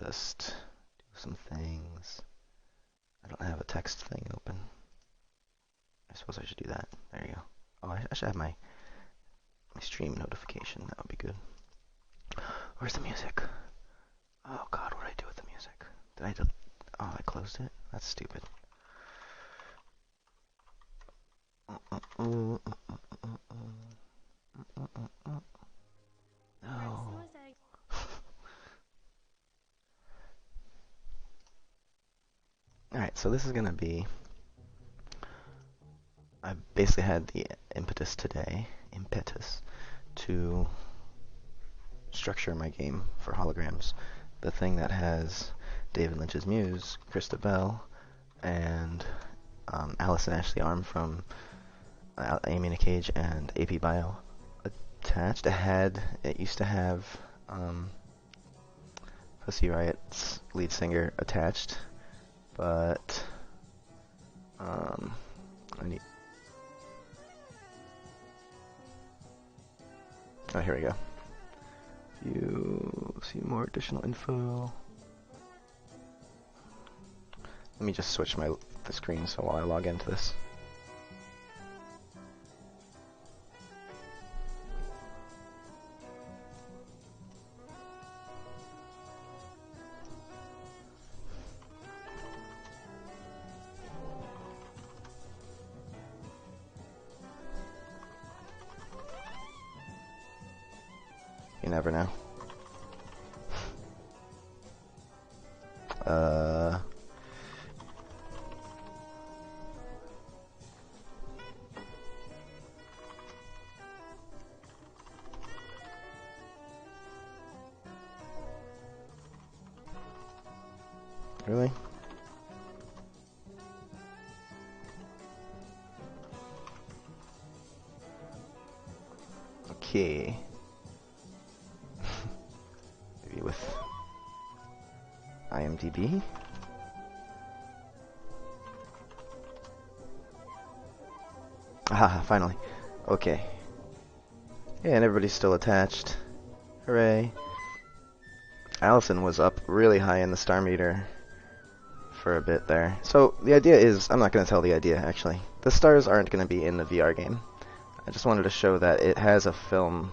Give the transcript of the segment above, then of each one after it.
just do some things. I don't have a text thing open. I suppose I should do that. There you go. Oh, I should have my stream notification. That would be good. Where's the music? Oh God, what did I do with the music? Did I? Oh, I closed it. That's stupid. No. Alright, so this is gonna be. I basically had the impetus to structure my game for holograms. The thing that has David Lynch's muse, Krista Bell, and Alice and Ashley Arm from Amy in a Cage and AP Bio attached. It used to have Pussy Riot's lead singer attached, but I need. Oh, here we go. You see more additional info. Let me just switch the screen so while I log into this. You never know. Really? Okay. Maybe with IMDb. Ah, finally. Okay. Yeah, and everybody's still attached. Hooray. Allison was up really high in the star meter for a bit there. So the idea is, I'm not going to tell the idea actually. The stars aren't going to be in the VR game. I just wanted to show that it has a film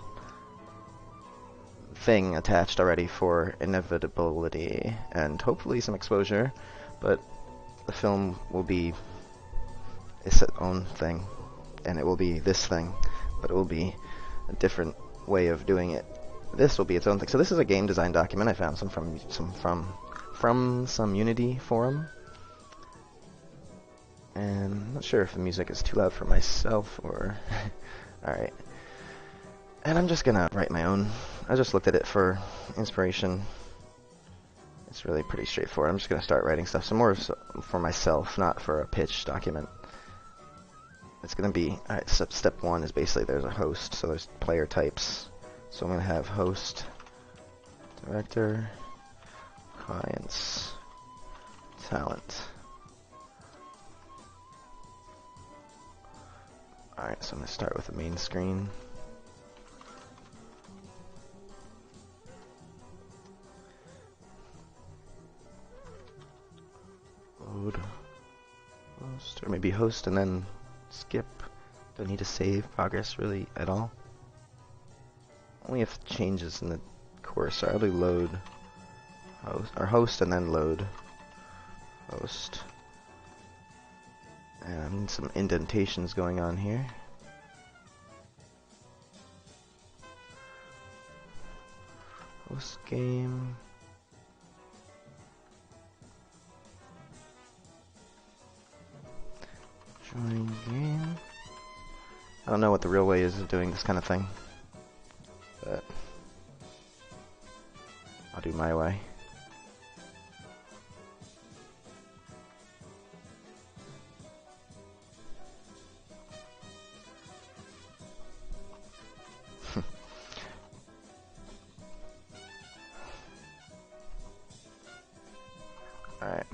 thing attached already for inevitability and hopefully some exposure, but the film will be its own thing, and it will be this thing, but it will be a different way of doing it. This will be its own thing. So this is a game design document I found from some Unity forum, and I'm not sure if the music is too loud for myself or alright. And I'm just gonna write my own. I just looked at it for inspiration. It's really pretty straightforward. I'm just gonna start writing stuff some more for myself, not for a pitch document. It's gonna be, alright, step one is basically there's a host, so there's player types. So I'm gonna have host, director, clients, talent. Alright, so I'm gonna start with the main screen. Load, host, or maybe host and then skip. Don't need to save progress really at all. Only if changes in the course. I'll do load host, or host and then load host. And some indentations going on here. Host game. Join game. I don't know what the real way is of doing this kind of thing, but I'll do my way. Alright.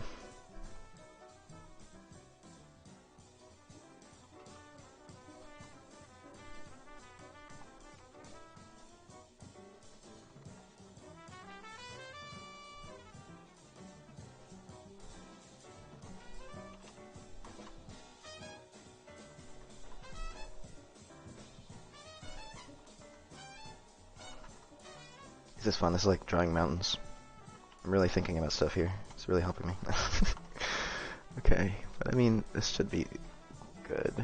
This is fun. This is like drawing mountains. I'm really thinking about stuff here. It's really helping me. Okay, but I mean, this should be good.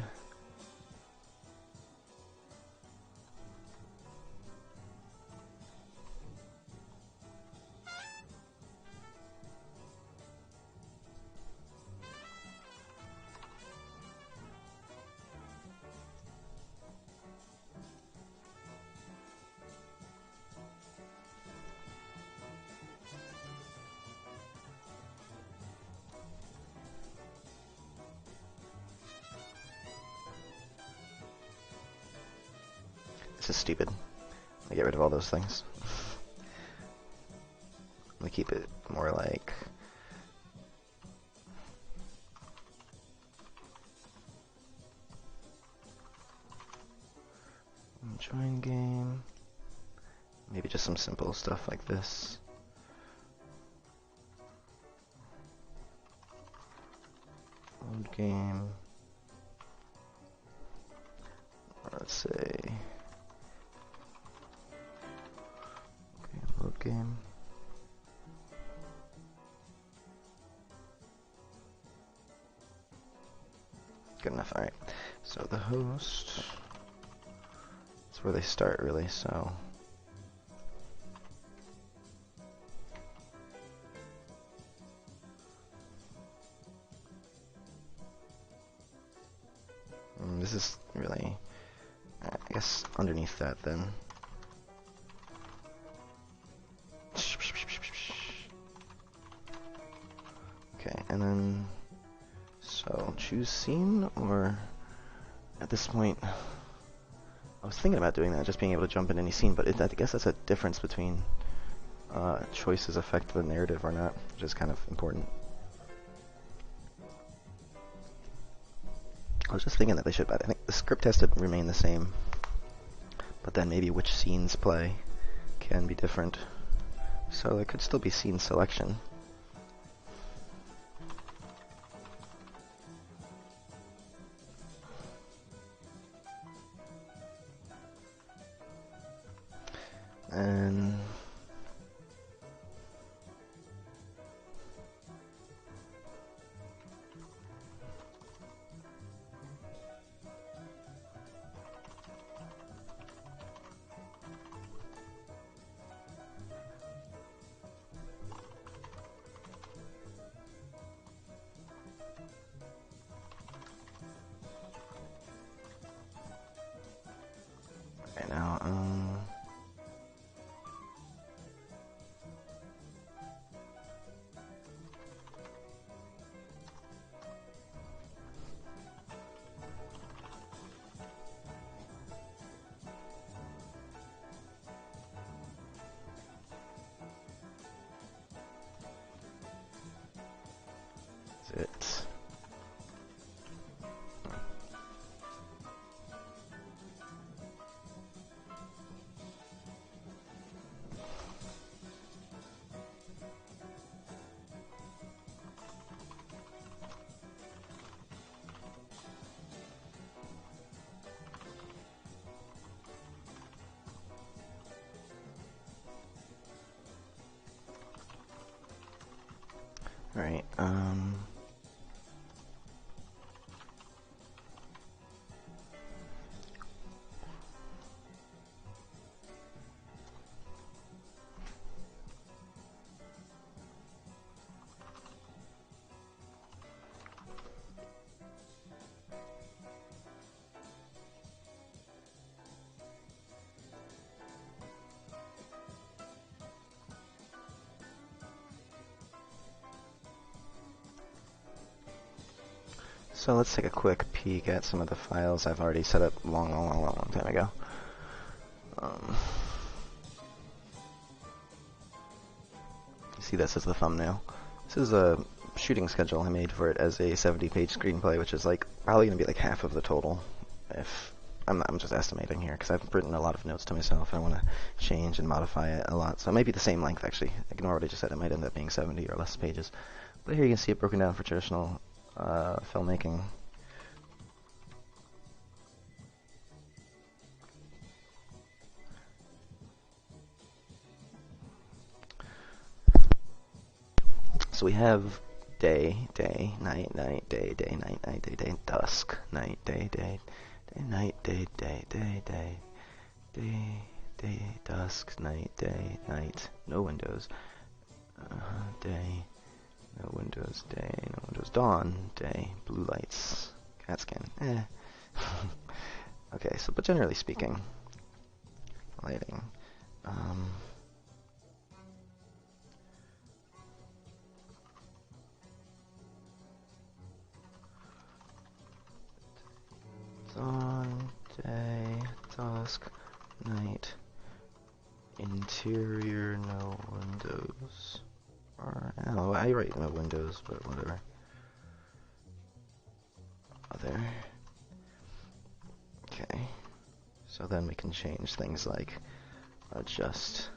This is stupid. I get rid of all those things. I'm gonna keep it more like join game. Maybe just some simple stuff like this. Load game. Or let's say load game. Good enough. Alright. So the host, that's where they start really, so this is really, I guess, underneath that then. Okay, and then, so choose scene, or at this point, I was thinking about doing that, just being able to jump in any scene, but I guess that's a difference between choices affect the narrative or not, which is kind of important. I was just thinking that they should, but I think the script has to remain the same, but then maybe which scenes play can be different. So there could still be scene selection. And right now, that's it. All right. So let's take a quick peek at some of the files I've already set up long time ago. You see this as the thumbnail. This is a shooting schedule I made for it as a 70-page screenplay, which is like probably going to be like half of the total. If I'm just estimating here because I've written a lot of notes to myself. I want to change and modify it a lot, so it might be the same length actually. Ignore what I just said. It might end up being 70 or less pages. But here you can see it broken down for traditional filmmaking. so we have day, day, night, night, day, day, night, night, day, day, dusk, night, day, day, day, night, day, day, day, day, day, day, dusk, night, day, night, no windows, day, no windows, day, no windows, dawn, day, blue lights, cat scan, Okay, so, but generally speaking, lighting, dawn, day, dusk, night, interior, no windows, or, oh, I write no windows, but whatever, other, okay, so then we can change things like, adjust,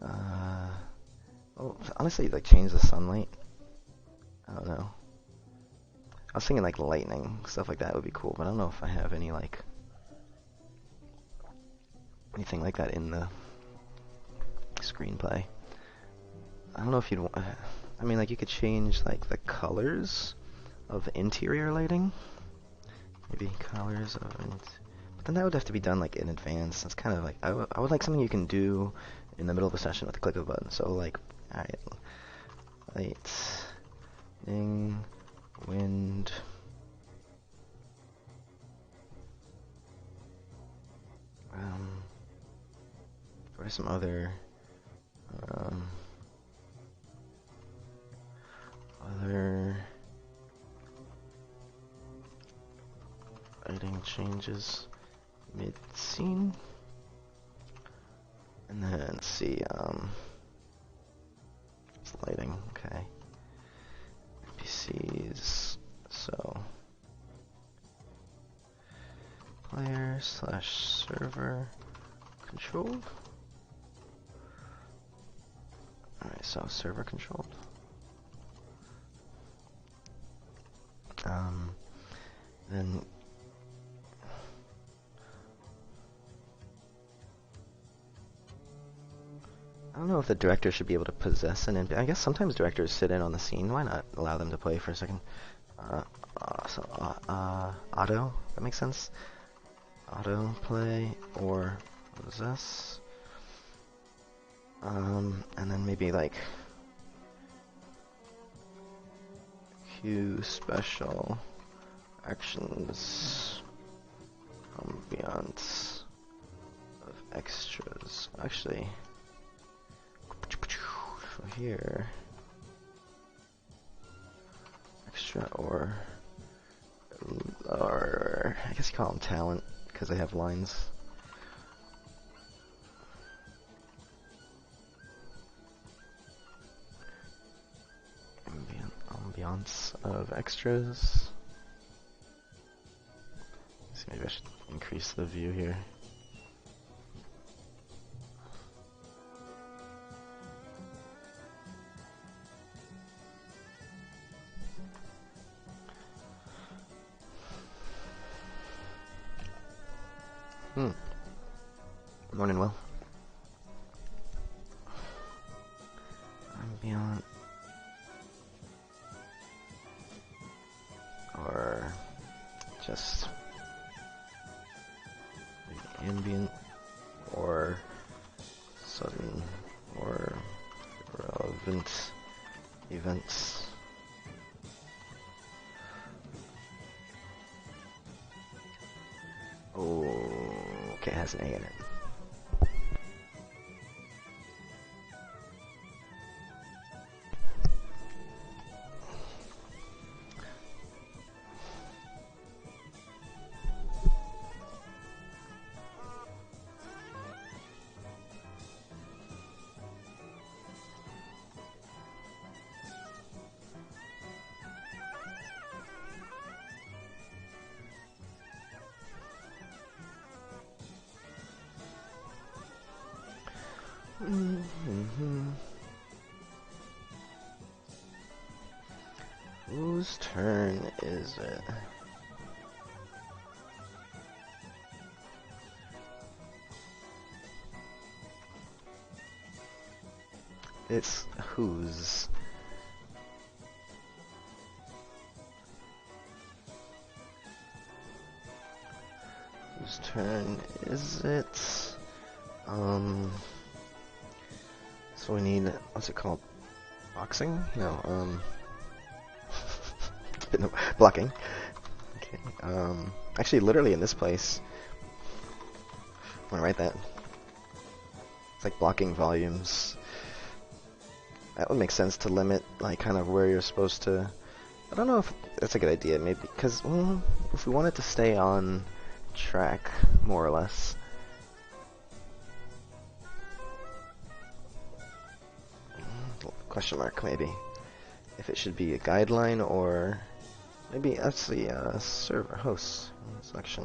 oh, honestly, like, change the sunlight, I don't know. I was thinking like lightning, stuff like that would be cool, but I don't know if I have any like anything like that in the screenplay. I don't know if you'd want, I mean, like, you could change like the colors of interior lighting, maybe colors of but then that would have to be done like in advance. That's kind of like, I would like something you can do in the middle of a session with the click of a button. So like, alright, lightning, wind, what are some other other lighting changes mid-scene? And then, let's see, it's lighting, okay. NPCs, so, player / server controlled. Alright, so server controlled. Then I don't know if the director should be able to possess an NPC. I guess sometimes directors sit in on the scene. Why not allow them to play for a second? Auto, that makes sense. Auto play or possess. And then maybe like cue special actions, ambiance of extras. Actually, for here, extra or I guess you call them talent because they have lines. Ambiance of extras. So maybe I should increase the view here. Morning, Will. Ambient or just ambient or sudden or relevant events. Oh, okay, it has an A in it. Whose turn is it? It's whose. Whose turn is it? So we need, what's it called? Boxing? No, blocking. Okay, actually literally in this place, I'm gonna write that. It's like blocking volumes. That would make sense to limit, like, kind of where you're supposed to. I don't know if that's a good idea, maybe, because if we want it to stay on track, more or less. Question mark, maybe. If it should be a guideline or maybe actually a server host selection.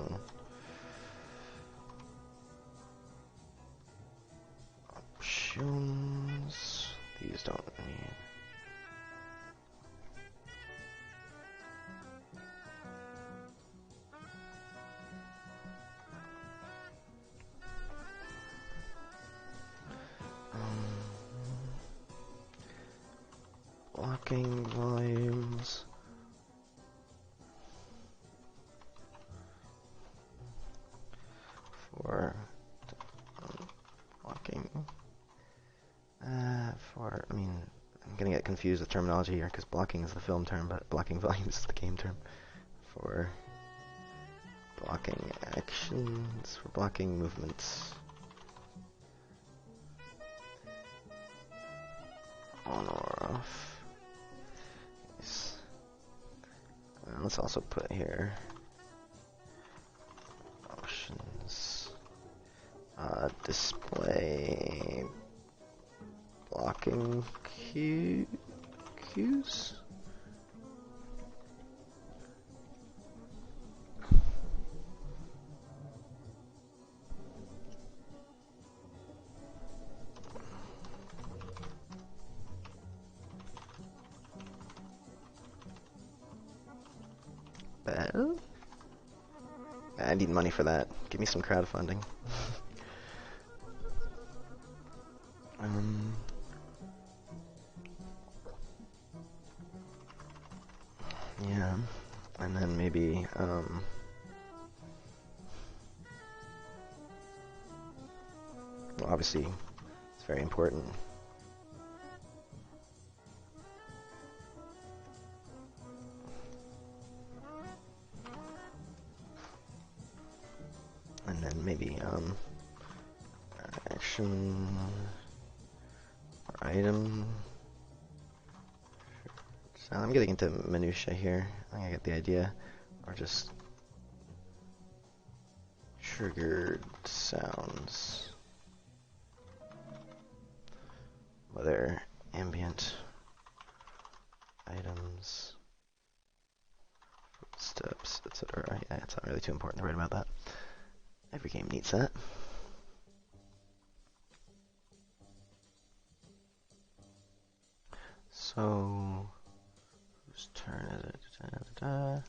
Options. These don't need. Blocking volumes. For blocking. I mean, I'm gonna get confused with terminology here because blocking is the film term, but blocking volumes is the game term. For blocking actions, for blocking movements. On or off. Nice. Let's also put here options. Display blocking cues. Bell? I need money for that. Give me some crowdfunding. Yeah, and then maybe, well, obviously, it's very important. And then maybe, action, or item. So I'm getting into minutia here. I think I get the idea. Or just triggered sounds. Whether ambient items, footsteps, etc. Yeah, it's not really too important to write about that. Every game needs that. So, whose turn is it?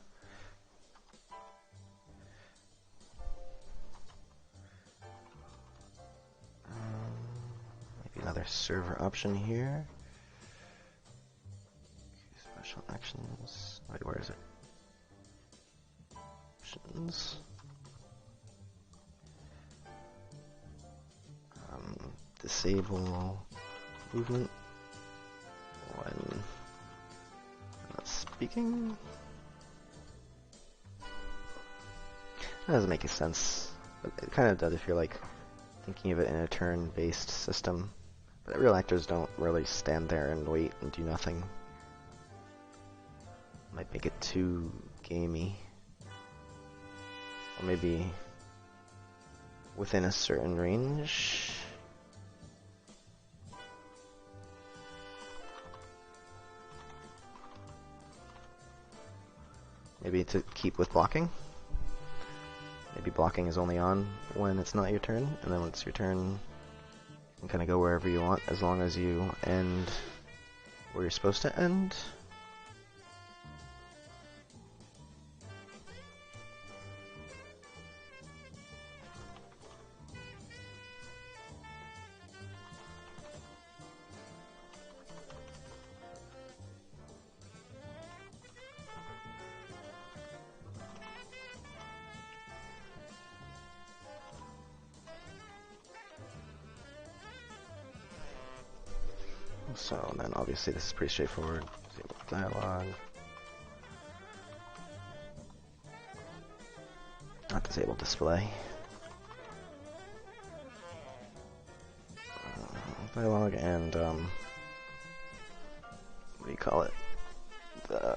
Maybe another server option here. Special actions. Wait, where is it? Options. Disable movement when not speaking. That doesn't make sense. It kind of does if you're like thinking of it in a turn-based system. But real actors don't really stand there and wait and do nothing. Might make it too gamey. Or maybe within a certain range. Maybe to keep with blocking. Maybe blocking is only on when it's not your turn, and then when it's your turn, you can kind of go wherever you want as long as you end where you're supposed to end. So then obviously this is pretty straightforward. Disable dialogue. Not disable display. Dialogue and what do you call it? The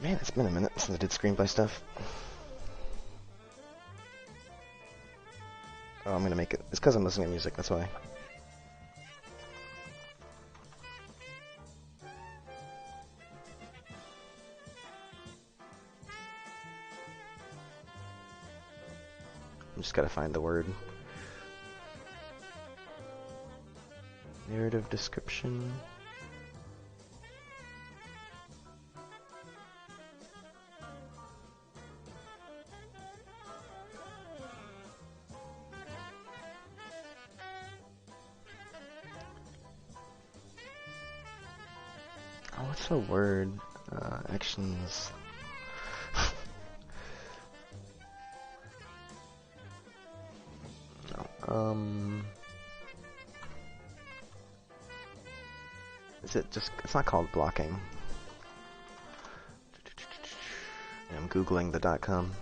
man, it's been a minute since I did screenplay stuff. Oh, I'm gonna make it. It's because I'm listening to music. That's why. I just gotta find the word. Narrative description. Oh, what's the word? Actions. No, is it just, it's not called blocking. I'm googling the .com.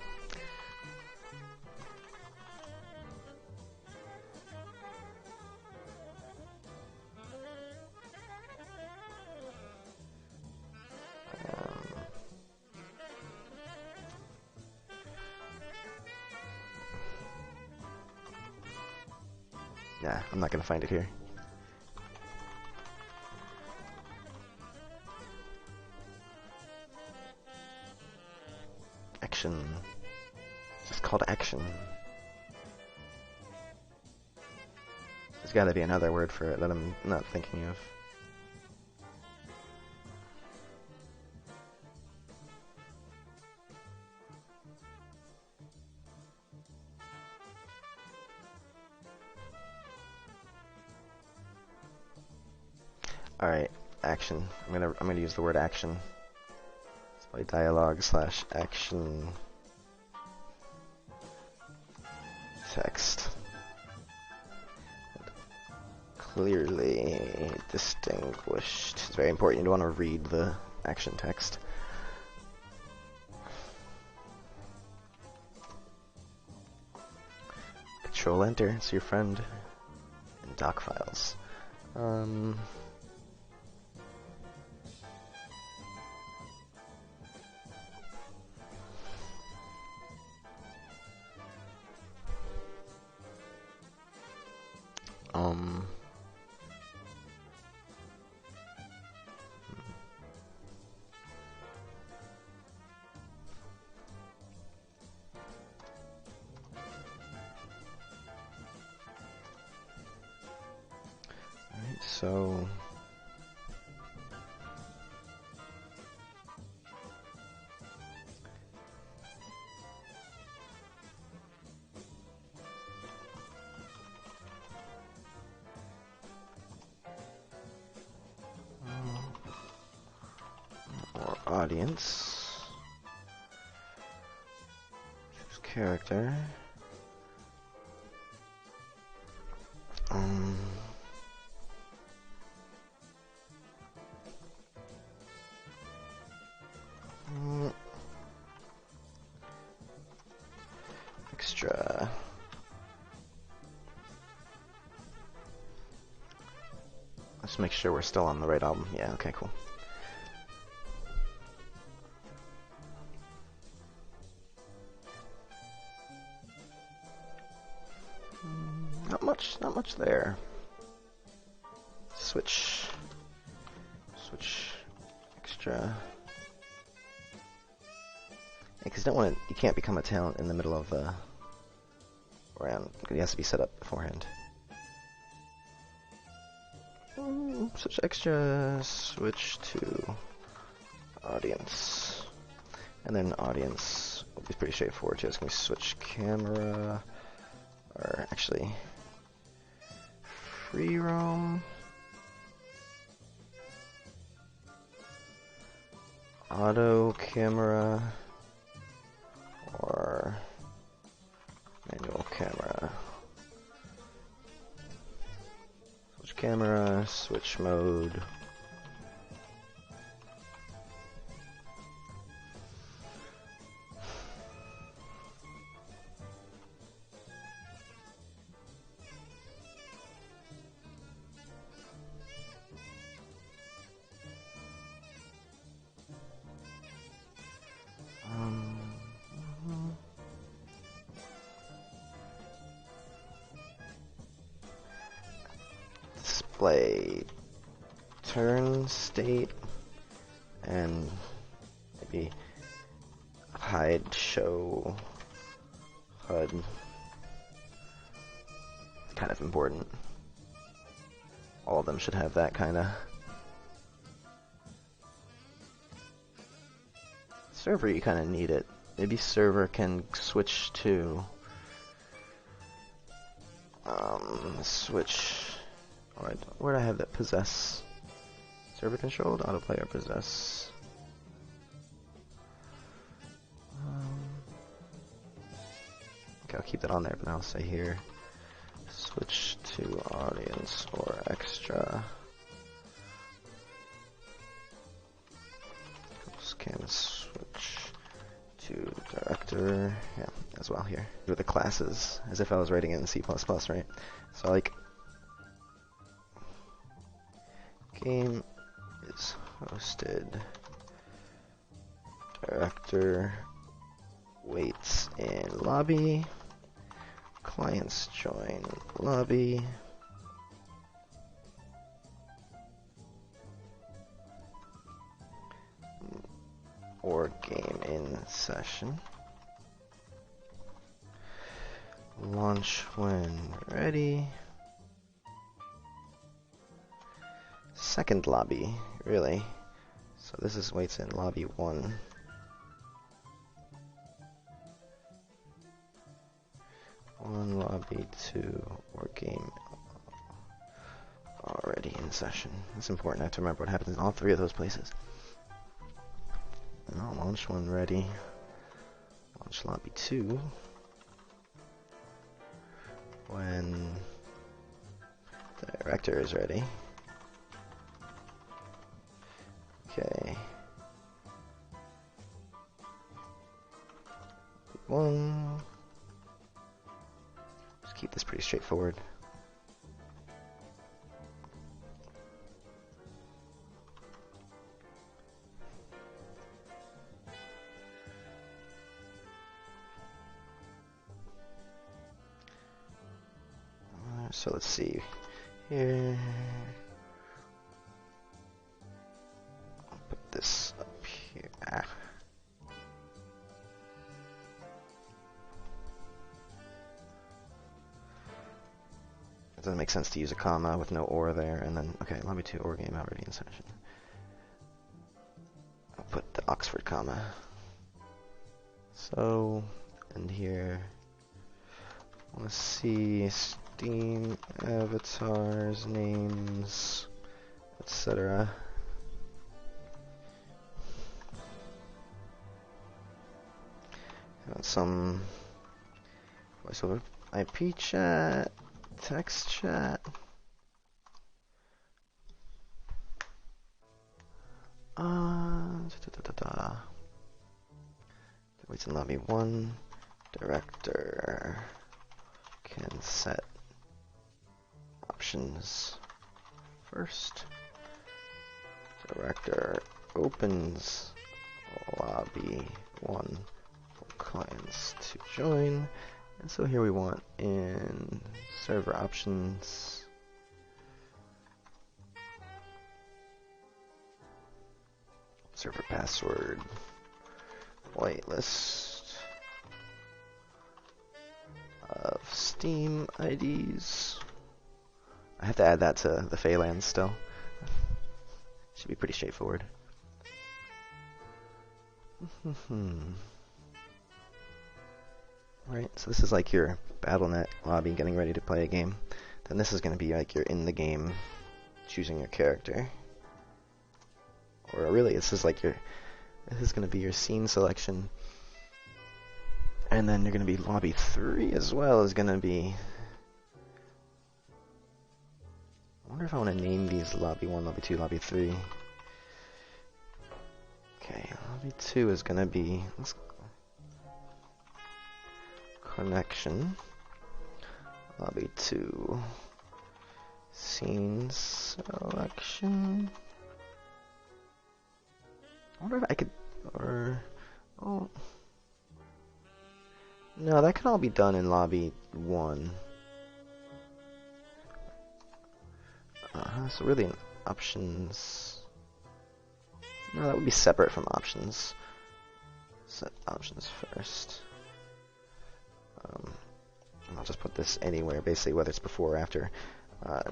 Yeah, I'm not gonna find it here. Action. It's just called action. There's gotta be another word for it that I'm not thinking of. Alright, action. I'm gonna use the word action. It's like dialogue / action text. Clearly distinguished. It's very important. You don't want to read the action text. Control Enter. It's your friend in doc files. So more audience. Choose character. Extra. Let's make sure we're still on the right album. Yeah, okay, cool. Not much there. Switch extra. Because you can't become a talent in the middle of the round. It has to be set up beforehand. Switch extra, switch to audience. And then audience will be pretty straightforward too. It's going to be switch camera, or actually free roam, auto camera, or manual camera. Switch camera, switch mode. Display turn state and maybe hide show HUD. It's kind of important. All of them should have that kind of. Server, you kind of need it. Maybe server can switch to switch. Alright, where do I have that? Possess. Server controlled, autoplay or possess. Okay, I'll keep that on there, but I'll say here, switch to audience or extra. Can switch to director, yeah, as well here. With the classes, as if I was writing it in C++, right? So like, game is hosted, director waits in lobby, clients join lobby, or game in session, launch when ready. Second lobby, really. So this is waits in lobby 1. One lobby 2 or game already in session. It's important. I have to remember what happens in all three of those places. And I'll launch one ready. Launch lobby 2 when the director is ready. Okay. One. Just keep this pretty straightforward. So let's see here. I'll put this up here. It doesn't make sense to use a comma with no or there, and then, okay, lobby 2 or game already in session. I'll put the Oxford comma. So, and here, I want to see Steam avatars, names, etc. Some voiceover, IP chat, text chat. Waits in lobby 1. Director can set options first. Director opens lobby 1 for clients to join. And so here we want in server options server password whitelist of Steam IDs. I have to add that to the Phalanx still. Should be pretty straightforward. Right, so this is like your BattleNet lobby getting ready to play a game. Then this is going to be like you're in the game choosing your character. Or really, this is like this is going to be your scene selection. And then you're going to be lobby 3 as well is going to be wonder if I want to name these Lobby 1, Lobby 2, Lobby 3. Okay, Lobby 2 is going to be connection. Lobby 2, scene selection. I wonder if I could, oh, no, that can all be done in Lobby 1. So really in options, no, that would be separate from options. Set options first. I'll just put this anywhere, basically, whether it's before or after.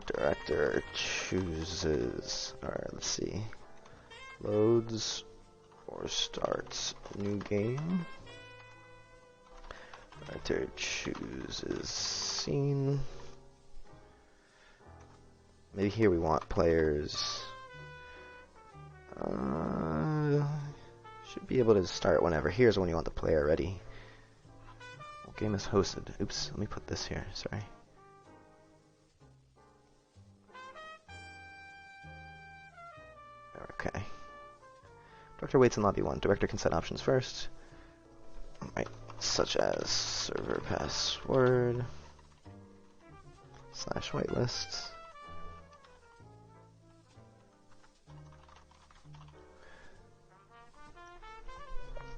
Director chooses, or let's see, loads or starts new game. Director chooses scene. Maybe here we want players. Should be able to start whenever. Here's when you want the player ready. What game is hosted? Oops, let me put this here, sorry. Okay. Director waits in lobby 1. Director can set options first. Alright, such as server password / whitelist.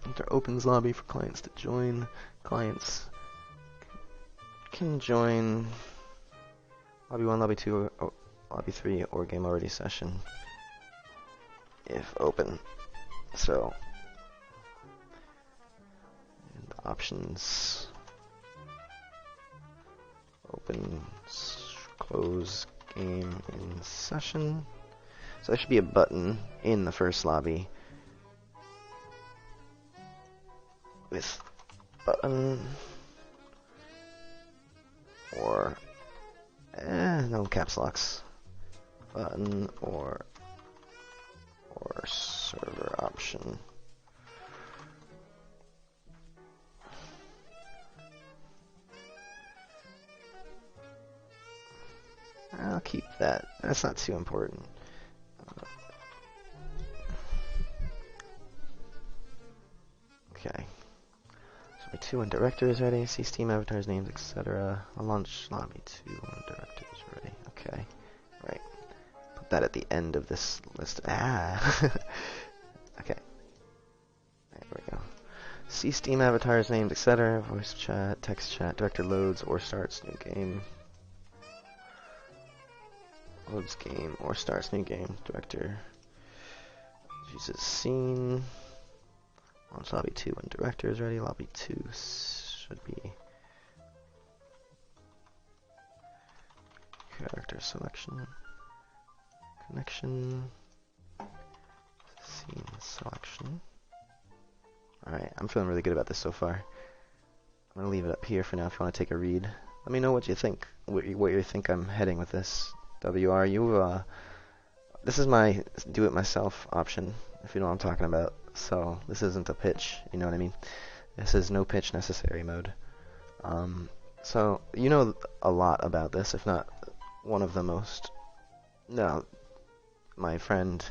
Director opens lobby for clients to join. Clients can join lobby 1, lobby 2, or lobby 3, or game already session if open. So, and options, open, close game in session. So there should be a button in the first lobby with button or no caps locks, button or server option. I'll keep that. That's not too important. Okay. So 2 when director is ready. See Steam avatars, names, etc. I'll launch lobby 2 when director is ready. Okay. Right. Put that at the end of this list. Okay. There we go. See Steam avatars, names, etc. Voice chat, text chat. Director loads or starts new game. Loads game or starts new game. Director uses scene. Launch lobby 2 when director is ready. Lobby 2 should be character selection, connection, scene selection. Alright, I'm feeling really good about this so far. I'm going to leave it up here for now if you want to take a read. Let me know what you think, what you think I'm heading with this. WR, this is my do-it-myself option, if you know what I'm talking about. So, this isn't a pitch, you know what I mean? This is no pitch necessary mode. So, you know a lot about this, if not one of the most. No, my friend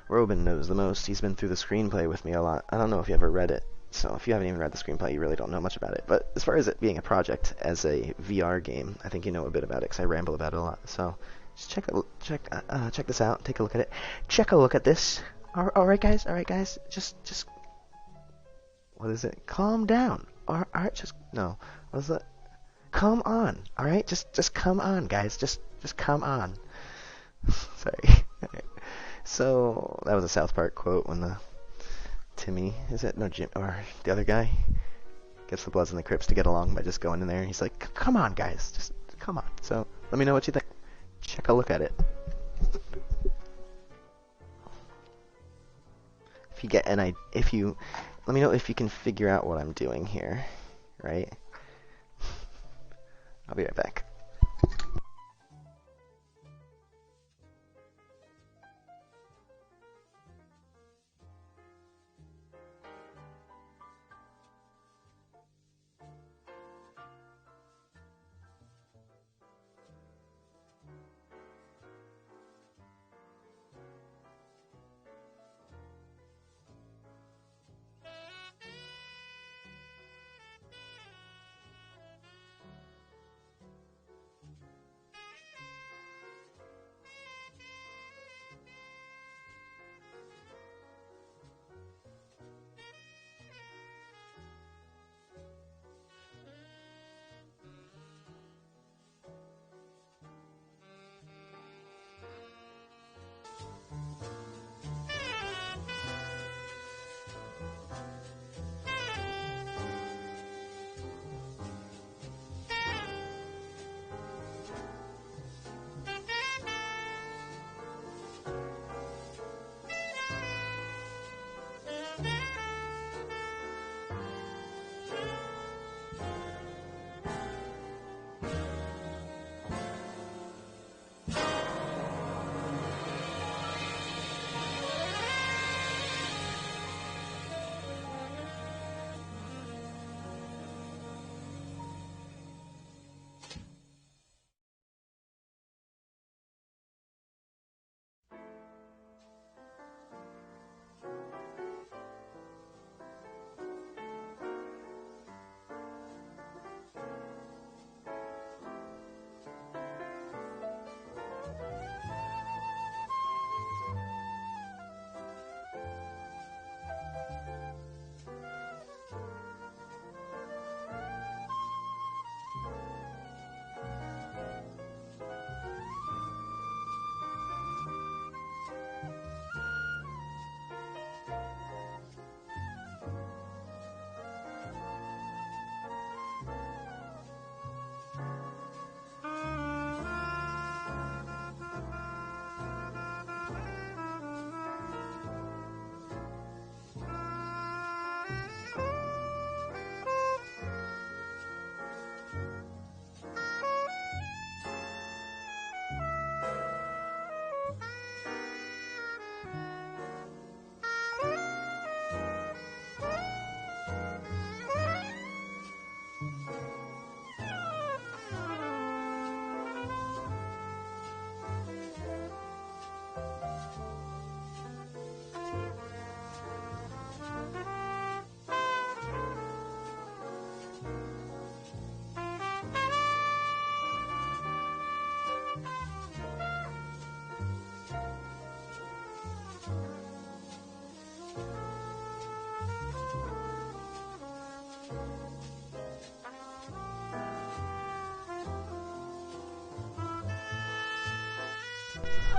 Robin knows the most. He's been through the screenplay with me a lot. I don't know if you ever read it, so if you haven't even read the screenplay, you really don't know much about it. But as far as it being a project as a VR game, I think you know a bit about it, because I ramble about it a lot. So, just check this out. Take a look at it. Check a look at this. All right, guys. Just. What is it? Calm down. All right, just no. What is that? Come on. All right, just come on, guys. Just come on. Sorry. So that was a South Park quote when the Timmy, is it? No, Jim or the other guy gets the Bloods and the Crips to get along by just going in there. And he's like, "Come on, guys. Just come on." So let me know what you think. Check a look at it. If you get an idea, let me know if you can figure out what I'm doing here, right? I'll be right back.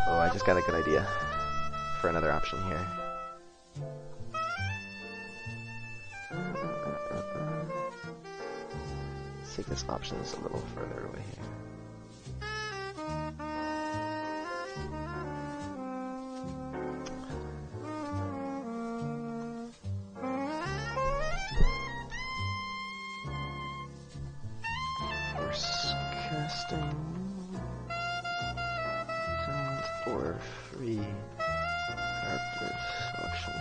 Oh, I just got a good idea for another option here. Let's take this option a little further away here. Force casting. Or free character selection.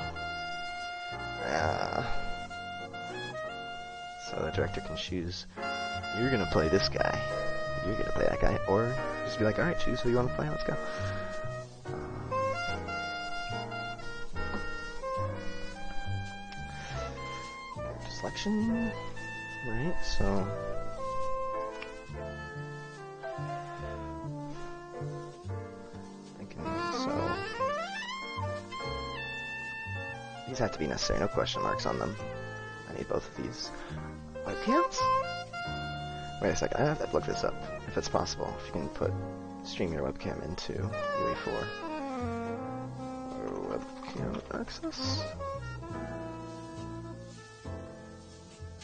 So the director can choose, you're gonna play this guy, you're gonna play that guy, or just be like, alright, choose who you want to play, let's go. Character selection, right, so these have to be necessary, no question marks on them. I need both of these. Webcams? Wait a second, I have to look this up, if it's possible. If you can stream your webcam into UE4. Or webcam access?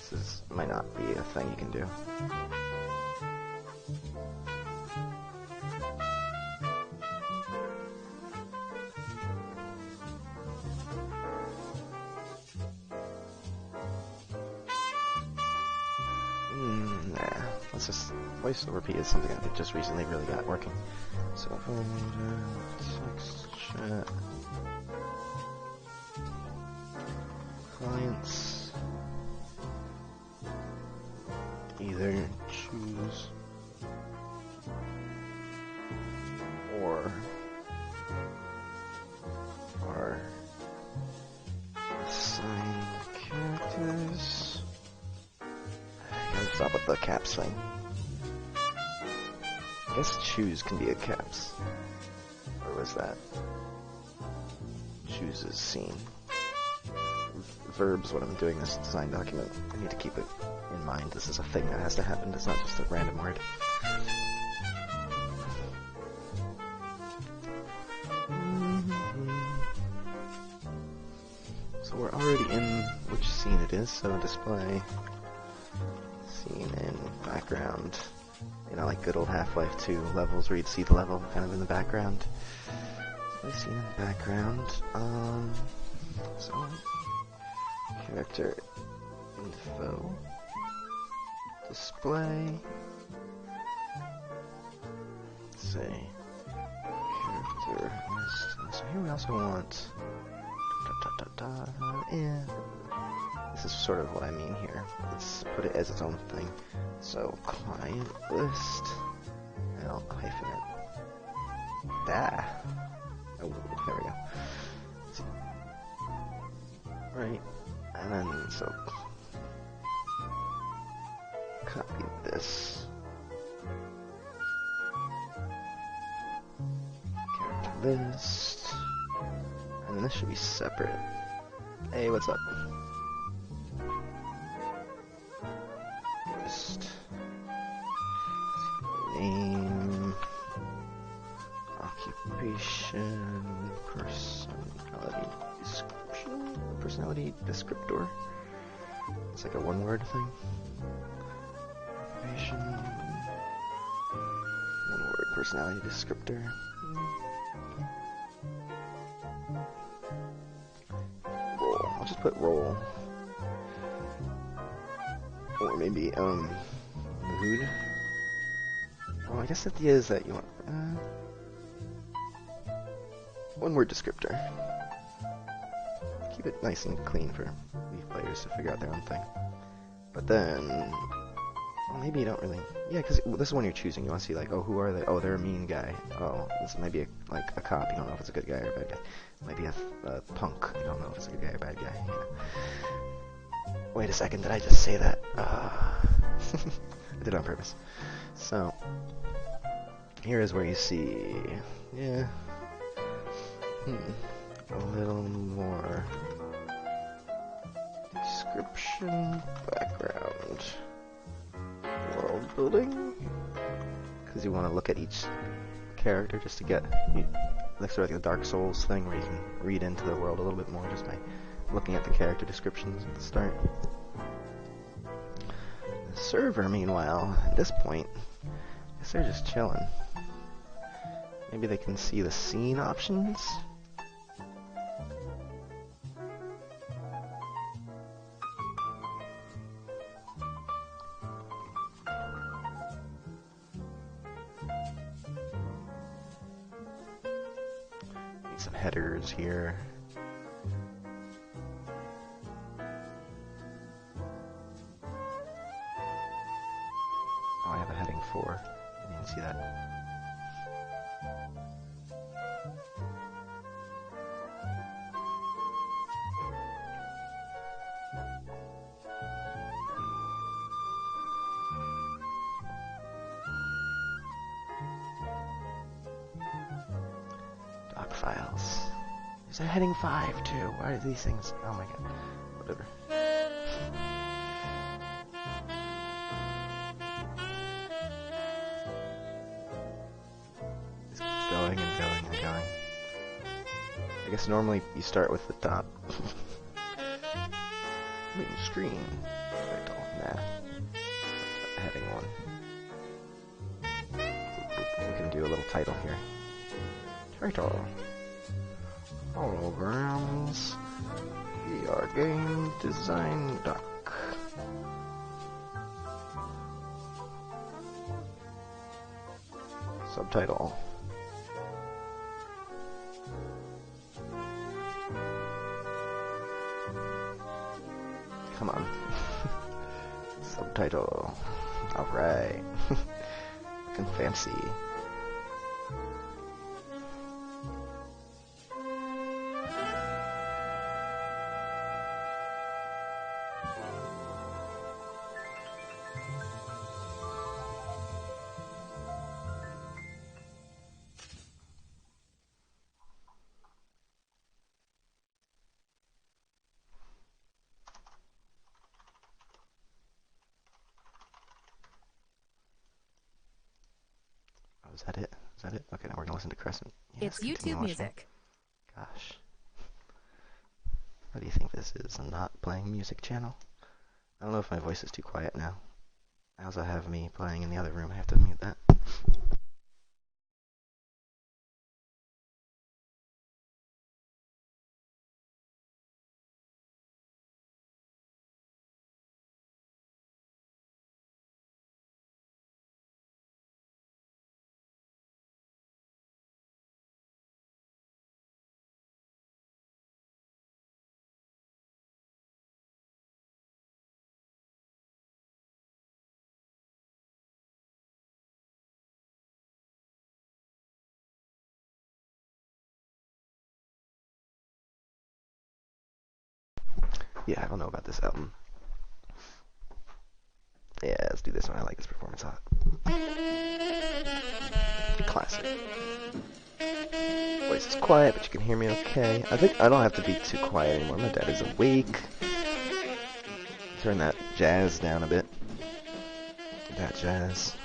This might not be a thing you can do. Voice over repeat is something I just recently really got working. So text chat clients either choose or assigned characters. I gotta stop with the caps thing. I guess choose can be a caps. Or was that? Choose is scene. Verbs, when I'm doing this design document, I need to keep it in mind. This is a thing that has to happen, it's not just a random word. So we're already in which scene it is, so display scene in background. You know, like good old Half-Life 2 levels where you'd see the level kind of in the background. Display scene in the background. So character info. Display. Let's say character list. So here we also want yeah. This is sort of what I mean here. Let's put it as its own thing. So client list. L hyphen it. Da. Oh, there we go. Right. And then so copy this. Character list. And then this should be separate. Hey, what's up? List. Name. Occupation. Personality description. Personality descriptor. It's like a one-word thing. Occupation. One-word personality descriptor. Role. I'll just put role. Or maybe, mood. Well, I guess the idea is that you want, one word descriptor. Keep it nice and clean for the players to figure out their own thing. But then, well, maybe you don't really, yeah, because this is when you're choosing. You want to see, like, oh, who are they? Oh, they're a mean guy. Oh, this might be like a cop. You don't know if it's a good guy or a bad guy. Maybe a punk. You don't know if it's a good guy or a bad guy. You know? Wait a second, did I just say that? I did it on purpose. So, here is where you see, yeah, a little more description, background, world building, because you want to look at each character just to get like sort of like a Dark Souls thing where you can read into the world a little bit more just by looking at the character descriptions at the start. The server, meanwhile, at this point, I guess they're just chilling. Maybe they can see the scene options? Need some headers here. Oh, I have a heading 4. I didn't see that. Doc files. There's a heading 5 too. Why are these things? Oh my god. Whatever. Just keeps going and going and going. I guess normally you start with the top. Main screen. Title. Nah. Heading 1. We can do a little title here. Title. Holograms. VR game design doc. Subtitle. Come on. Subtitle. Alright. Looking fancy. Oh, is that it? Is that it? Okay, now we're gonna listen to Crescent. Yes, It's YouTube music. Gosh. What do you think this is? A not playing music channel? I don't know if my voice is too quiet now. I also have me playing in the other room. I have to mute that. Yeah, I don't know about this album. Yeah, let's do this one. I like this performance a lot. Classic. Voice is quiet, but you can hear me okay. I think I don't have to be too quiet anymore. My dad is awake. Turn that jazz down a bit. That jazz.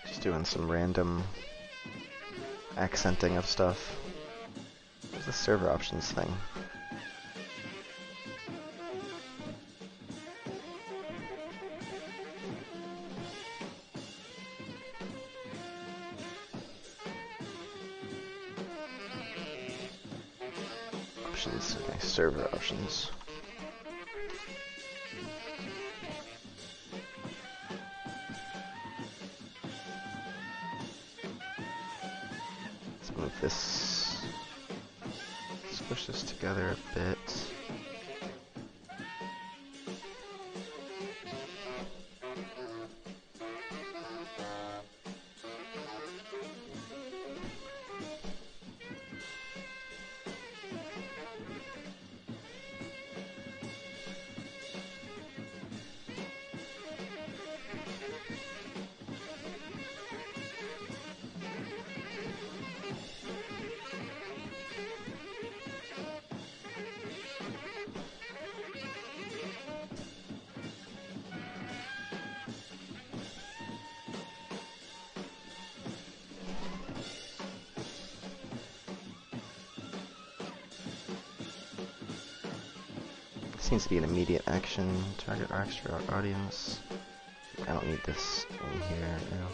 Just doing some random accenting of stuff. There's the server options thing. Options, okay, server options. Let's move this push this together a bit. Seems to be an immediate action, target or extra audience. I don't need this in here now.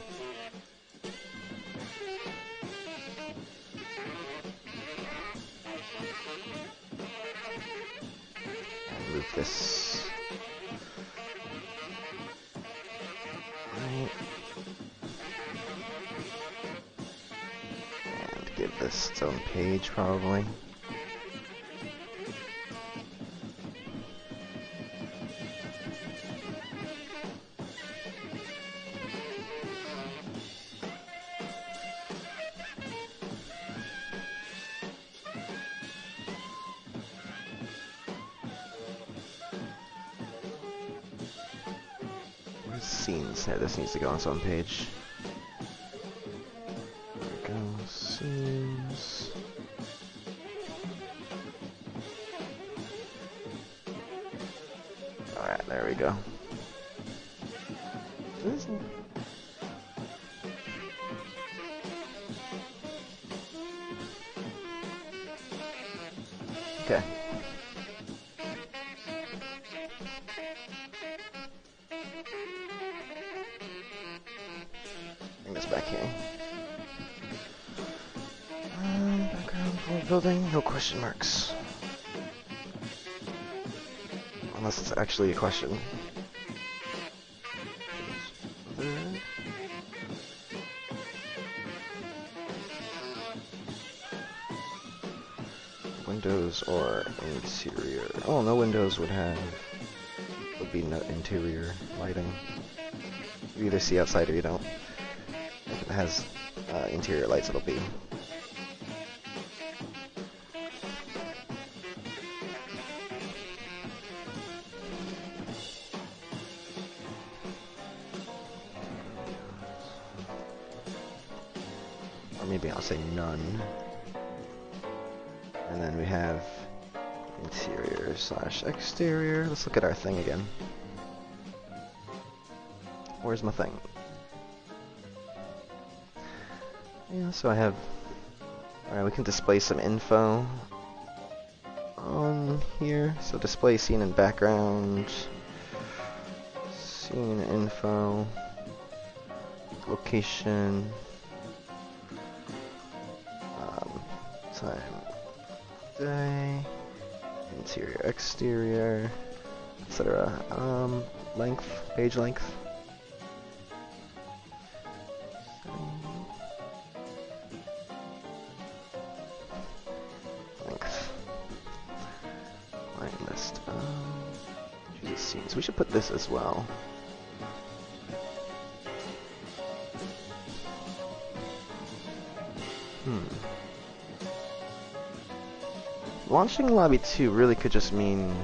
And move this. Right. And give this its own page probably. Scenes. Yeah, this needs to go on its own page. There we go. Scenes. Alright, there we go. Okay. Bring this back here. Background for building, no question marks. Unless it's actually a question. Windows or interior. Oh, no windows would be no interior lighting. You either see outside or you don't. If it has interior lights, it'll be. Or maybe I'll say none. And then we have interior / exterior. Let's look at our thing again. Where's my thing? Yeah, so I have... Alright, we can display some info on here. So display scene and background. Scene info. Location. Time. Day. Interior, exterior. Etc. Length. Page length. We should put this as well. Launching Lobby 2 really could just mean,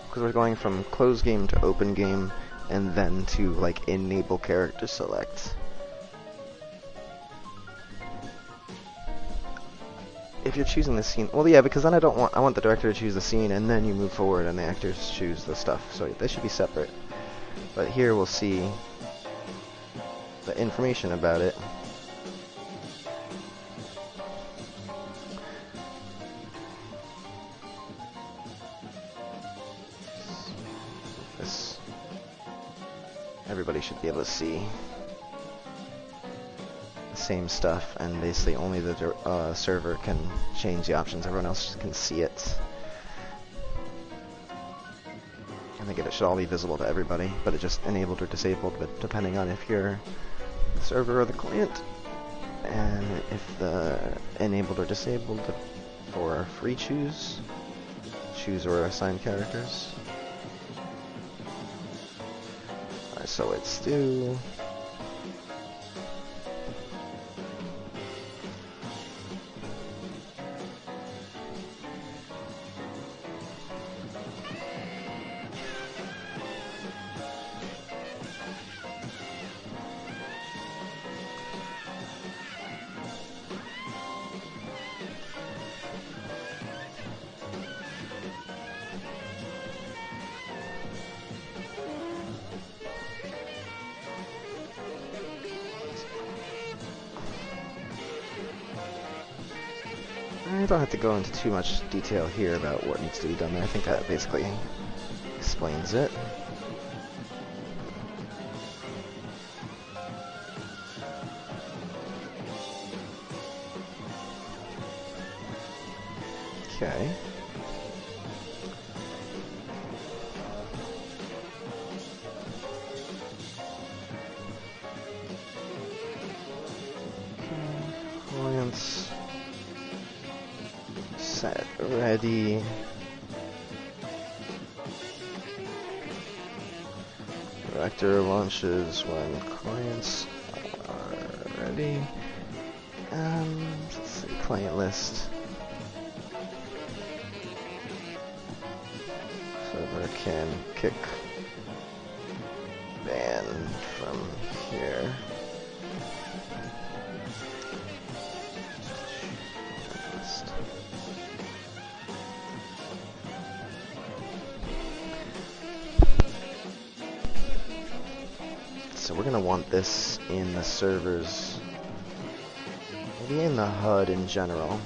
because we're going from close game to open game, and then to like enable character select. If you're choosing the scene, well, yeah, because then I want the director to choose the scene, and then you move forward, and the actors choose the stuff. So they should be separate. But here we'll see the information about it. This, everybody should be able to see same stuff, and basically only the server can change the options. Everyone else can see it. I think it should all be visible to everybody, but it just enabled or disabled, but depending on if you're the server or the client, and if the enabled or disabled or free choose or assign characters. Alright, so it's do I don't have to go into too much detail here about what needs to be done there. I think that basically explains it. Okay. Clients set ready. Director launches when clients are ready. Let's see, client list. Server can kick ban from here. So we're gonna want this in the servers, maybe in the HUD in general.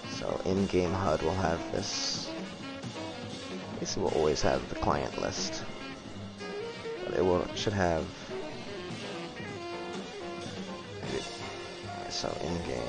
So in-game HUD will have this. Basically, we'll always have the client list, but it should have. So in-game.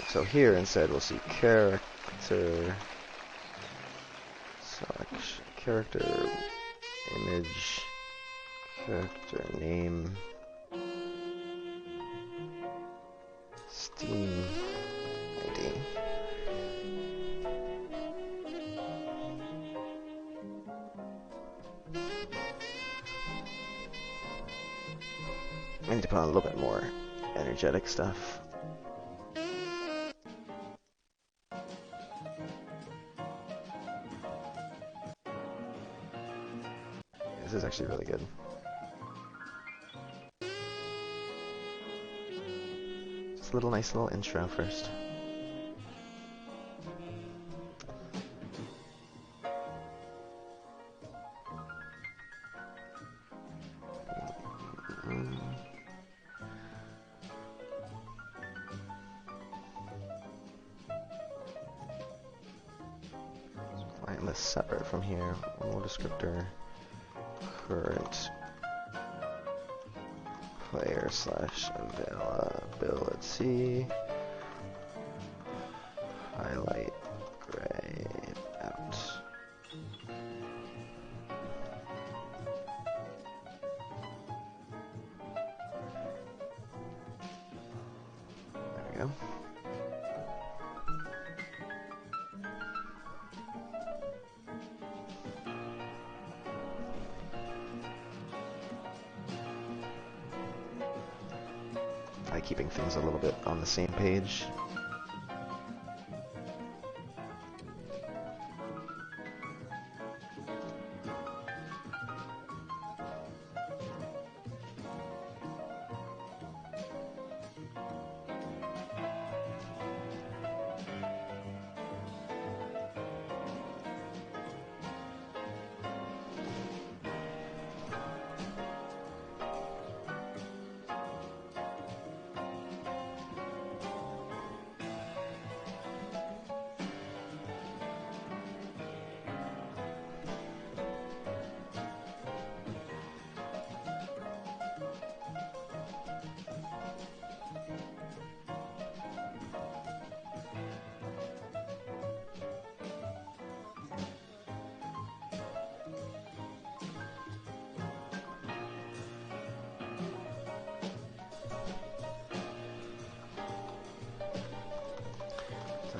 So here instead we'll see character selection, character image, character name, Steam ID. I need to put on a little bit more energetic stuff. This is actually really good. Just a nice little intro first. Client list separate from here. More descriptor. Current player / availability, highlight grayed out. There we go. By keeping things a little bit on the same page.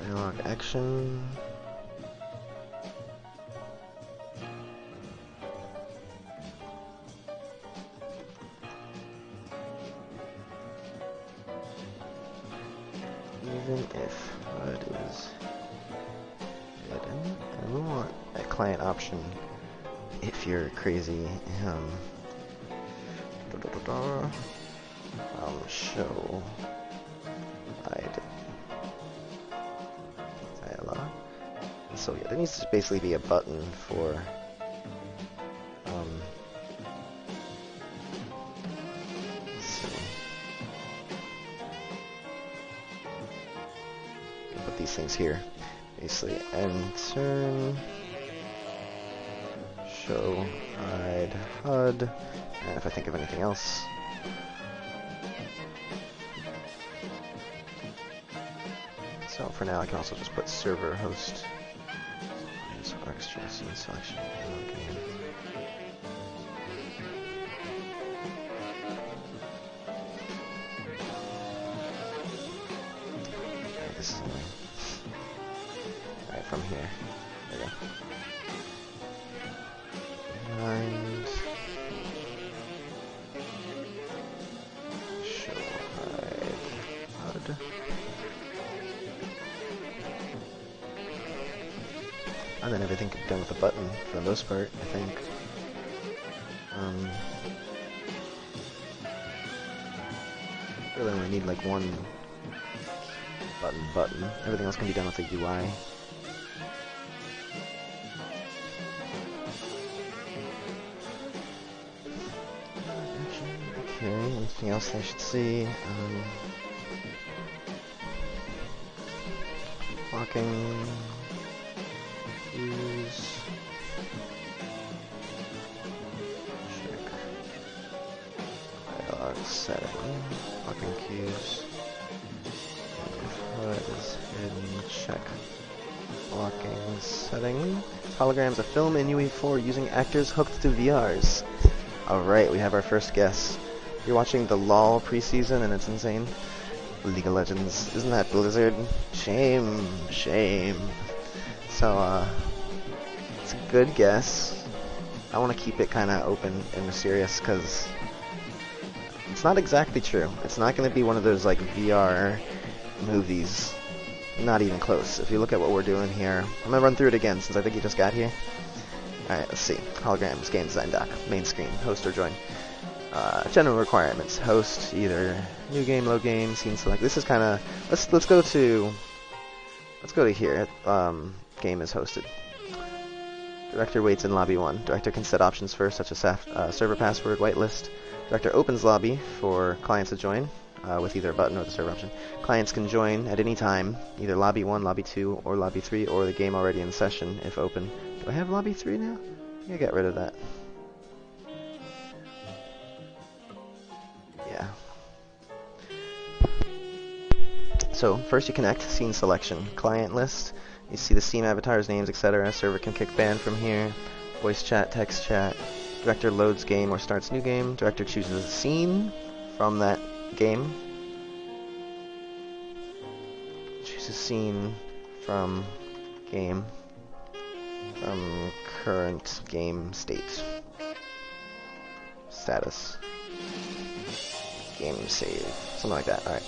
Dialogue action. Even if HUD is hidden, and we want a client option if you're crazy. Show hide dialogue. So yeah, there needs to basically be a button for let's see. Put these things here. Basically enter, show hide HUD, and if I think of anything else. So for now, I can also just put server host. So extra scene selection. Okay. This is annoying. Alright, from here. There we go. And show hide HUD. And then everything can be done with a button for the most part, I think. Really only need like one button. Everything else can be done with a UI. Okay, anything else I should see? Walking. Use. Check. Dialogue setting. Locking cues. If HUD is hidden, check. Locking setting. Holograms, a film in UE4 using actors hooked to VRs. Alright, we have our first guess. You're watching the LOL preseason and it's insane. League of Legends. Isn't that Blizzard? Shame. Shame. So, it's a good guess. I want to keep it kind of open and mysterious because it's not exactly true. It's not going to be one of those like VR movies. Not even close. If you look at what we're doing here, I'm going to run through it again since I think you just got here. Alright, let's see. Holograms, game design doc, main screen, host or join. General requirements, host, either new game, low game, scene select. This is kind of, let's go to here. Game is hosted. Director waits in lobby 1. Director can set options first, such as server password, whitelist. Director opens lobby for clients to join with either a button or the server option. Clients can join at any time, either lobby 1, lobby 2, or lobby 3, or the game already in session if open. Do I have lobby 3 now? I think I got rid of that. Yeah. So first you connect, scene selection, client list. You see the scene avatars, names, etc. Server can kick ban from here. Voice chat, text chat. Director loads game or starts new game. Director chooses a scene from that game. Chooses scene from game. From current game state. Status. Game save. Something like that. Alright.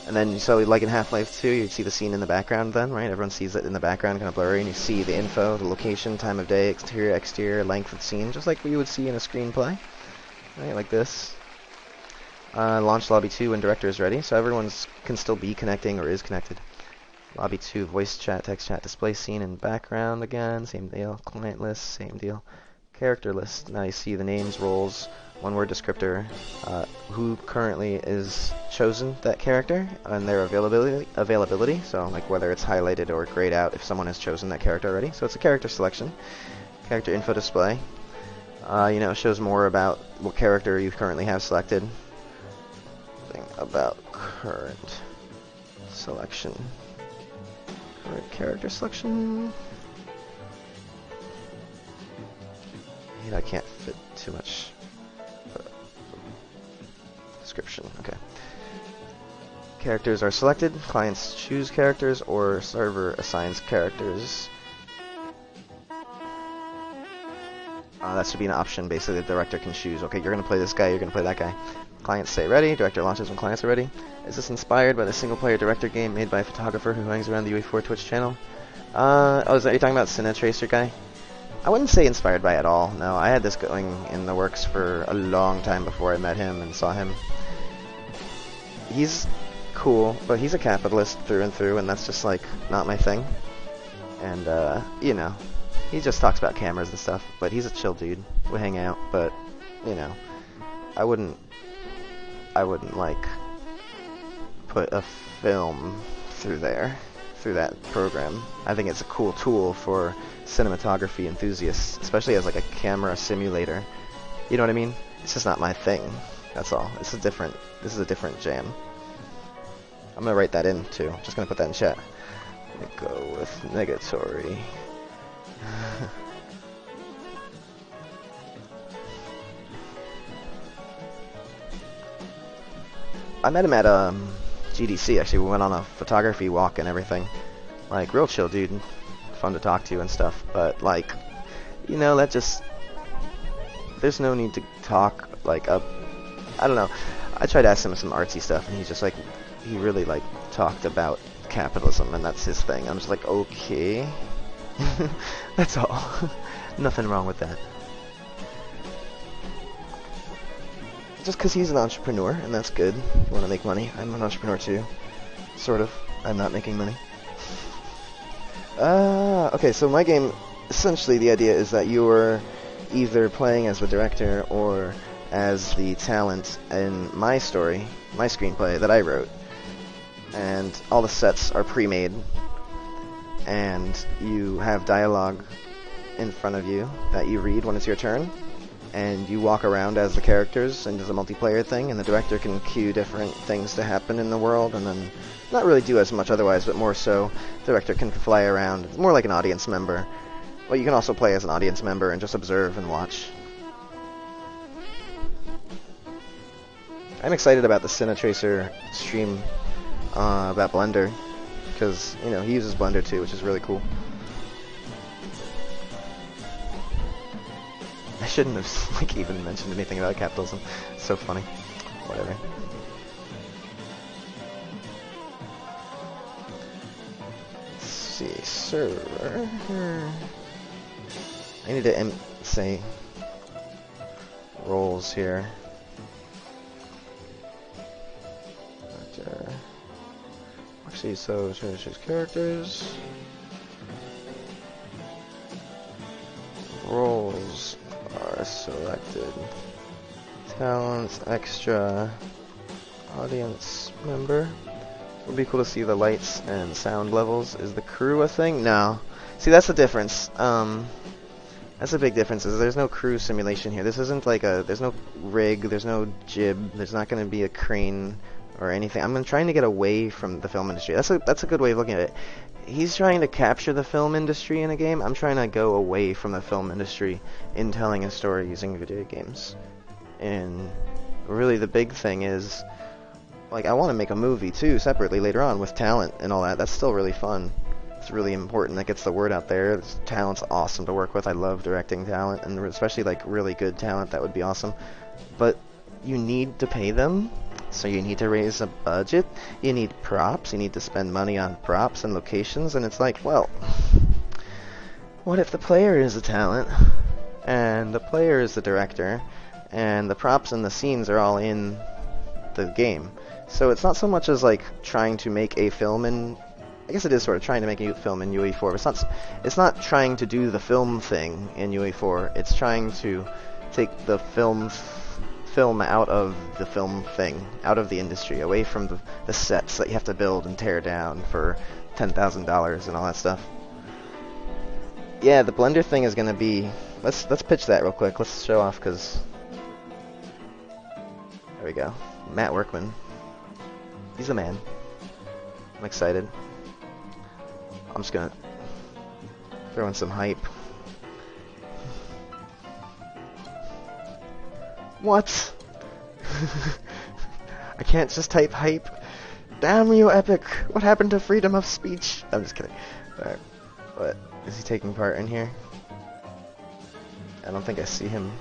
And then, so like in Half-Life 2, you'd see the scene in the background then, right? Everyone sees it in the background, kind of blurry, and you see the info, the location, time of day, exterior, length of the scene, just like you would see in a screenplay, right? Like this. Launch Lobby 2 when director is ready, so everyone can still be connecting or is connected. Lobby 2, voice chat, text chat, display scene in background again, same deal. Client list, same deal. Character list, now you see the names, roles, one-word descriptor, who currently is chosen that character, and their availability, so like whether it's highlighted or grayed out if someone has chosen that character already. So it's a character selection. Character info display. It shows more about what character you currently have selected. About current selection. Current character selection. I can't fit too much description. Okay. Characters are selected, clients choose characters, or server assigns characters. That should be an option. Basically, the director can choose, okay, you're going to play this guy, you're going to play that guy. Clients say ready, director launches when clients are ready. Is this inspired by the single-player director game made by a photographer who hangs around the UE4 Twitch channel? Oh, is that you're talking about Cinetracer guy? I wouldn't say inspired by it at all. No, I had this going in the works for a long time before I met him and saw him. He's cool, but he's a capitalist through and through, and that's just, like, not my thing. And, you know, he just talks about cameras and stuff, but he's a chill dude. We hang out, but, you know, I wouldn't, like, put a film through that program. I think it's a cool tool for cinematography enthusiasts, especially as, like, a camera simulator. You know what I mean? It's just not my thing. That's all. This is a different jam. I'm gonna write that in too. Just gonna put that in chat. I'm gonna go with negatory. I met him at GDC. Actually, we went on a photography walk and everything. Like, real chill dude, fun to talk to and stuff. But like, you know, that just, there's no need to talk like up. I don't know. I tried to ask him some artsy stuff, and he's just like, he really like talked about capitalism, and that's his thing. I'm just like, okay, that's all. Nothing wrong with that. Just because he's an entrepreneur, and that's good. You want to make money. I'm an entrepreneur too, sort of. I'm not making money. Okay, so my game, essentially the idea is that you're either playing as the director or as the talent in my story, my screenplay that I wrote. And all the sets are pre-made, and you have dialogue in front of you that you read when it's your turn, and you walk around as the characters, and it's a multiplayer thing, and the director can cue different things to happen in the world, and then not really do as much otherwise, but more so the director can fly around. It's more like an audience member. Well, you can also play as an audience member and just observe and watch. I'm excited about the Cinetracer stream about Blender, because, you know, he uses Blender too, which is really cool. I shouldn't have like even mentioned anything about capitalism. It's so funny. Whatever. Let's see, server. I need to say roles here. Actually, so choose characters. Roles are selected. Talents, extra, audience member. It would be cool to see the lights and sound levels. Is the crew a thing? No. See, that's the difference. That's a big difference. Is there's no crew simulation here. This isn't like a. There's no rig. There's no jib. There's not going to be a crane or anything. I'm trying to get away from the film industry. That's a good way of looking at it. He's trying to capture the film industry in a game. I'm trying to go away from the film industry in telling a story using video games. And really the big thing is, like, I want to make a movie too, separately later on with talent and all that. That's still really fun. It's really important. That gets the word out there. This talent's awesome to work with. I love directing talent, and especially like really good talent. That would be awesome. But you need to pay them. So you need to raise a budget, you need props, you need to spend money on props and locations, and it's like, well, what if the player is the talent, and the player is the director, and the props and the scenes are all in the game? So it's not so much as like trying to make a film in, I guess it is sort of trying to make a film in UE4, but it's not trying to do the film thing in UE4, it's trying to take the film out of the film thing, out of the industry, away from the sets that you have to build and tear down for $10,000 and all that stuff. Yeah, the Blender thing is gonna be. Let's pitch that real quick. Let's show off, because there we go. Matt Workman. He's the man. I'm excited. I'm just gonna throw in some hype. What? I can't just type hype? Damn you, Epic! What happened to freedom of speech? I'm just kidding. Alright. What? Is he taking part in here? I don't think I see him.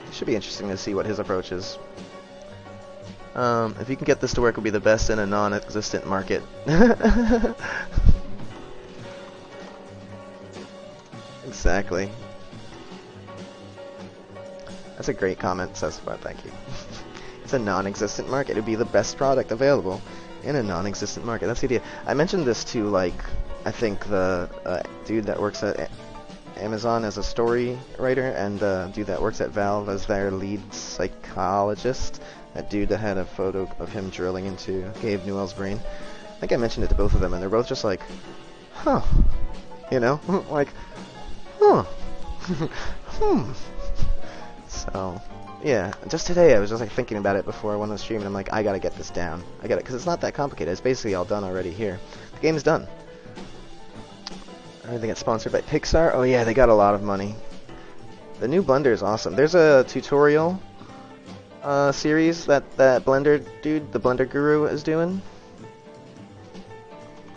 It should be interesting to see what his approach is. If you can get this to work, it'll be the best in a non-existent market. Exactly. That's a great comment, Sespa, thank you. It's a non-existent market. It would be the best product available in a non-existent market. That's the idea. I mentioned this to, like, I think the dude that works at Amazon as a story writer, and the dude that works at Valve as their lead psychologist. That dude that had a photo of him drilling into Gabe Newell's brain. I think I mentioned it to both of them, and they're both just like, huh. You know? Like, huh. So, yeah. Just today I was just like thinking about it before I went on the stream, and I'm like, I gotta get this down. I gotta, because it's not that complicated. It's basically all done already here. The game's done. They got sponsored by Pixar. Oh yeah, they got a lot of money. The new Blender is awesome. There's a tutorial series that Blender dude, the Blender Guru, is doing.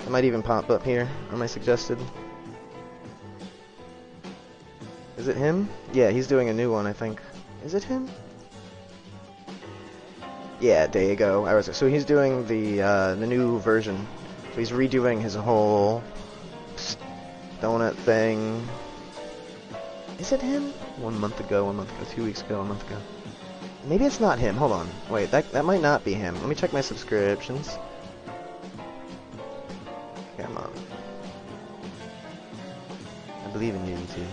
It might even pop up here on my suggested. Is it him? Yeah, he's doing a new one, I think. Is it him? Yeah, there you go. So he's doing the new version. So he's redoing his whole donut thing. Is it him? 1 month ago, 2 weeks ago, a month ago. Maybe it's not him. Hold on. Wait, that might not be him. Let me check my subscriptions. Come on. I believe in you, YouTube.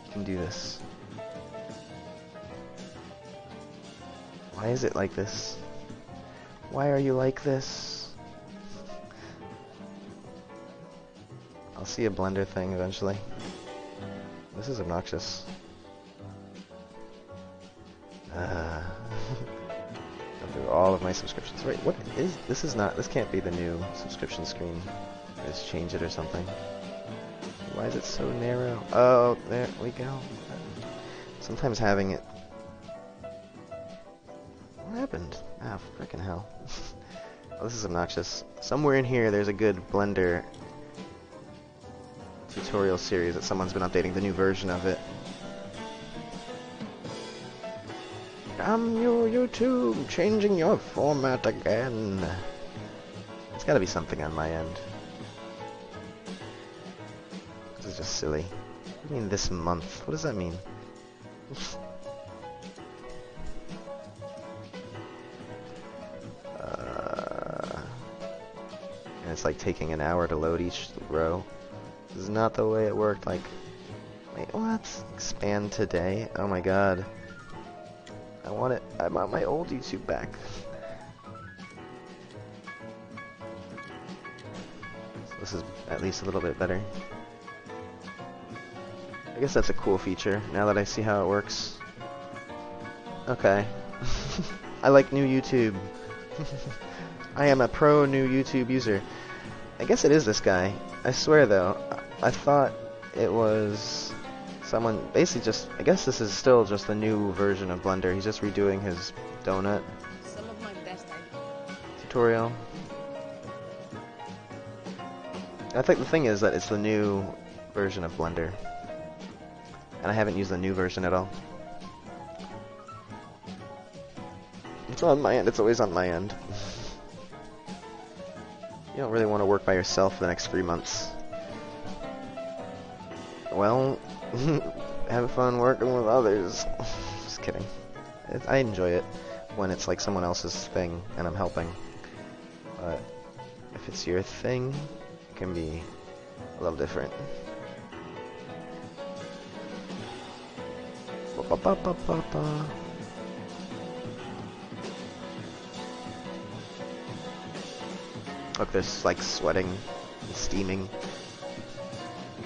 You can do this. Why is it like this? Why are you like this? I'll see a Blender thing eventually. This is obnoxious. Go through all of my subscriptions. Wait, what is this? Is not. This can't be the new subscription screen. Just change it or something. Why is it so narrow? Oh, there we go. Sometimes having it. What happened? Ah, frickin' hell. Oh, this is obnoxious. Somewhere in here, there's a good Blender tutorial series that someone's been updating, the new version of it. Damn you, YouTube, changing your format again. It's gotta be something on my end. This is just silly. What do you mean this month? What does that mean? And it's like taking an hour to load each row. This is not the way it worked. Like, wait, what? Expand today? Oh my god. I want it. I want my old YouTube back. So this is at least a little bit better. I guess that's a cool feature, now that I see how it works. Okay. I like new YouTube. I am a pro new YouTube user. I guess it is this guy. I swear though, I thought it was someone basically just, I guess this is still just the new version of Blender. He's just redoing his donut tutorial. I think the thing is that it's the new version of Blender. And I haven't used the new version at all. It's on my end, it's always on my end. You don't really want to work by yourself for the next 3 months. Well, have fun working with others. Just kidding. I enjoy it when it's like someone else's thing and I'm helping. But if it's your thing, it can be a little different. Ba-ba-ba-ba-ba. Look, there's like sweating and steaming.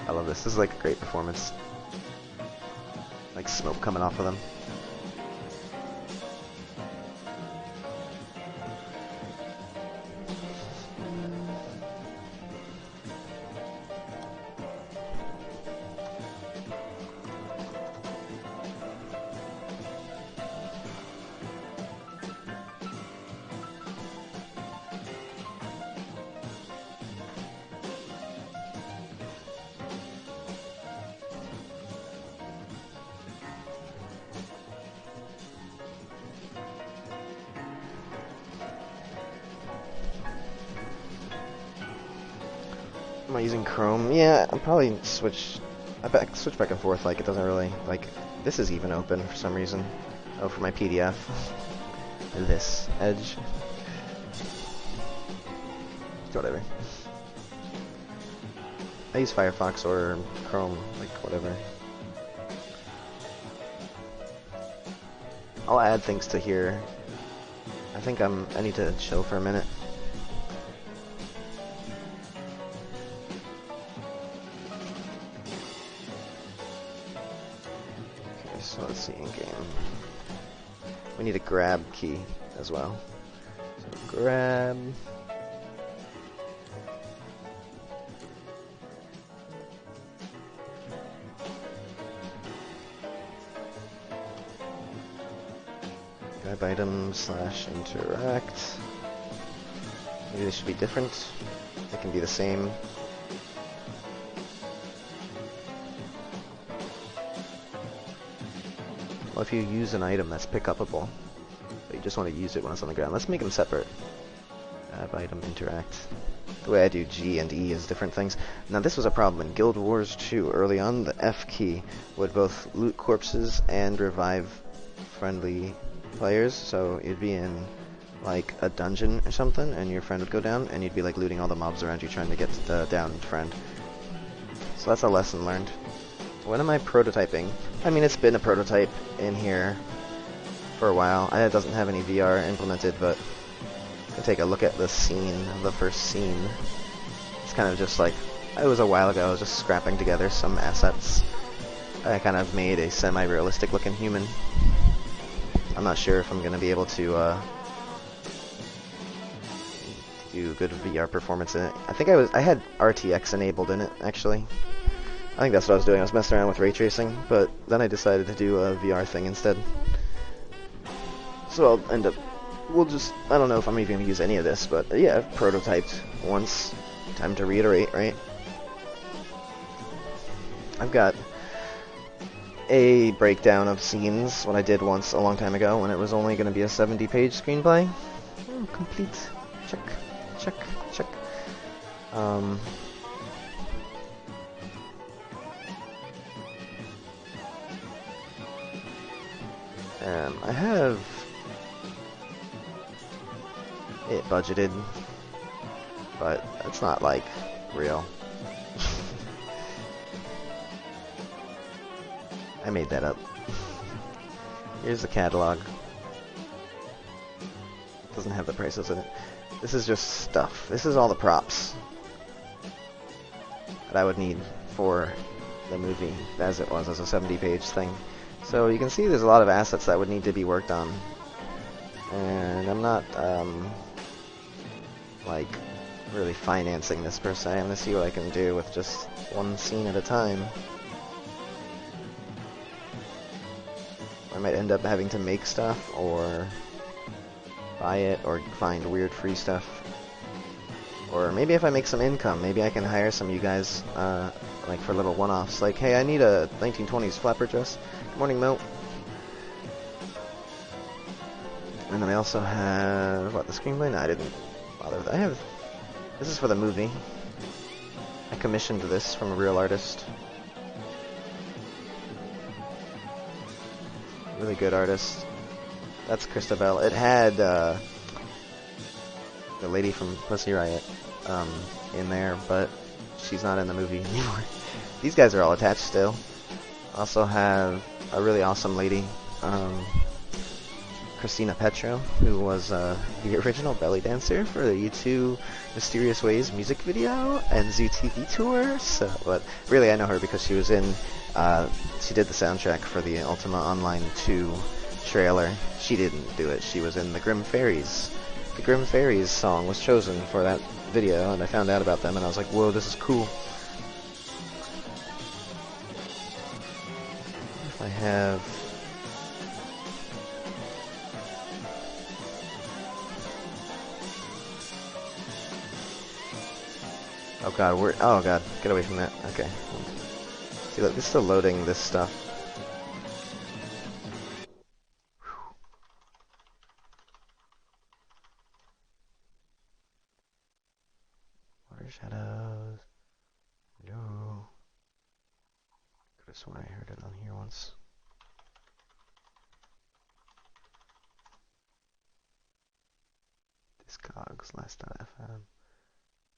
I love this. This is like a great performance. Like smoke coming off of them. I using Chrome? Yeah, I'll probably switch back and forth. Like, it doesn't really, like, this is even open for some reason. Oh, for my PDF. This Edge. Whatever. I use Firefox or Chrome, like, whatever. I'll add things to here. I think I need to chill for a minute. Okay, so let's see in game. We need a grab key as well. So grab. Grab item / interact. Maybe they should be different. They can be the same. Well, if you use an item that's pick upable, but you just want to use it when it's on the ground, let's make them separate. Grab item interact. The way I do G and E is different things. Now this was a problem in Guild Wars 2. Early on, the F key would both loot corpses and revive friendly players, so you'd be in like a dungeon or something and your friend would go down and you'd be like looting all the mobs around you trying to get the downed friend. So that's a lesson learned. When am I prototyping? I mean, it's been a prototype in here for a while. It doesn't have any VR implemented, but you can take a look at the scene, the first scene. It's kind of just like, it was a while ago, I was just scrapping together some assets. I kind of made a semi-realistic looking human. I'm not sure if I'm going to be able to do good VR performance in it. I think I had RTX enabled in it, actually. I think that's what I was doing. I was messing around with ray tracing, but then I decided to do a VR thing instead. So I'll end up, I don't know if I'm even going to use any of this, but yeah, I've prototyped once. Time to reiterate, right? I've got a breakdown of scenes, what I did once a long time ago when it was only going to be a 70-page screenplay. Oh, complete. Check, check, check. I have it budgeted, but it's not like real. I made that up. Here's the catalog. Doesn't have the prices in it. This is just stuff. This is all the props that I would need for the movie as it was, as a 70-page thing. So you can see there's a lot of assets that would need to be worked on. And I'm not, like, really financing this per se. I'm gonna see what I can do with just one scene at a time. I might end up having to make stuff, or buy it, or find weird free stuff. Or maybe if I make some income, maybe I can hire some of you guys, like for little one-offs. Like, hey, I need a 1920s flapper dress. Good morning, Mo. And then I also have, what, the screenplay? No, I didn't bother with that. This is for the movie. I commissioned this from a real artist. Really good artist. That's Christabel. It had the lady from Pussy Riot in there, but she's not in the movie anymore. These guys are all attached still. Also have a really awesome lady, Christina Petro, who was the original belly dancer for the U2 Mysterious Ways music video and Zoo TV tour. So, but really I know her because she was in, she did the soundtrack for the Ultima Online 2 trailer. She didn't do it, she was in the Grim Fairies. The Grim Fairies song was chosen for that video, and I found out about them and I was like, whoa, this is cool. If I have... Oh god, oh god, get away from that. Okay. See, look, it's still loading this stuff. Water shadows. sworn I heard it on here once. Discogs, last.fm.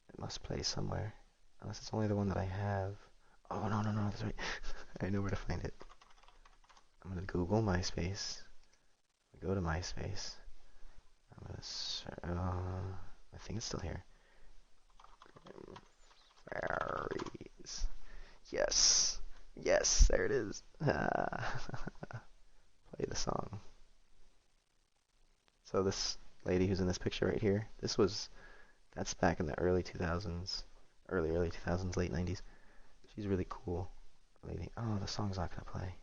It must play somewhere. Unless it's only the one that I have. Oh, no, that's right. I know where to find it. I'm gonna Google MySpace. Go to MySpace. I'm gonna I think it's still here. Fairies. Yes. Yes, there it is. Play the song. So this lady who's in this picture right here, that's back in the early 2000s. Early 2000s, late 90s. She's really cool lady. Oh, the song's not gonna play.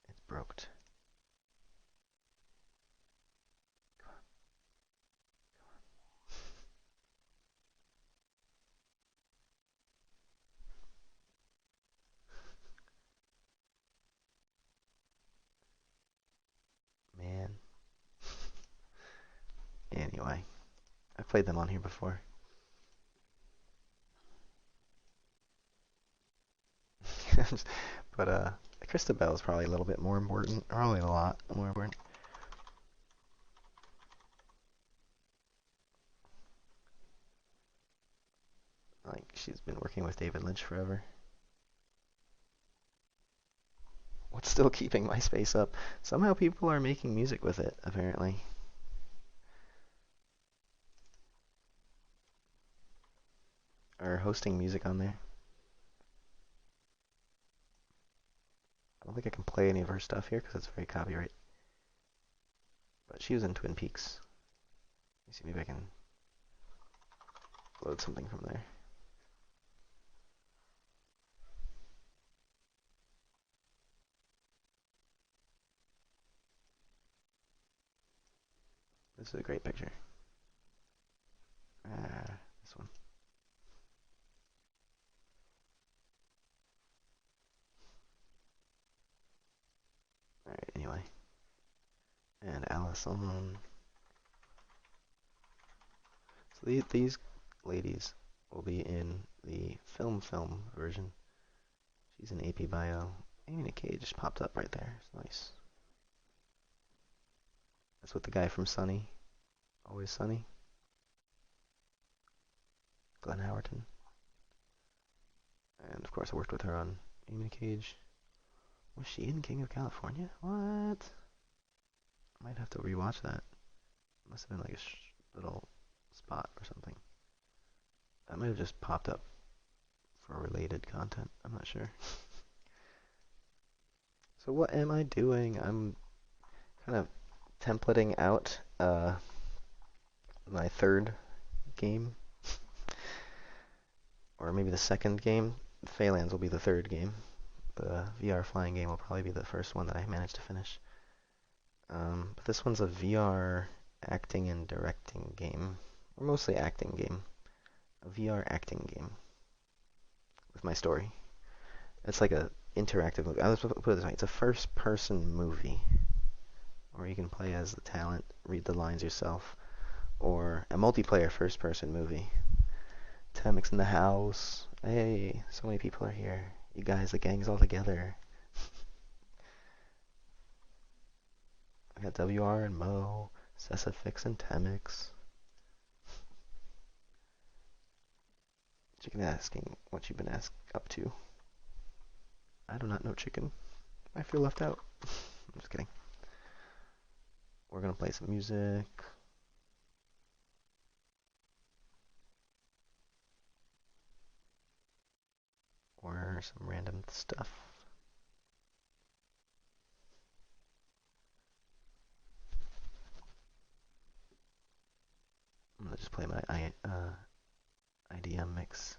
It's broke. Man. Anyway, I've played them on here before. But Christabel is probably a little bit more important. Probably a lot more important. Like, she's been working with David Lynch forever. What's still keeping MySpace up? Somehow people are making music with it, apparently. Or hosting music on there. I don't think I can play any of her stuff here because it's very copyright. But she was in Twin Peaks. Let me see, maybe I can load something from there. This is a great picture. This one. Alright, anyway. And Allison. So these ladies will be in the film version. She's in AP Bio. Amy McKay just popped up right there. It's nice. That's with the guy from Sunny. Always Sunny. Glenn Howerton. And of course I worked with her on Amy Cage. Was she in King of California? What? I might have to rewatch that. Must have been like a little spot or something. That might have just popped up for related content. I'm not sure. So what am I doing? I'm kind of templating out my third game. Or maybe the second game. Phalanx will be the third game. The VR flying game will probably be the first one that I managed to finish. But this one's a VR acting and directing game. Or mostly acting game. A VR acting game. With my story. It's like a interactive movie. Let's put it this way. It's a first-person movie. Or you can play as the talent, read the lines yourself. Or a multiplayer first-person movie. Temix in the house. Hey, so many people are here. You guys, the gang's all together. I got WR and Mo, Sessafix and Temix. Chicken asking what you've been up to. I do not know, chicken. I feel left out. I'm just kidding. We're gonna play some music. Or some random stuff. I'm gonna just play my IDM mix.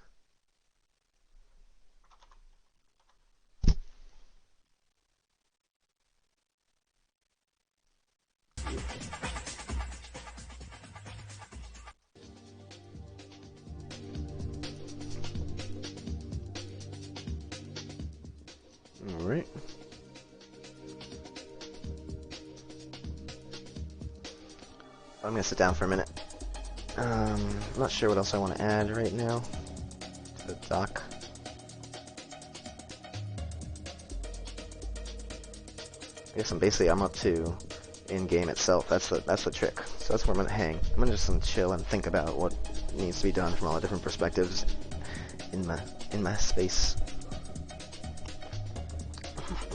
Alright. I'm gonna sit down for a minute. I'm not sure what else I want to add right now to the doc. I guess I'm up to in game itself. That's the trick. So that's where I'm gonna hang. I'm gonna just chill and think about what needs to be done from all the different perspectives in my space.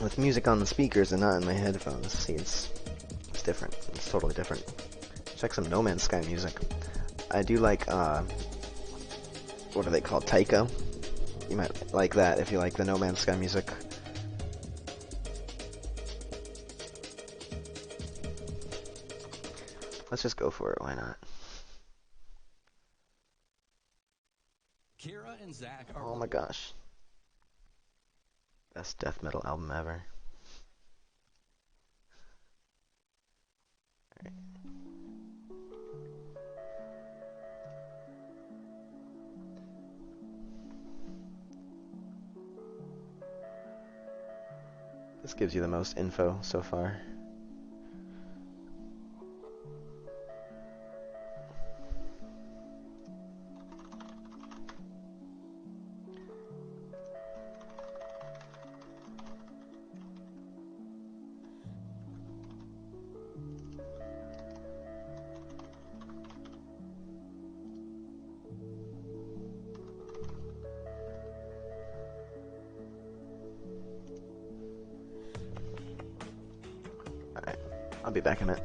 With music on the speakers and not in my headphones. See, it's different. It's totally different. Check some No Man's Sky music. I do like what are they called? Taiko. You might like that if you like the No Man's Sky music. Let's just go for it, why not? Kira and Zach are oh my gosh. Best death metal album ever. Alright. This gives you the most info so far. Alright, I'll be back in a bit.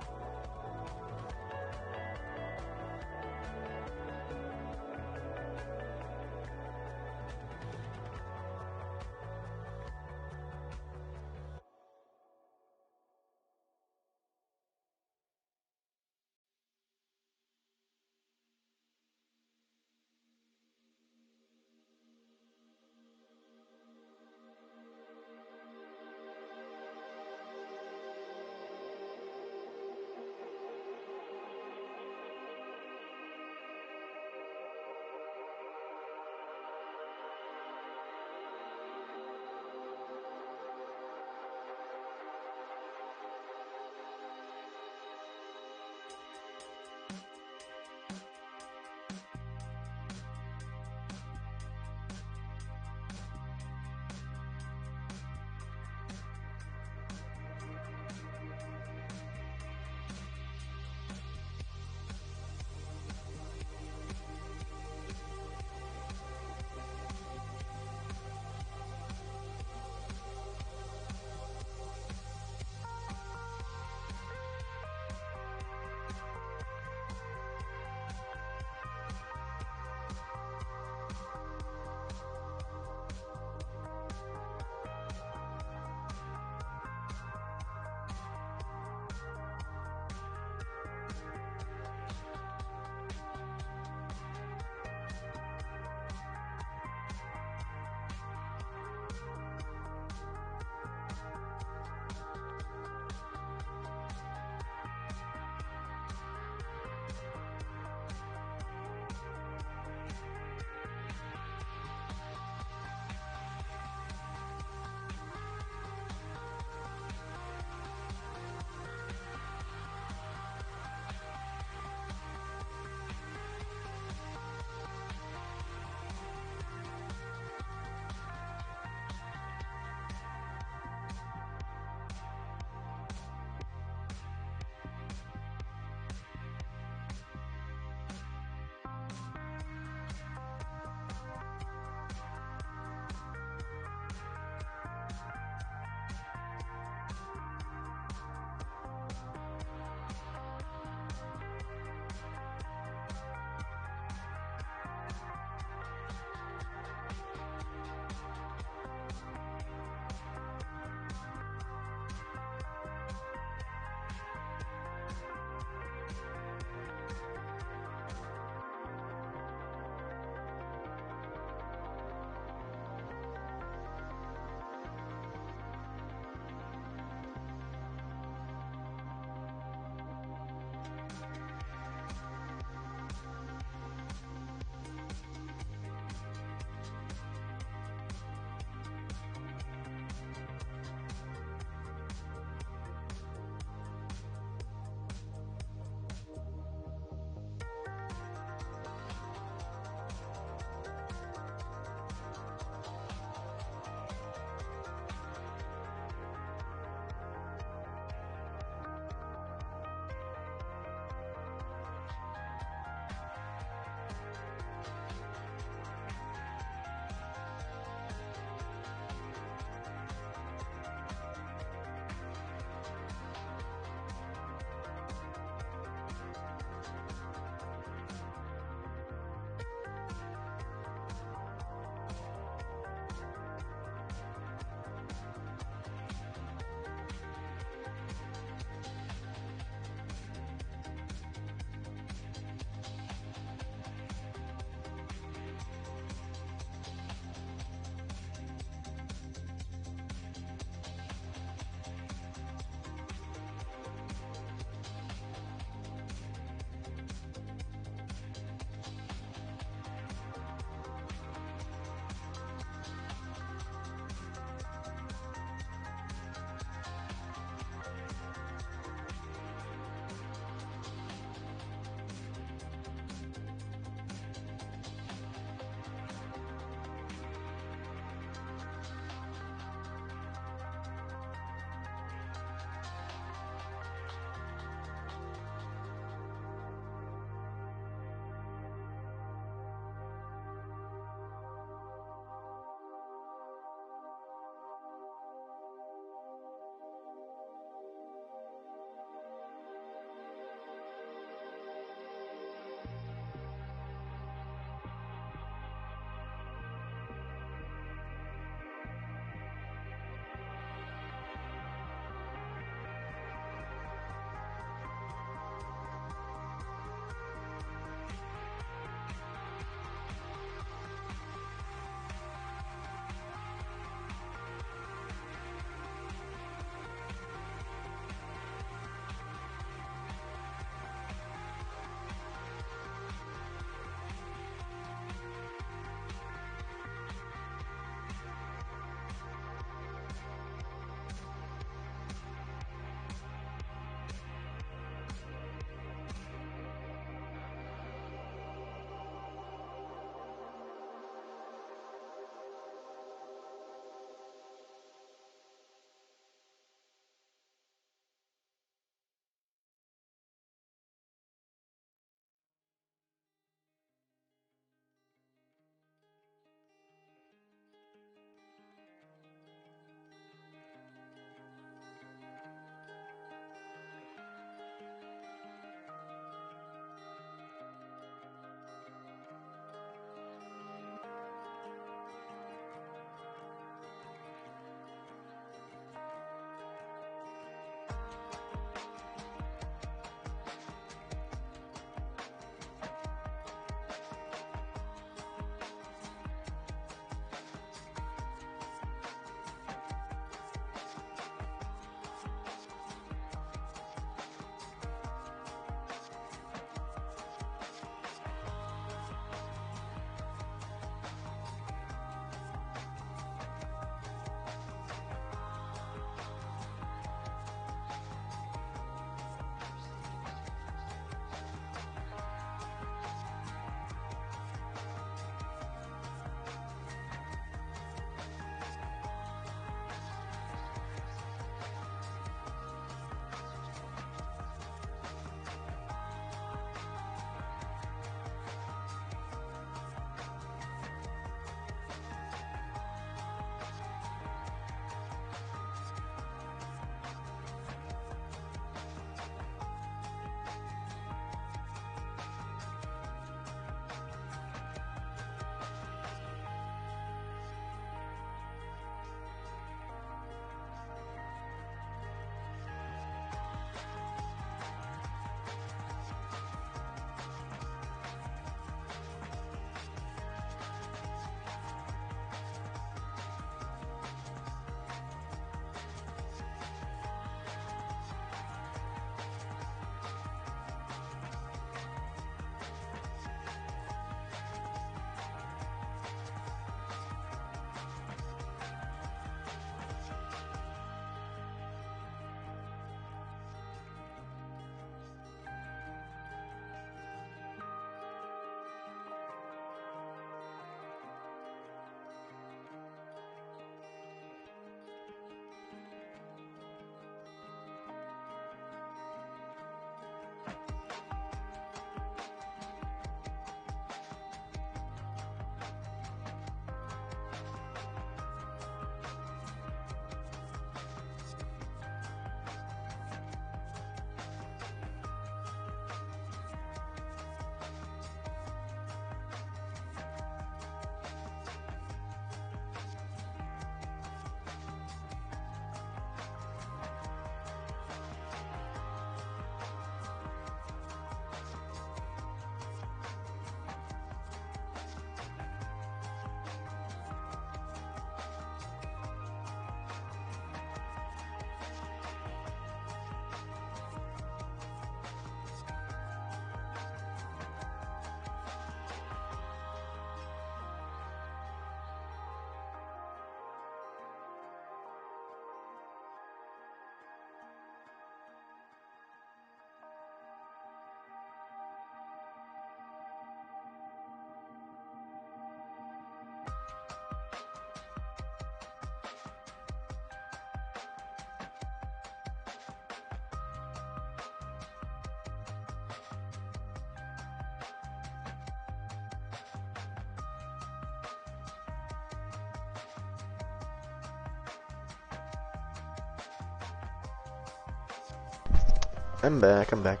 I'm back, I'm back.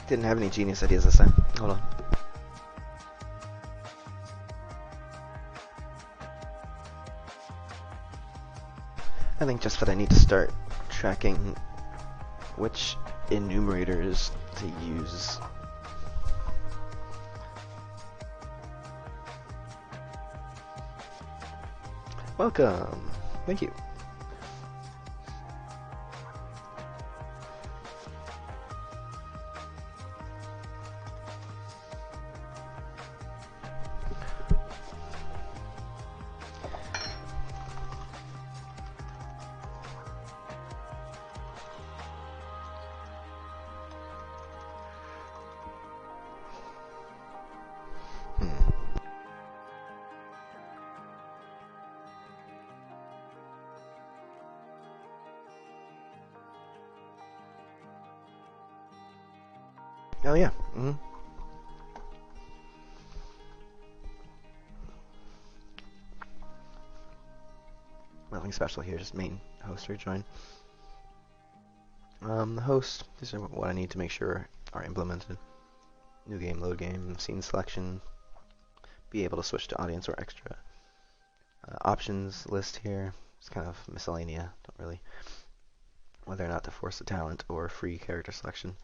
Didn't have any genius ideas this time. Hold on. I think just that I need to start tracking which enumerators to use. Welcome. Thank you. Oh yeah. Nothing special here, just main host or join. The host, these are what I need to make sure are implemented. New game, load game, scene selection, be able to switch to audience or extra. Options list here, it's kind of miscellaneous, don't really, whether or not to force a talent or free character selection.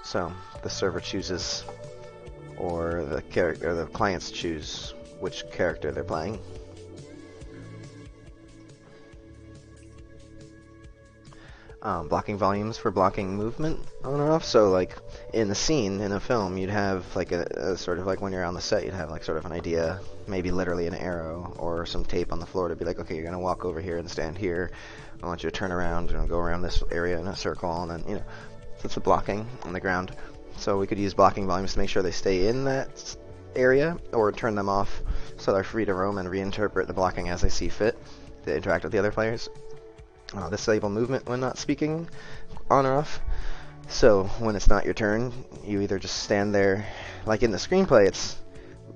So the server chooses, or the clients choose which character they're playing. Blocking volumes for blocking movement on or off. So like in the scene in a film, you'd have like a sort of like when you're on the set, you'd have like sort of an idea, maybe literally an arrow or some tape on the floor to be like, okay, you're gonna walk over here and stand here. I want you to turn around and go around this area in a circle, and then so it's the blocking on the ground. So we could use blocking volumes to make sure they stay in that area, or turn them off so they're free to roam and reinterpret the blocking as they see fit to interact with the other players. Disable movement when not speaking, on or off. So when it's not your turn, you either just stand there. Like in the screenplay, it's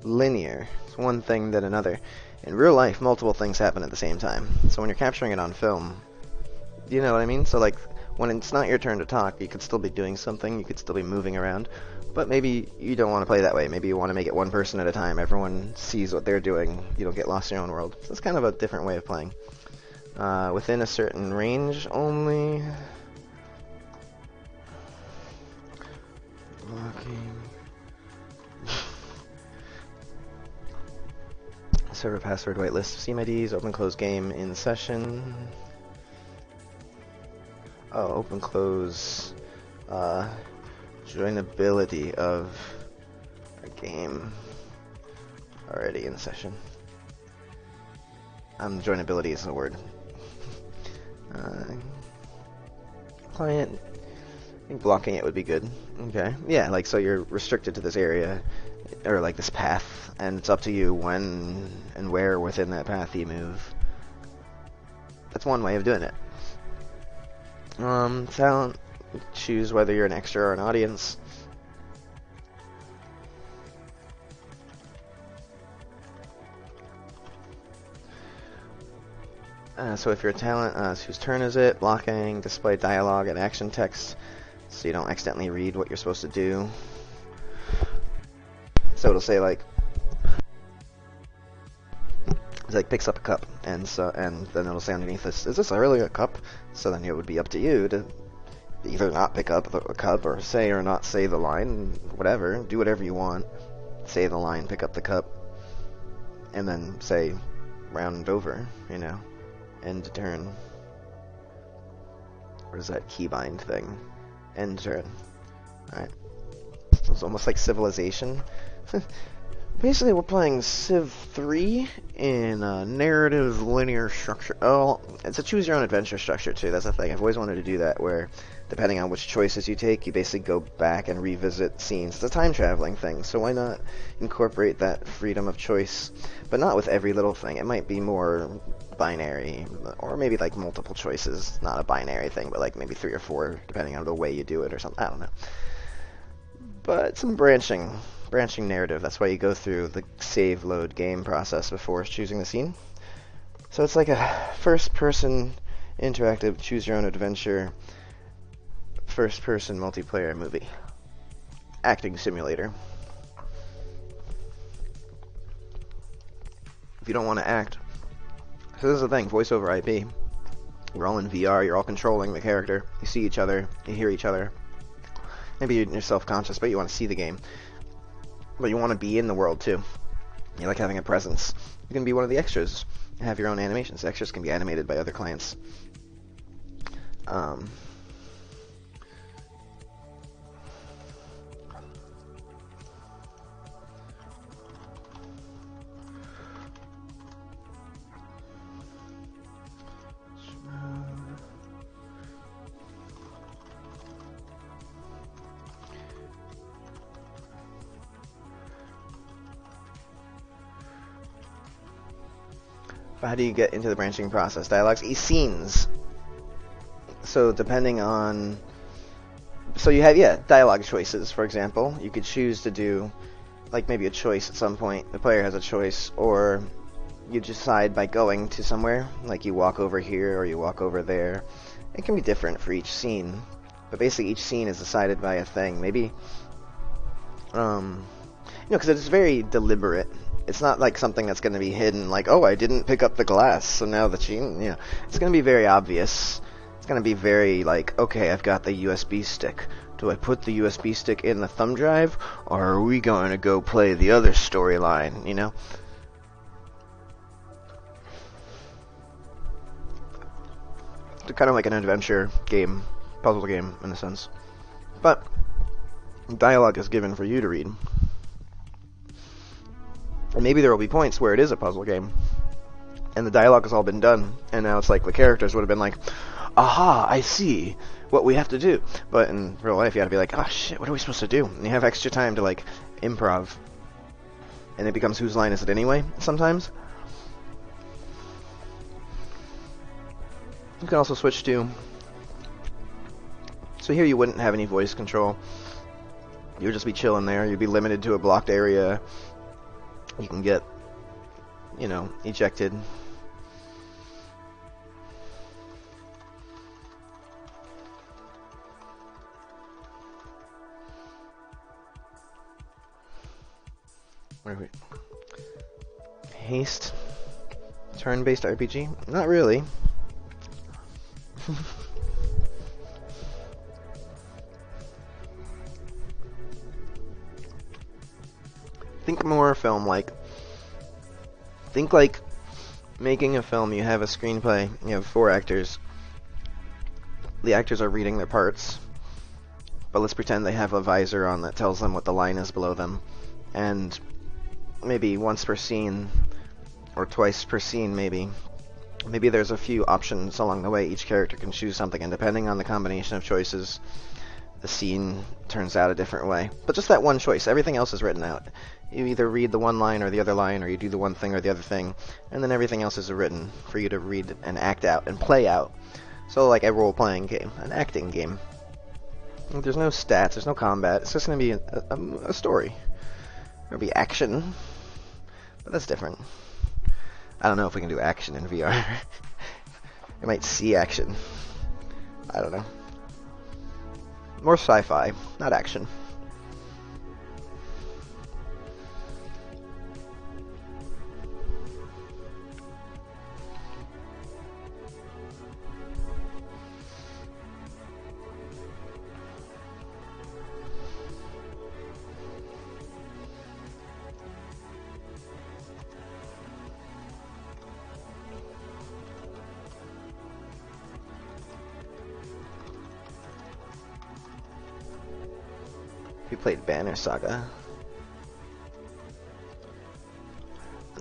linear. It's one thing then another. In real life, multiple things happen at the same time. So when you're capturing it on film, you know what I mean? So like when it's not your turn to talk, you could still be doing something, you could still be moving around, but maybe you don't want to play that way. Maybe you want to make it one person at a time. Everyone sees what they're doing. You don't get lost in your own world. So it's kind of a different way of playing. Within a certain range only. Blocking. Server password whitelist of CMIDs, open close game in session. Oh, open close joinability of a game already in session. Joinability is the word. Client, I think blocking it would be good. Okay, yeah, like so you're restricted to this area, or like this path, and it's up to you when and where within that path you move. That's one way of doing it. Talent, choose whether you're an extra or an audience. So if you're a talent, whose turn is it? Blocking, display dialogue and action text, so you don't accidentally read what you're supposed to do. So it'll say like, it's like picks up a cup, and then it'll say underneath this, is this really a cup? So then it would be up to you to either not pick up a cup, or say or not say the line, whatever, do whatever you want. Say the line, pick up the cup, and then say round over, end turn. What is that keybind thing? End turn. Alright. It's almost like Civilization. Basically, we're playing Civ 3 in a narrative linear structure. Oh, it's a choose-your-own-adventure structure, too. That's the thing. I've always wanted to do that, where depending on which choices you take, you basically go back and revisit scenes. It's a time-traveling thing, so why not incorporate that freedom of choice? But not with every little thing. It might be more binary, or maybe like multiple choices. Not a binary thing, but like maybe 3 or 4, depending on the way you do it or something. I don't know. But some branching narrative. That's why you go through the save load game process before choosing the scene. So it's like a first-person interactive choose-your-own-adventure first-person multiplayer movie. Acting simulator. If you don't want to act. So this is the thing, voice over IP. You're all in VR, you're all controlling the character. You see each other, you hear each other. Maybe you're self-conscious, but you want to see the game. But you want to be in the world too. You like having a presence. You can be one of the extras. Have your own animations. Extras can be animated by other clients. How do you get into the branching process? Dialogues, scenes. So depending on, so you have dialogue choices. For example, you could choose to do like maybe a choice at some point. The player has a choice, or you decide by going to somewhere, like you walk over here or you walk over there. It can be different for each scene, but basically each scene is decided by a thing. Maybe, because it's very deliberate. It's not like something that's going to be hidden, like, oh, I didn't pick up the glass, so now the chain, it's going to be very obvious. It's going to be very like, okay, I've got the USB stick. Do I put the USB stick in the thumb drive, or are we going to go play the other storyline, It's kind of like an adventure game, puzzle game, in a sense. But dialogue is given for you to read. And maybe there will be points where it is a puzzle game, and the dialogue has all been done, and now it's like the characters would have been like, aha, I see what we have to do. But in real life, you have to be like, oh shit, what are we supposed to do? And you have extra time to like improv, and it becomes whose line is it anyway, sometimes. You can also switch to, so here you wouldn't have any voice control. You would just be chilling there. You'd be limited to a blocked area. You can get, ejected. Where are we? Haste. Turn-based RPG? Not really. Think more film-like. Think like making a film. You have a screenplay. You have 4 actors. The actors are reading their parts. But let's pretend they have a visor on that tells them what the line is below them. And maybe once per scene, or twice per scene maybe. Maybe there's a few options along the way. Each character can choose something, and depending on the combination of choices, the scene turns out a different way. But just that one choice. Everything else is written out. You either read the one line or the other line, or you do the one thing or the other thing, and then everything else is written for you to read and act out and play out. So like a role-playing game, an acting game. There's no stats, there's no combat. It's just going to be a story. There'll be action, but that's different. I don't know if we can do action in VR. You might see action. I don't know. More sci-fi, not action. You played Banner Saga?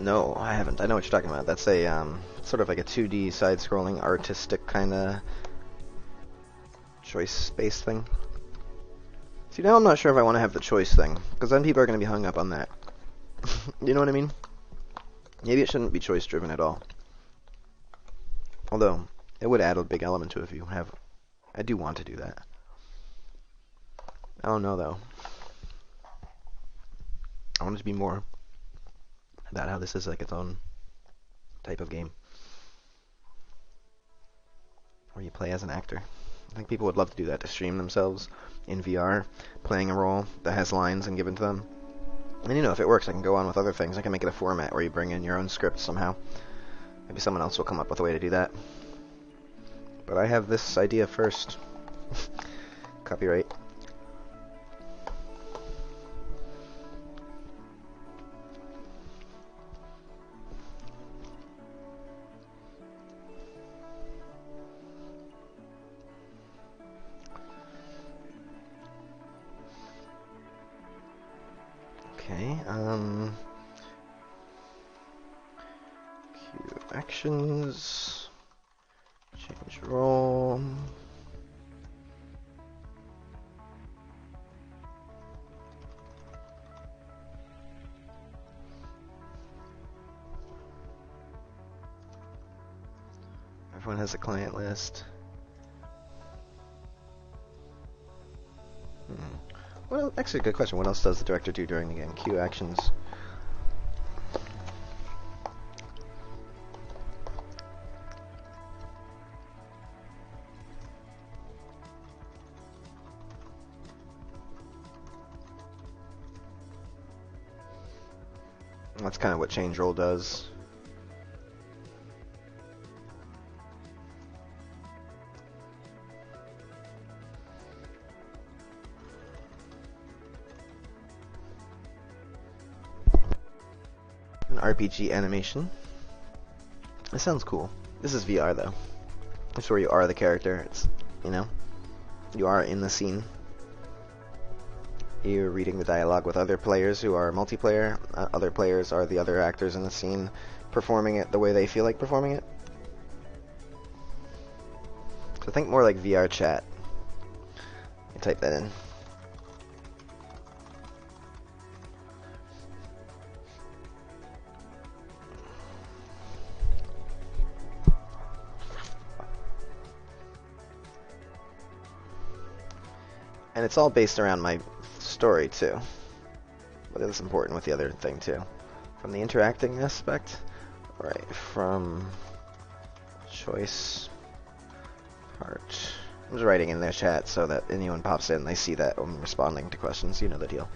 No, I haven't. I know what you're talking about. That's a sort of like a 2D side-scrolling artistic kind of choice-based thing. See, now I'm not sure if I want to have the choice thing, because then people are going to be hung up on that. You know what I mean? Maybe it shouldn't be choice-driven at all. Although, it would add a big element to it if you have... I do want to do that. I don't know, though. I want it to be more about how this is like its own type of game. where you play as an actor. I think people would love to do that, to stream themselves in VR, playing a role that has lines and given to them. And you know, if it works, I can go on with other things. I can make it a format where you bring in your own script somehow. Maybe someone else will come up with a way to do that. But I have this idea first. Copyright. Okay, cue actions, change role. Everyone has a client list. Well, actually, good question. What else does the director do during the game? Cue actions. That's kind of what change role does. An RPG animation. That sounds cool. This is VR though. It's where you are the character. It's, you know, you are in the scene. You're reading the dialogue with other players who are multiplayer. Other players are the other actors in the scene, performing it the way they feel like performing it. So think more like VR chat. You type that in. And it's all based around my story too. But it's important with the other thing too. From the interacting aspect, right, from choice part. I'm just writing in their chat so that anyone pops in, they see that I'm responding to questions. You know the deal.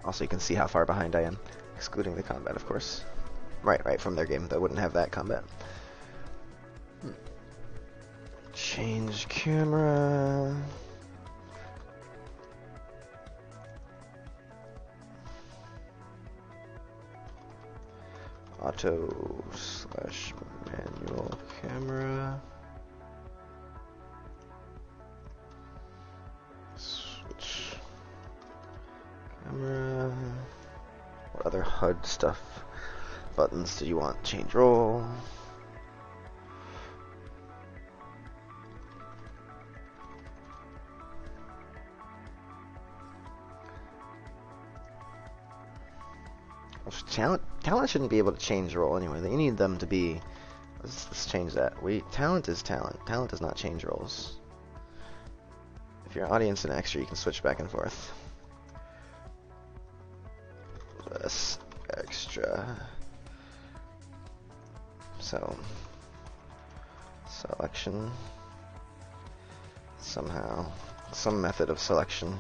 Also, you can see how far behind I am, excluding the combat, of course. Right, from their game. That wouldn't have that combat. Change camera. Auto/manual camera. Switch camera. What other HUD stuff? Buttons do you want? Change role. Talent shouldn't be able to change role anyway. You need them to be. Let's change that. Talent is talent. Talent does not change roles. If you're an audience and extra, you can switch back and forth. This extra. So selection. Somehow, some method of selection.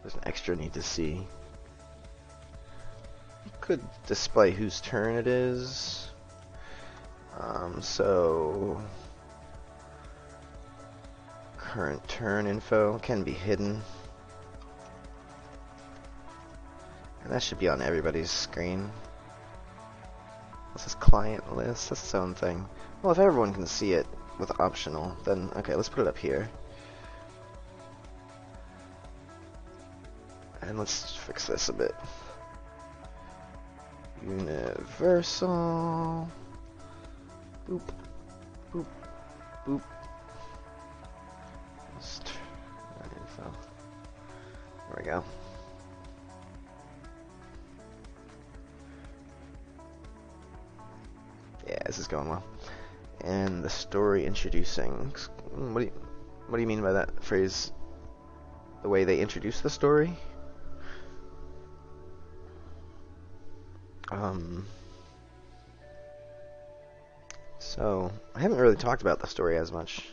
There's an extra need to see. You could display whose turn it is. So current turn info can be hidden. And that should be on everybody's screen. This is client list, that's its own thing. Well, if everyone can see it with optional, then okay, let's put it up here. And let's fix this a bit. Universal. Boop. Boop. Boop. Info. There we go. Yeah, this is going well. And the story introducing. What do you mean by that phrase? The way they introduce the story? Um, so, I haven't really talked about the story as much,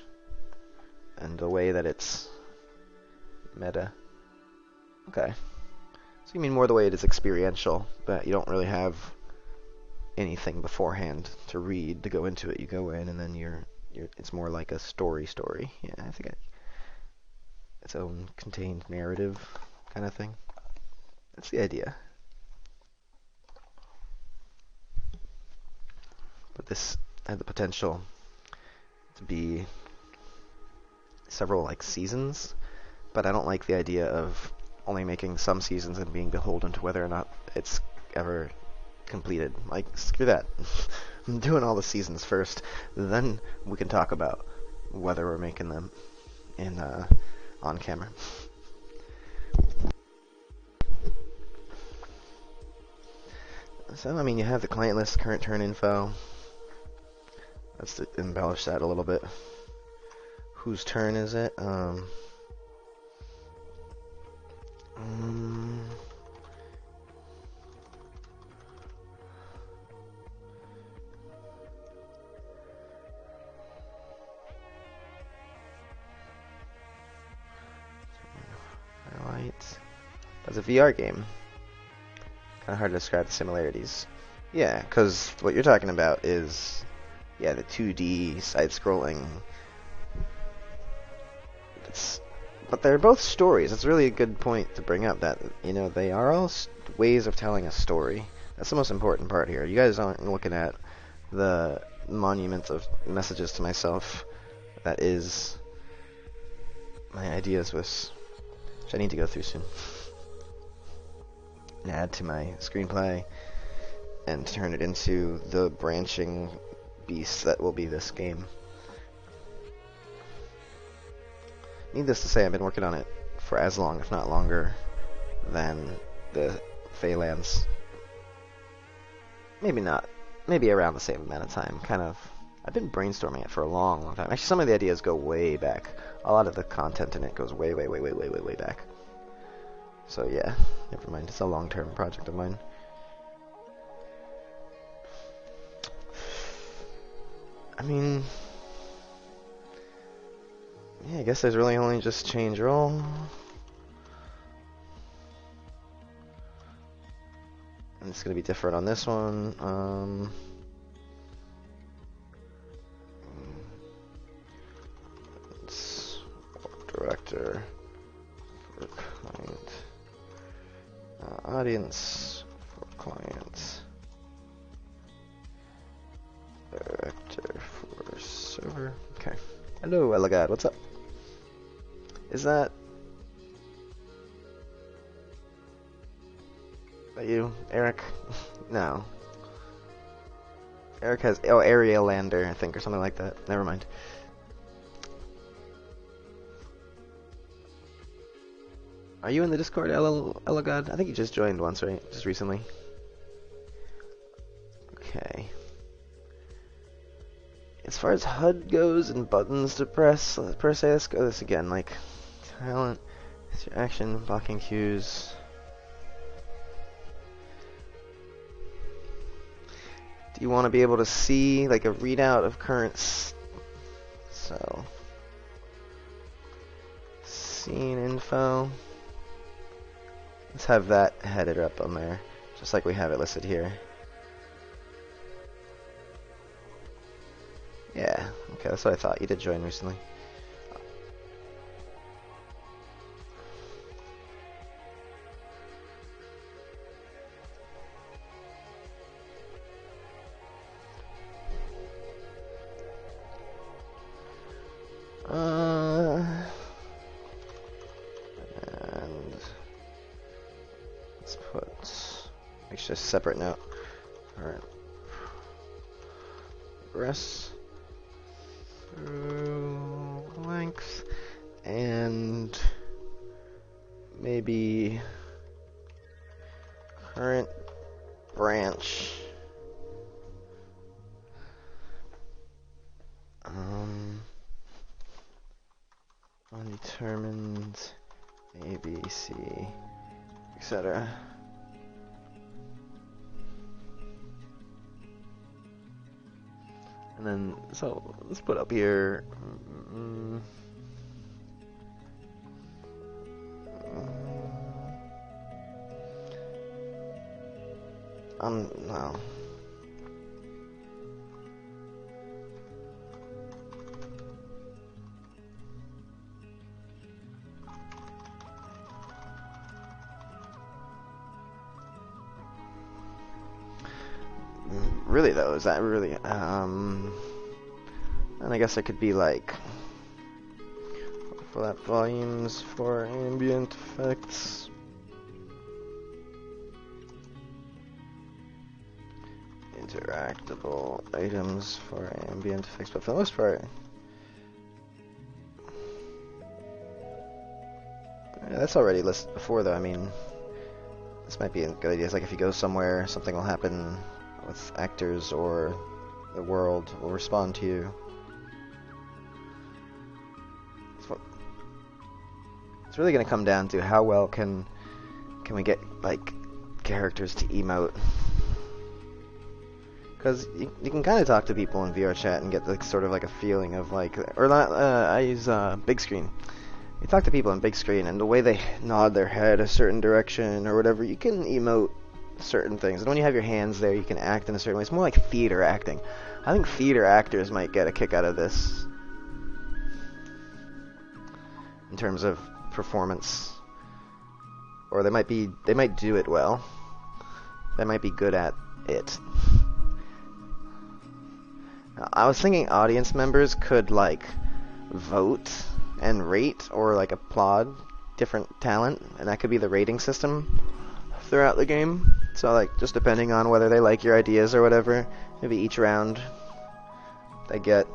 and the way that it's meta. Okay. So you mean more the way it is experiential, but you don't really have anything beforehand to read to go into it. You go in and then it's more like a story. Yeah, I think its own contained narrative kind of thing. That's the idea. But this had the potential to be several like seasons, but I don't like the idea of only making some seasons and being beholden to whether or not it's ever completed. Like, screw that. I'm doing all the seasons first, then we can talk about whether we're making them in on camera. So, I mean, you have the client list, current turn info. Let's embellish that a little bit. Whose turn is it? Highlight. That's a VR game. Kind of hard to describe the similarities. Yeah, because what you're talking about is, yeah, the 2D side-scrolling. But they're both stories. That's really a good point to bring up, that, you know, they are all ways of telling a story. That's the most important part here. You guys aren't looking at the monument of messages to myself that is my ideas, which I need to go through soon. And add to my screenplay and turn it into the branching beast that will be this game. Needless to say, I've been working on it for as long, if not longer, than the Phalanx. Maybe not. Maybe around the same amount of time. I've been brainstorming it for a long, long time. Actually, some of the ideas go way back. A lot of the content in it goes way back. So yeah, never mind. It's a long-term project of mine. I mean, yeah, I guess there's really only just change role. And it's gonna be different on this one. It's director for client, audience for client, director for server. Okay. Hello, Elegad. What's up? Is that you, Eric? No. Eric has Area Lander, I think, or something like that. Never mind. Are you in the Discord, Elegad? I think you just joined once, right? Just recently. Okay. As far as HUD goes and buttons to press, per se, let's go this again. Like, talent, it's your action, blocking cues. Do you want to be able to see, like, a readout of currents? So, scene info. Let's have that headed up on there, just like we have it listed here. Yeah, okay, that's what I thought. You did join recently. And let's put, make sure it's a separate note. Alright. Progress through length, and maybe current branch. Undetermined, ABC, etc. And then, so let's put up here. Mm, no. Really though, is that really, and I guess it could be like, flat volumes for ambient effects. Interactable items for ambient effects, but for the most part, yeah, that's already listed before though. I mean, this might be a good idea. It's like if you go somewhere, something will happen with actors or the world will respond to you. It's really going to come down to how well can we get like characters to emote. Because you can kind of talk to people in VR chat and get like sort of like a feeling of like, or not. I use big screen. You talk to people in big screen, and the way they nod their head a certain direction or whatever, you can emote certain things. And when you have your hands there, you can act in a certain way. It's more like theater acting. I think theater actors might get a kick out of this in terms of performance, or they might do it well. They might be good at it. I was thinking audience members could like vote and rate or like applaud different talent, and that could be the rating system throughout the game. So like just depending on whether they like your ideas or whatever, maybe each round they get.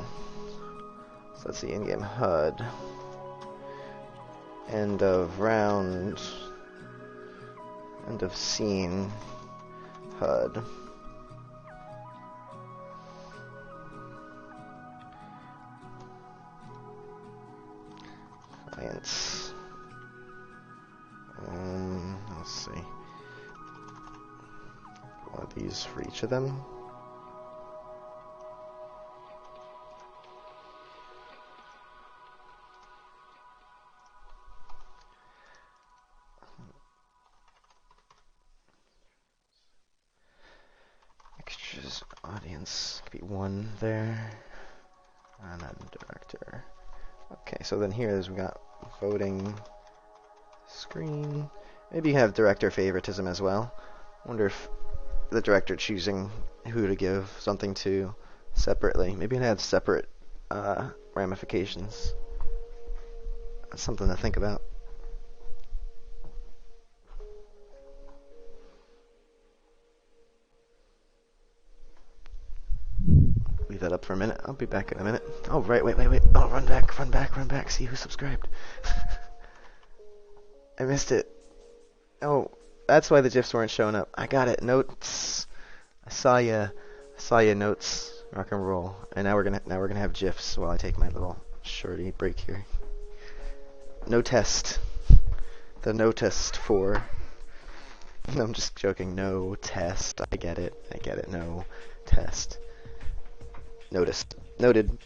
So let's see, in-game HUD, end of round, end of scene HUD. Clients. Let's see. One of these for each of them. Extras, audience, could be one there, and then director. Okay, so then here's we got voting screen. Maybe you have director favoritism as well. Wonder if the director choosing who to give something to separately. Maybe it has separate ramifications. That's something to think about. Leave that up for a minute. I'll be back in a minute. Oh, right, wait. Oh, run back. See who subscribed. I missed it. Oh, that's why the GIFs weren't showing up. I got it. Notes. I saw ya notes. Rock and roll. And now we're gonna have GIFs while I take my little shorty break here. No test. The no test for. No, I'm just joking. No test. I get it. No test. Noticed. Noted.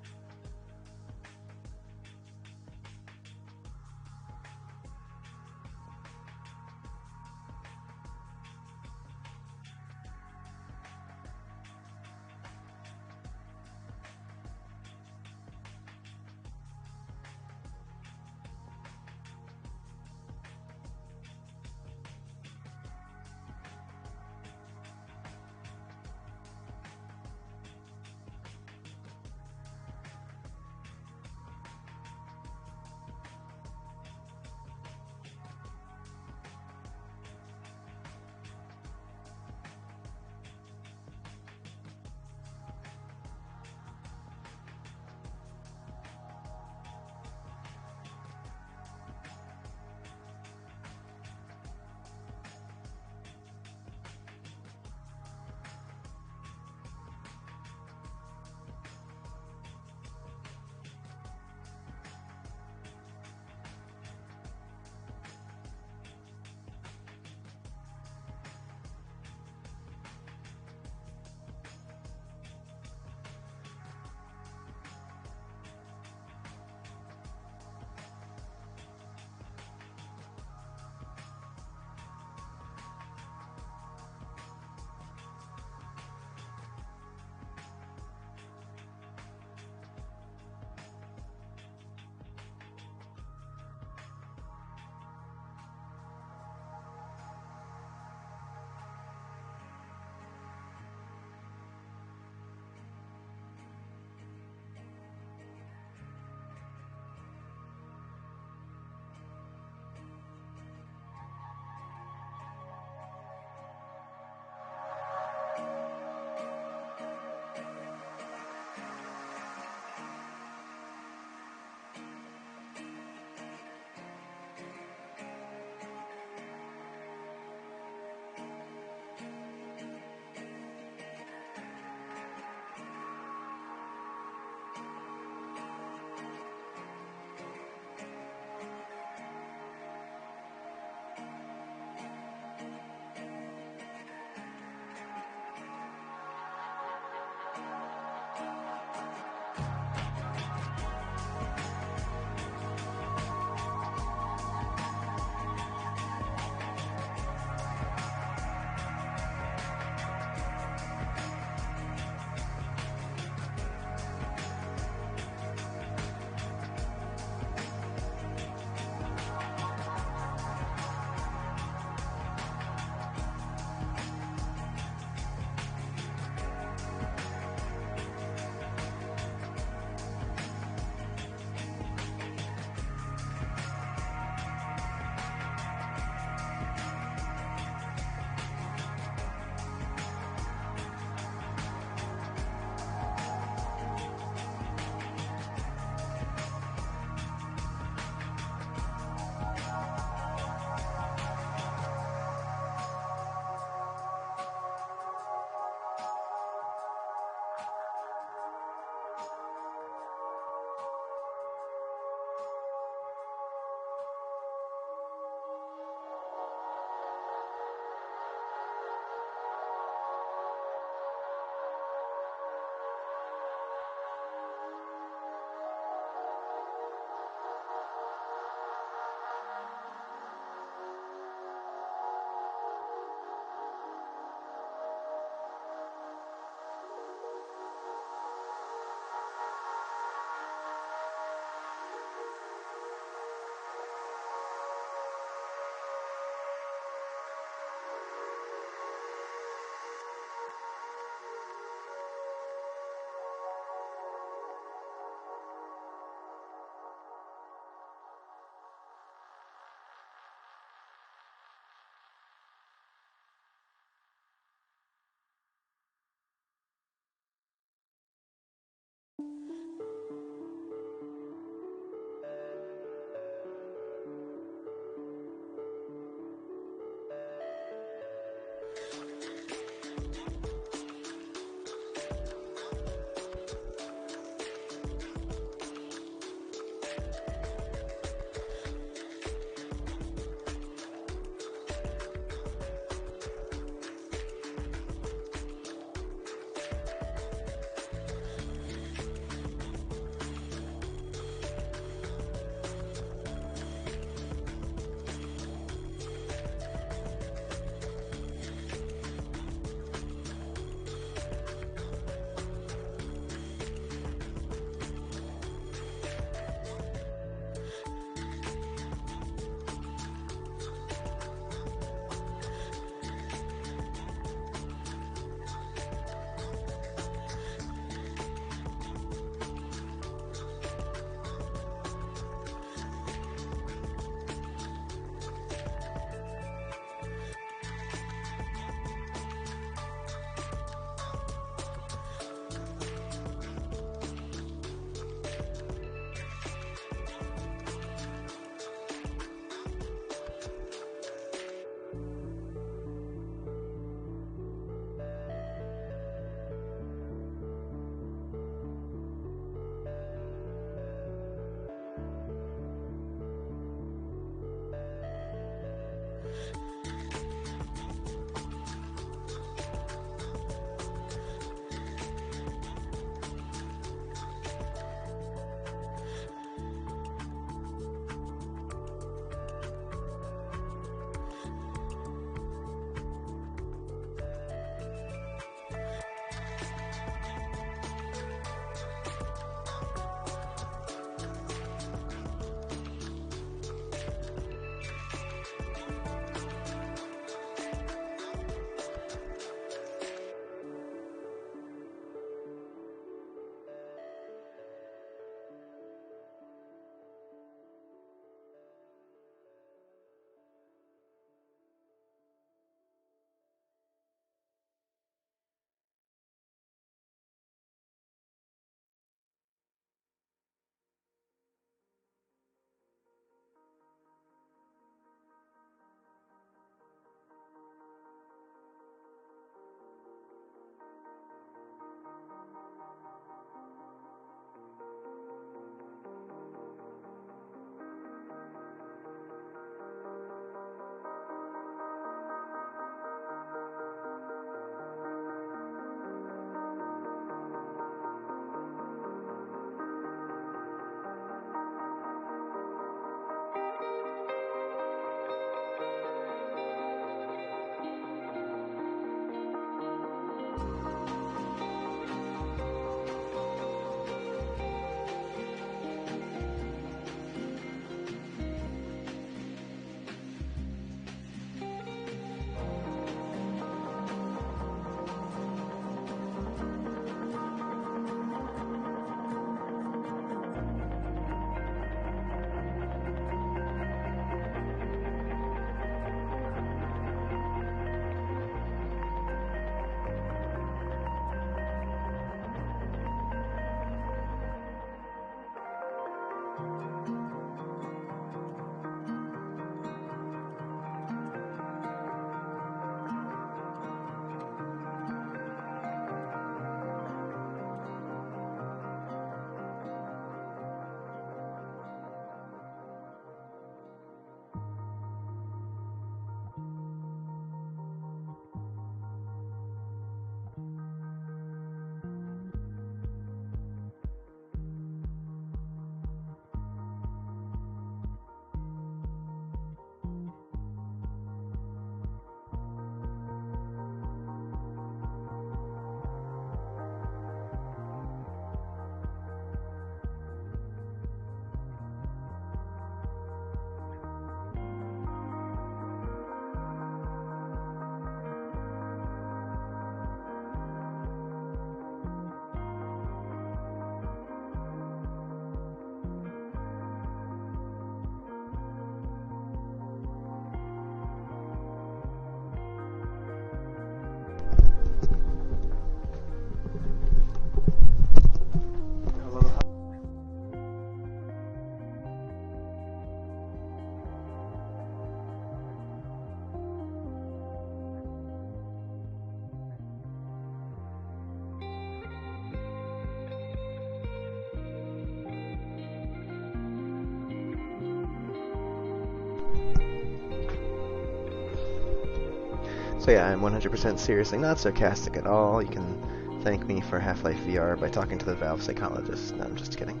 So yeah, I'm 100% seriously not sarcastic at all. You can thank me for Half-Life VR by talking to the Valve psychologist. No, I'm just kidding.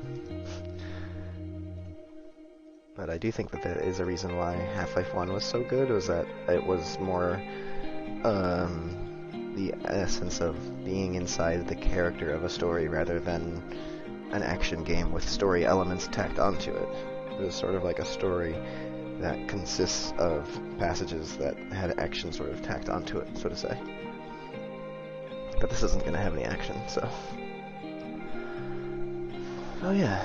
But I do think that there is a reason why Half-Life 1 was so good, was that it was more the essence of being inside the character of a story rather than an action game with story elements tacked onto it. It was sort of like a story that consists of passages that had action sort of tacked onto it, so to say. But this isn't going to have any action, so... Oh yeah.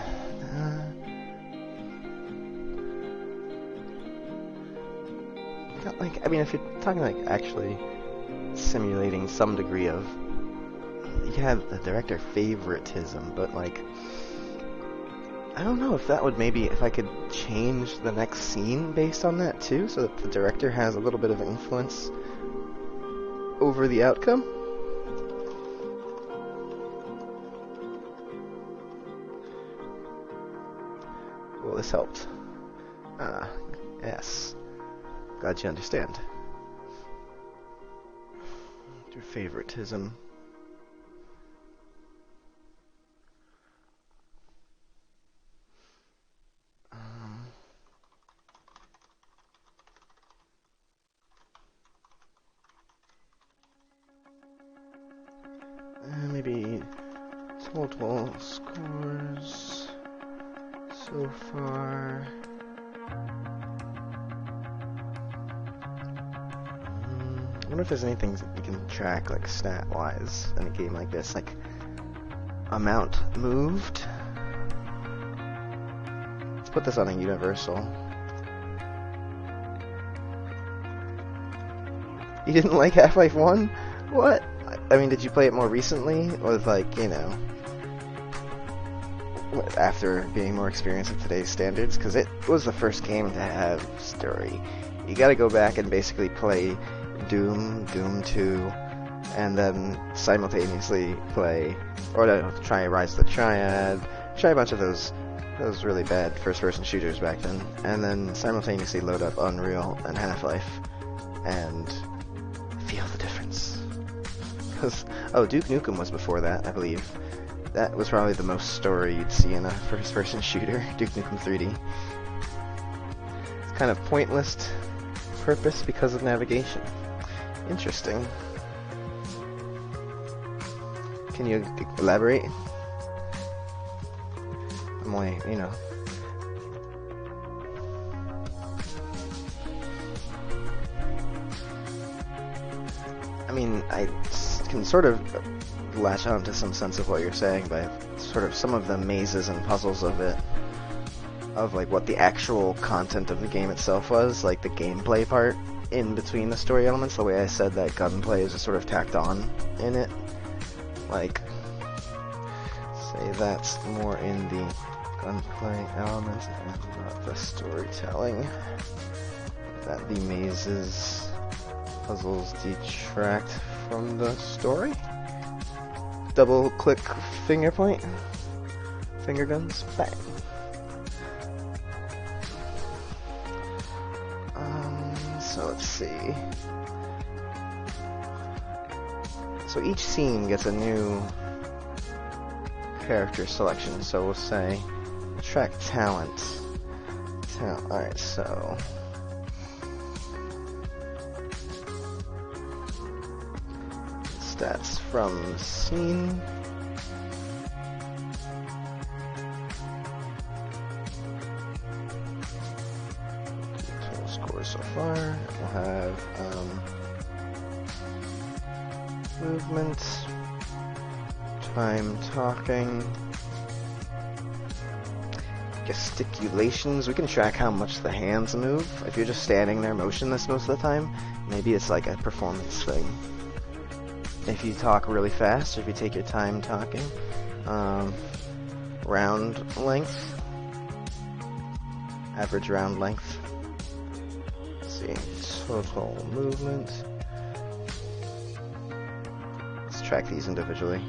Like, I mean, if you're talking like actually simulating some degree of... You can have the director favoritism, but like... I don't know if that would maybe, if I could change the next scene based on that too, so that the director has a little bit of influence over the outcome. Well, this helped. Ah, yes. Glad you understand. Your favoritism. Maybe total scores so far. I wonder if there's anything that you can track, like stat-wise, in a game like this, like amount moved. Let's put this on a universal. You didn't like Half-Life 1? What? I mean, did you play it more recently? Or like, you know, after being more experienced with today's standards? Because it was the first game to have story. You gotta go back and basically play Doom, Doom 2, and then simultaneously play, or try Rise of the Triad, try a bunch of those really bad first-person shooters back then, and then simultaneously load up Unreal and Half-Life, and feel the difference. Because, oh, Duke Nukem was before that, I believe. That was probably the most story you'd see in a first-person shooter, Duke Nukem 3D. It's kind of pointless purpose because of navigation. Interesting. Can you elaborate? I'm only, you know. I mean, I can sort of latch on to some sense of what you're saying by sort of some of the mazes and puzzles of it, of like what the actual content of the game itself was, like the gameplay part in between the story elements, the way I said that gunplay is just sort of tacked on in it. Like, say that's more in the gunplay element and not the storytelling. That the mazes, puzzles detract from the story. Double click finger point. Finger guns. Bang. So let's see. So each scene gets a new character selection. So we'll say track talent. Alright, so stats from scene. Total scores so far. We'll have movement, time talking, gesticulations. We can track how much the hands move. If you're just standing there motionless most of the time, maybe it's like a performance thing. If you talk really fast, or if you take your time talking, round length, average round length. Let's see, total movement. Let's track these individually.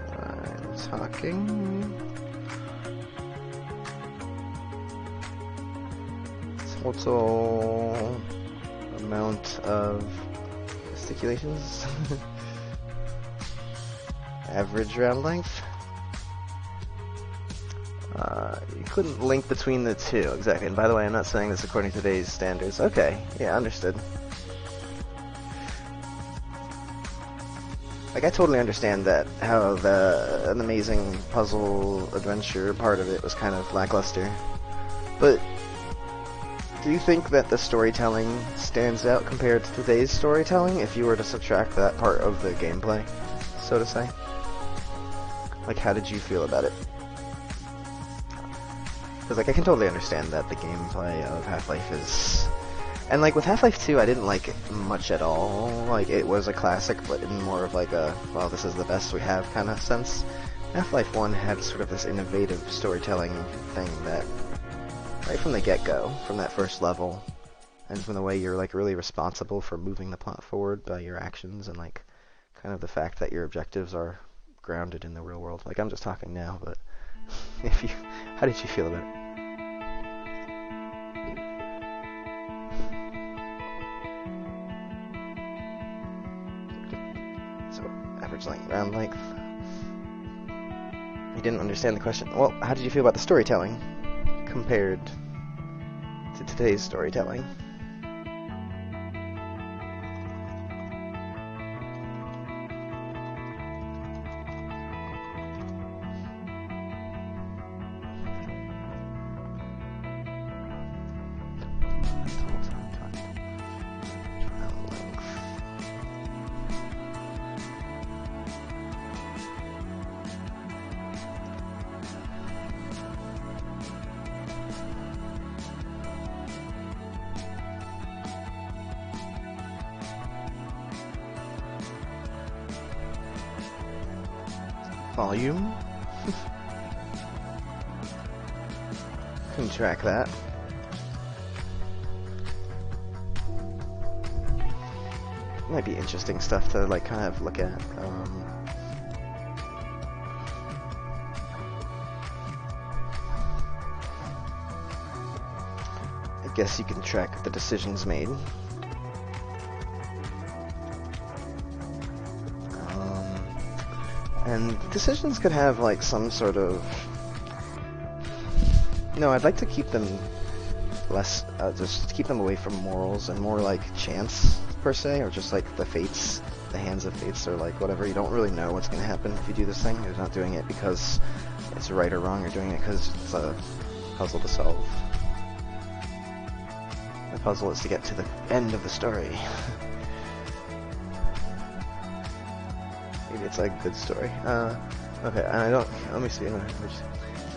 Time talking. Total amount of gesticulations. Average round length. You couldn't link between the two, exactly. And by the way, I'm not saying this according to today's standards. Okay, yeah, understood. Like, I totally understand that, how an amazing puzzle adventure part of it was kind of lackluster. But do you think that the storytelling stands out compared to today's storytelling if you were to subtract that part of the gameplay, so to say? Like, how did you feel about it? Because, like, I can totally understand that the gameplay of Half-Life is... And, like, with Half-Life 2, I didn't like it much at all. Like, it was a classic, but in more of, like, a, well, this is the best we have kind of sense. Half-Life 1 had sort of this innovative storytelling thing that, right from the get-go, from that first level, and from the way you're, like, really responsible for moving the plot forward by your actions, and, like, kind of the fact that your objectives are grounded in the real world. Like, I'm just talking now, but if you, how did you feel about it? So, average length, round length. You didn't understand the question. Well, how did you feel about the storytelling compared to today's storytelling? Volume. Can track that. Might be interesting stuff to like kind of look at. I guess you can track the decisions made. And decisions could have like some sort of... No, I'd like to keep them less, just keep them away from morals and more like chance, per se, or just like the fates, the hands of fates, or like whatever. You don't really know what's going to happen if you do this thing. You're not doing it because it's right or wrong, you're doing it because it's a puzzle to solve. The puzzle is to get to the end of the story. Maybe it's like a good story. Okay, I don't, let me see, I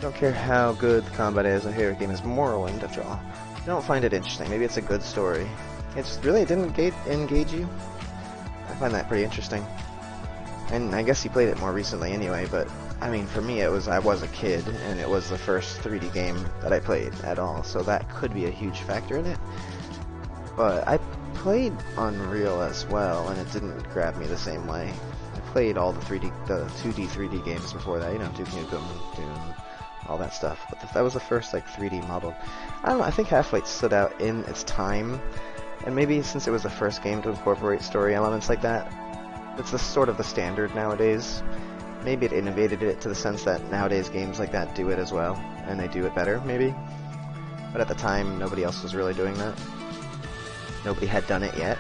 don't care how good the combat is, my favorite game is Morrowind, after all. I don't find it interesting, maybe it's a good story. It's really, it didn't engage you? I find that pretty interesting. And I guess you played it more recently anyway, but, I mean, for me it was, I was a kid, and it was the first 3D game that I played at all, so that could be a huge factor in it. But I played Unreal as well, and it didn't grab me the same way. Played all the 2D, 3D games before that, you know, Duke Nukem, Doom, all that stuff. But that was the first like 3D model. I don't know. I think Half-Life stood out in its time, and maybe since it was the first game to incorporate story elements like that, it's the sort of the standard nowadays. Maybe it innovated it to the sense that nowadays games like that do it as well, and they do it better, maybe. But at the time, nobody else was really doing that. Nobody had done it yet.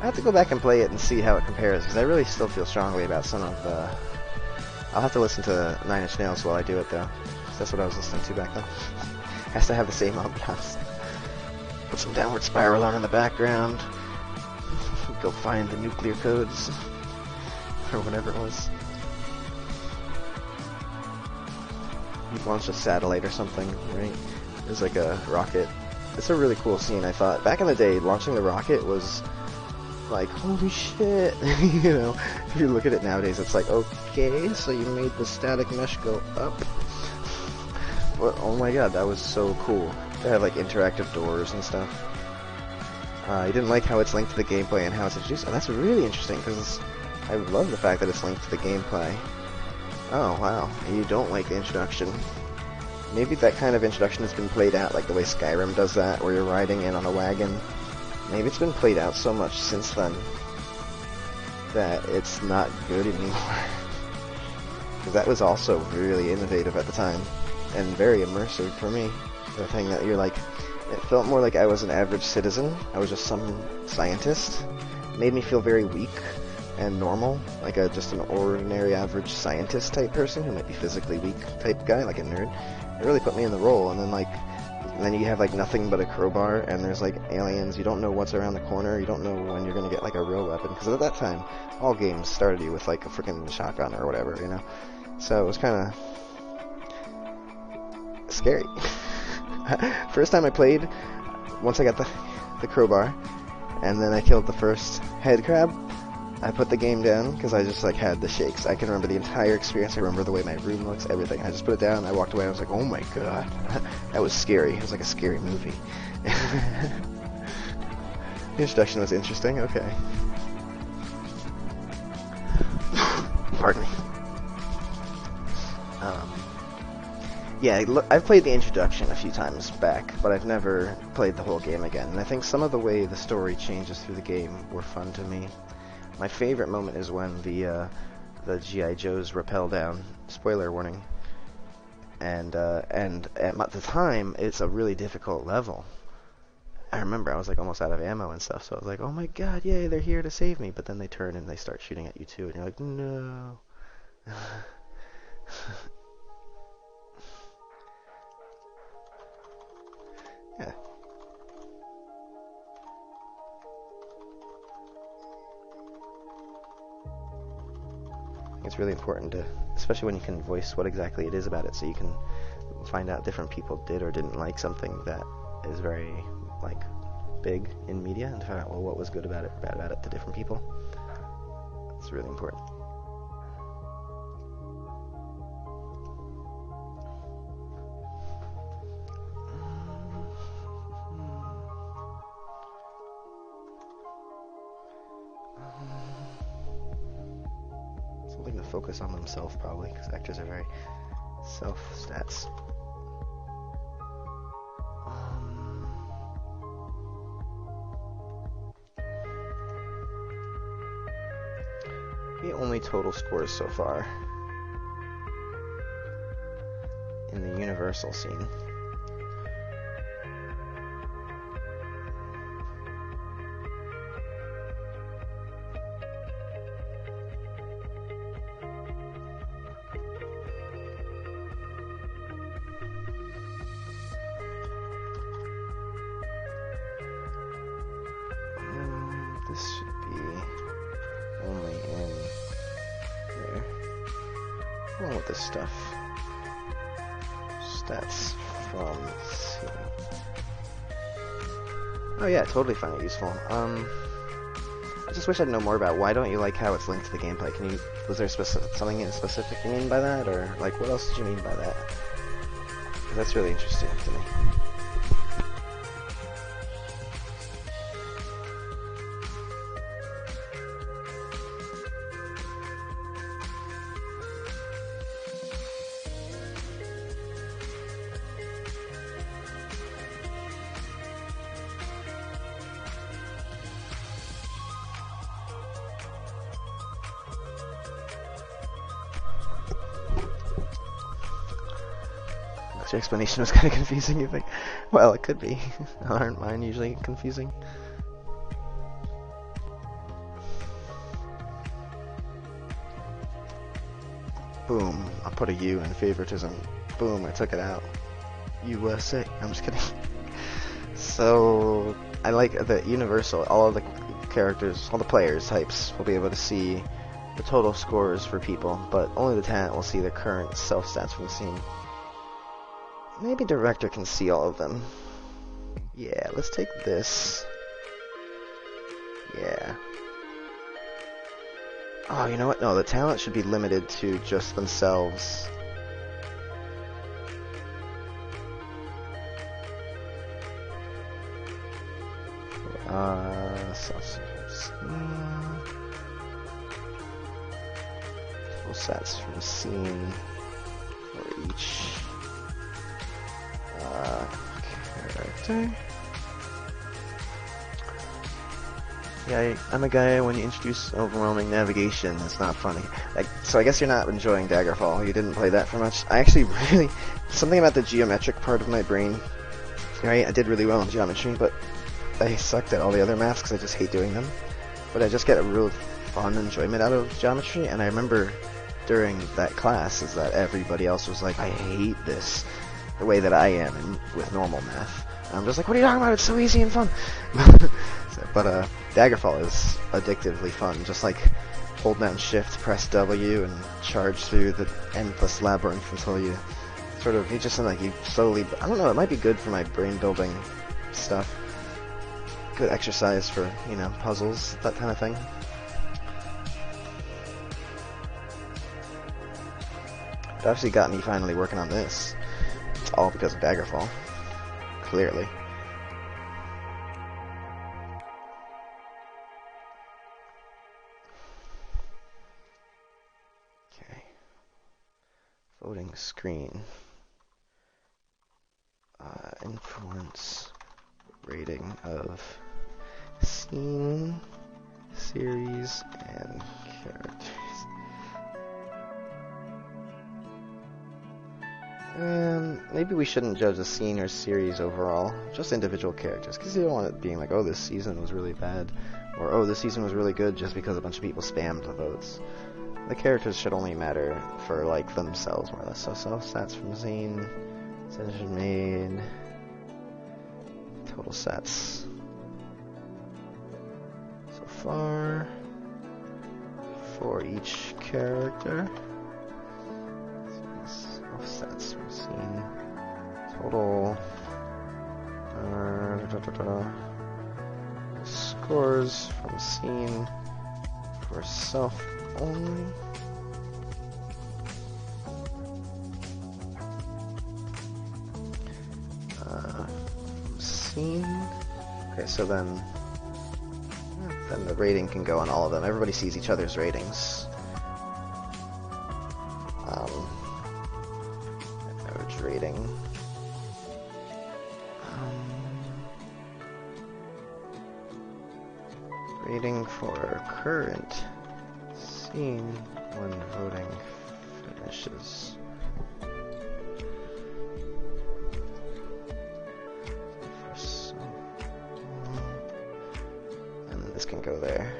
I have to go back and play it and see how it compares, because I really still feel strongly about some of the... I'll have to listen to 9 Inch Nails while I do it, though. That's what I was listening to back then. Has to have the same ambiance. Put some Downward Spiral on in the background. Go find the nuclear codes. Or whatever it was. You launch a satellite or something, right? There's like a rocket. It's a really cool scene, I thought. Back in the day, launching the rocket was... like, holy shit, you know, if you look at it nowadays, it's like, okay, so you made the static mesh go up, but oh my god, that was so cool. They have like interactive doors and stuff. You didn't like how it's linked to the gameplay and how it's introduced. Oh, that's really interesting, because I love the fact that it's linked to the gameplay. Oh wow, you don't like the introduction. maybe that kind of introduction has been played out, like the way Skyrim does that, where you're riding in on a wagon. Maybe it's been played out so much since then that it's not good anymore. Because that was also really innovative at the time, and very immersive for me. The thing that you're like, it felt more like I was an average citizen. I was just some scientist. It made me feel very weak and normal, like just an ordinary average scientist type person who might be physically weak type guy, like a nerd. It really put me in the role, and then you have like nothing but a crowbar, and there's like aliens. You don't know what's around the corner. You don't know when you're gonna get like a real weapon, because at that time, all games started you with like a freaking shotgun or whatever, you know. So it was kind of scary. First time I played, once I got the crowbar, and then I killed the first head crab, I put the game down because I just like had the shakes. I can remember the entire experience. I remember the way my room looks, everything. I just put it down. I walked away. I was like, oh my god, that was scary. It was like a scary movie. The introduction was interesting. Okay. Pardon me. Yeah, I've played the introduction a few times back, but I've never played the whole game again. And I think some of the way the story changes through the game were fun to me. My favorite moment is when the G.I. Joes rappel down. Spoiler warning. And at the time, it's a really difficult level. I remember I was like almost out of ammo and stuff, so I was like, oh my god, yay, they're here to save me. But then they turn and they start shooting at you too, and you're like, no. Yeah. It's really important to, especially when you can voice what exactly it is about it, so you can find out different people did or didn't like something that is very, like, big in media, and find out, well, what was good about it, bad about it to different people. It's really important. Something to focus on themselves, probably, because actors are very self-stats. The only total scores so far in the Universal scene. This should be only in there. What's wrong with this stuff? Stats from scene. Oh yeah, totally find it useful. I just wish I'd know more about why don't you like how it's linked to the gameplay. Was there something in specific you mean by that, or like what else did you mean by that? That's really interesting to me. Your explanation was kind of confusing, you think? Well, it could be. Aren't mine usually confusing? Boom. I put a U in favoritism. Boom, I took it out. USA. I'm just kidding. So, I like the Universal. All of the characters, all the players types will be able to see the total scores for people, but only the tenant will see the current self-stats from the scene. Maybe director can see all of them. Yeah, let's take this. Yeah. Oh, you know what? No, the talent should be limited to just themselves. Full sets from scene for each Character. Yeah, I'm a guy, when you introduce overwhelming navigation, it's not funny. So I guess you're not enjoying Daggerfall. You didn't play that for much. I actually really... Something about the geometric part of my brain. Right, I did really well in geometry, but I sucked at all the other maths because I just hate doing them. But I just get a real fun enjoyment out of geometry, and I remember during that class is that everybody else was like, I hate this, the way that I am with normal math. And I'm just like, what are you talking about? It's so easy and fun. But Daggerfall is addictively fun. Just like hold down Shift, press W, and charge through the endless labyrinth until you sort of, you just like you slowly. I don't know. It might be good for my brain building stuff. Good exercise for, you know, puzzles, that kind of thing. It actually got me finally working on this. It's all because of Daggerfall. Clearly. Okay. Voting screen. Influence rating of scene, series, and characters. Maybe we shouldn't judge a scene or series overall, just individual characters, because you don't want it being like, oh, this season was really bad, or oh, this season was really good just because a bunch of people spammed the votes. The characters should only matter for, like, themselves, more or less. So, stats from scene, decision made, total stats so far for each character. Offsets from scene. Total scores from scene for self only. Scene. Okay, so then the rating can go on all of them. Everybody sees each other's ratings. Average rating. Rating for current scene when voting finishes. And this can go there.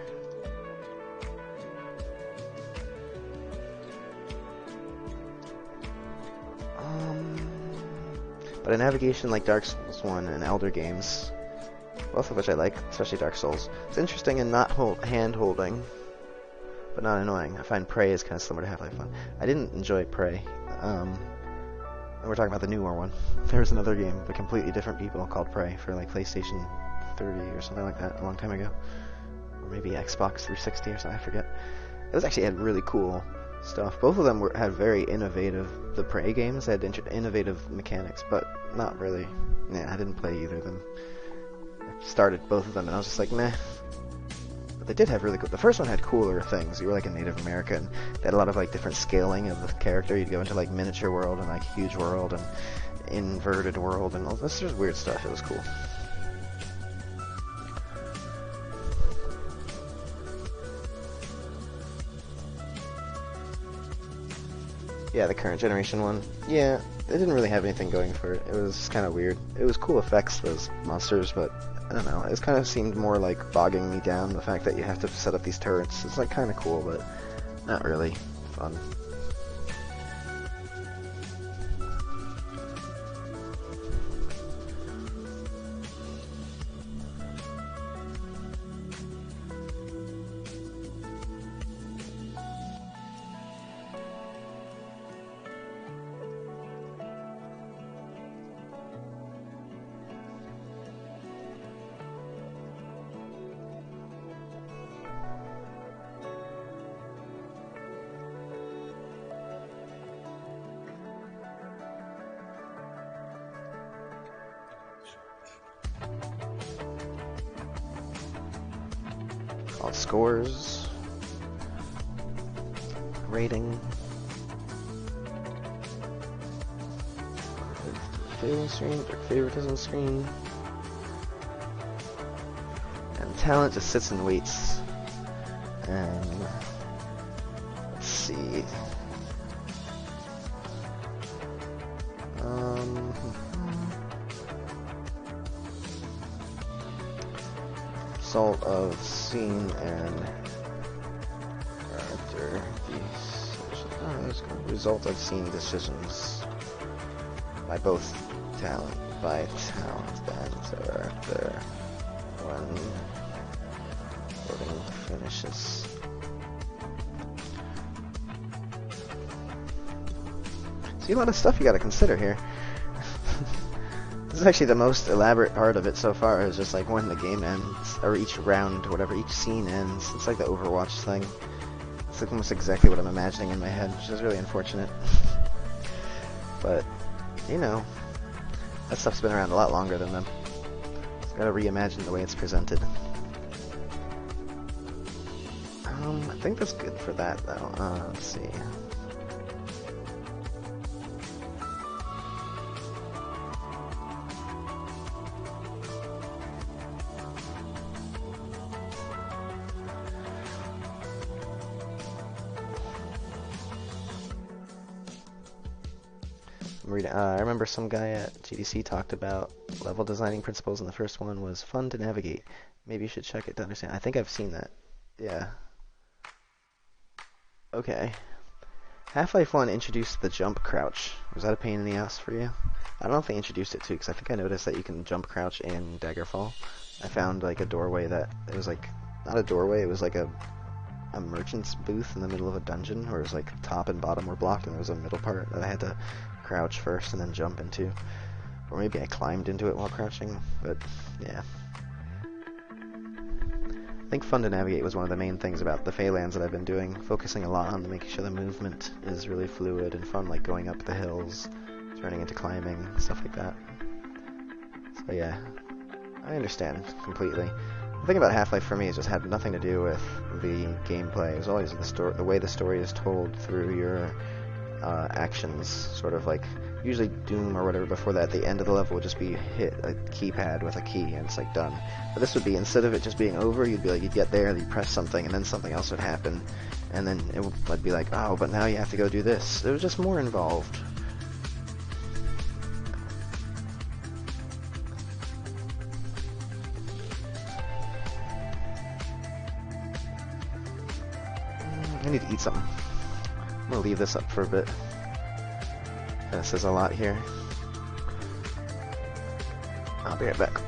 But a navigation like Dark Souls 1 and Elder games, both of which I like, especially Dark Souls, it's interesting and not hand-holding, but not annoying. I find Prey is kind of similar to Half-Life 1. I didn't enjoy Prey. And we're talking about the newer one. There was another game by completely different people called Prey for like PlayStation 30 or something like that a long time ago. Or maybe Xbox 360 or something, I forget. It was actually had really cool stuff. Both of them had very innovative, the Prey games had innovative mechanics, but not really. Yeah, I didn't play either of them. I started both of them and I was just like, meh. But they did have really cool, the first one had cooler things. You were like a Native American. They had a lot of like different scaling of the character. You'd go into like miniature world and like huge world and inverted world and all this just weird stuff. It was cool. Yeah, the current generation one. Yeah, it didn't really have anything going for it. It was kind of weird. It was cool effects, those monsters, but I don't know. It kind of seemed more like bogging me down, the fact that you have to set up these turrets. It's like kind of cool, but not really fun. All scores, rating, failing screen, dark favoritism screen. And talent just sits and waits. And let's see. Result of scene and character result of scene decisions by both talent and character when voting finishes. See, a lot of stuff you got to consider here. This is actually the most elaborate part of it so far, is just like when the game ends, or each round, whatever, each scene ends. It's like the Overwatch thing. It's like almost exactly what I'm imagining in my head, which is really unfortunate. But, you know, that stuff's been around a lot longer than them. It's gotta reimagine the way it's presented. I think that's good for that, though. Let's see. I remember some guy at GDC talked about level designing principles, and the first one was fun to navigate. Maybe you should check it to understand. I think I've seen that. Yeah. Okay. Half-Life 1 introduced the jump crouch. Was that a pain in the ass for you? I don't know if they introduced it too, because I think I noticed that you can jump crouch in Daggerfall. I found like a doorway that, it was like, not a doorway, it was like a merchant's booth in the middle of a dungeon, where it was like top and bottom were blocked, and there was a middle part that I had to crouch first and then jump into. Or maybe I climbed into it while crouching, but yeah. I think fun to navigate was one of the main things about the Phalanx that I've been doing, focusing a lot on making sure the movement is really fluid and fun, like going up the hills, turning into climbing, stuff like that. So yeah, I understand completely. The thing about Half-Life for me is just had nothing to do with the gameplay. It was always the way the story is told through your actions, sort of like usually Doom or whatever before that, the end of the level would just be hit a keypad with a key and it's like done. But this would be, instead of it just being over, you'd be like, you'd get there, you'd press something, and then something else would happen, and then it would be like, oh, but now you have to go do this. It was just more involved. I need to eat something. I'm gonna leave this up for a bit. That says a lot here. I'll be right back.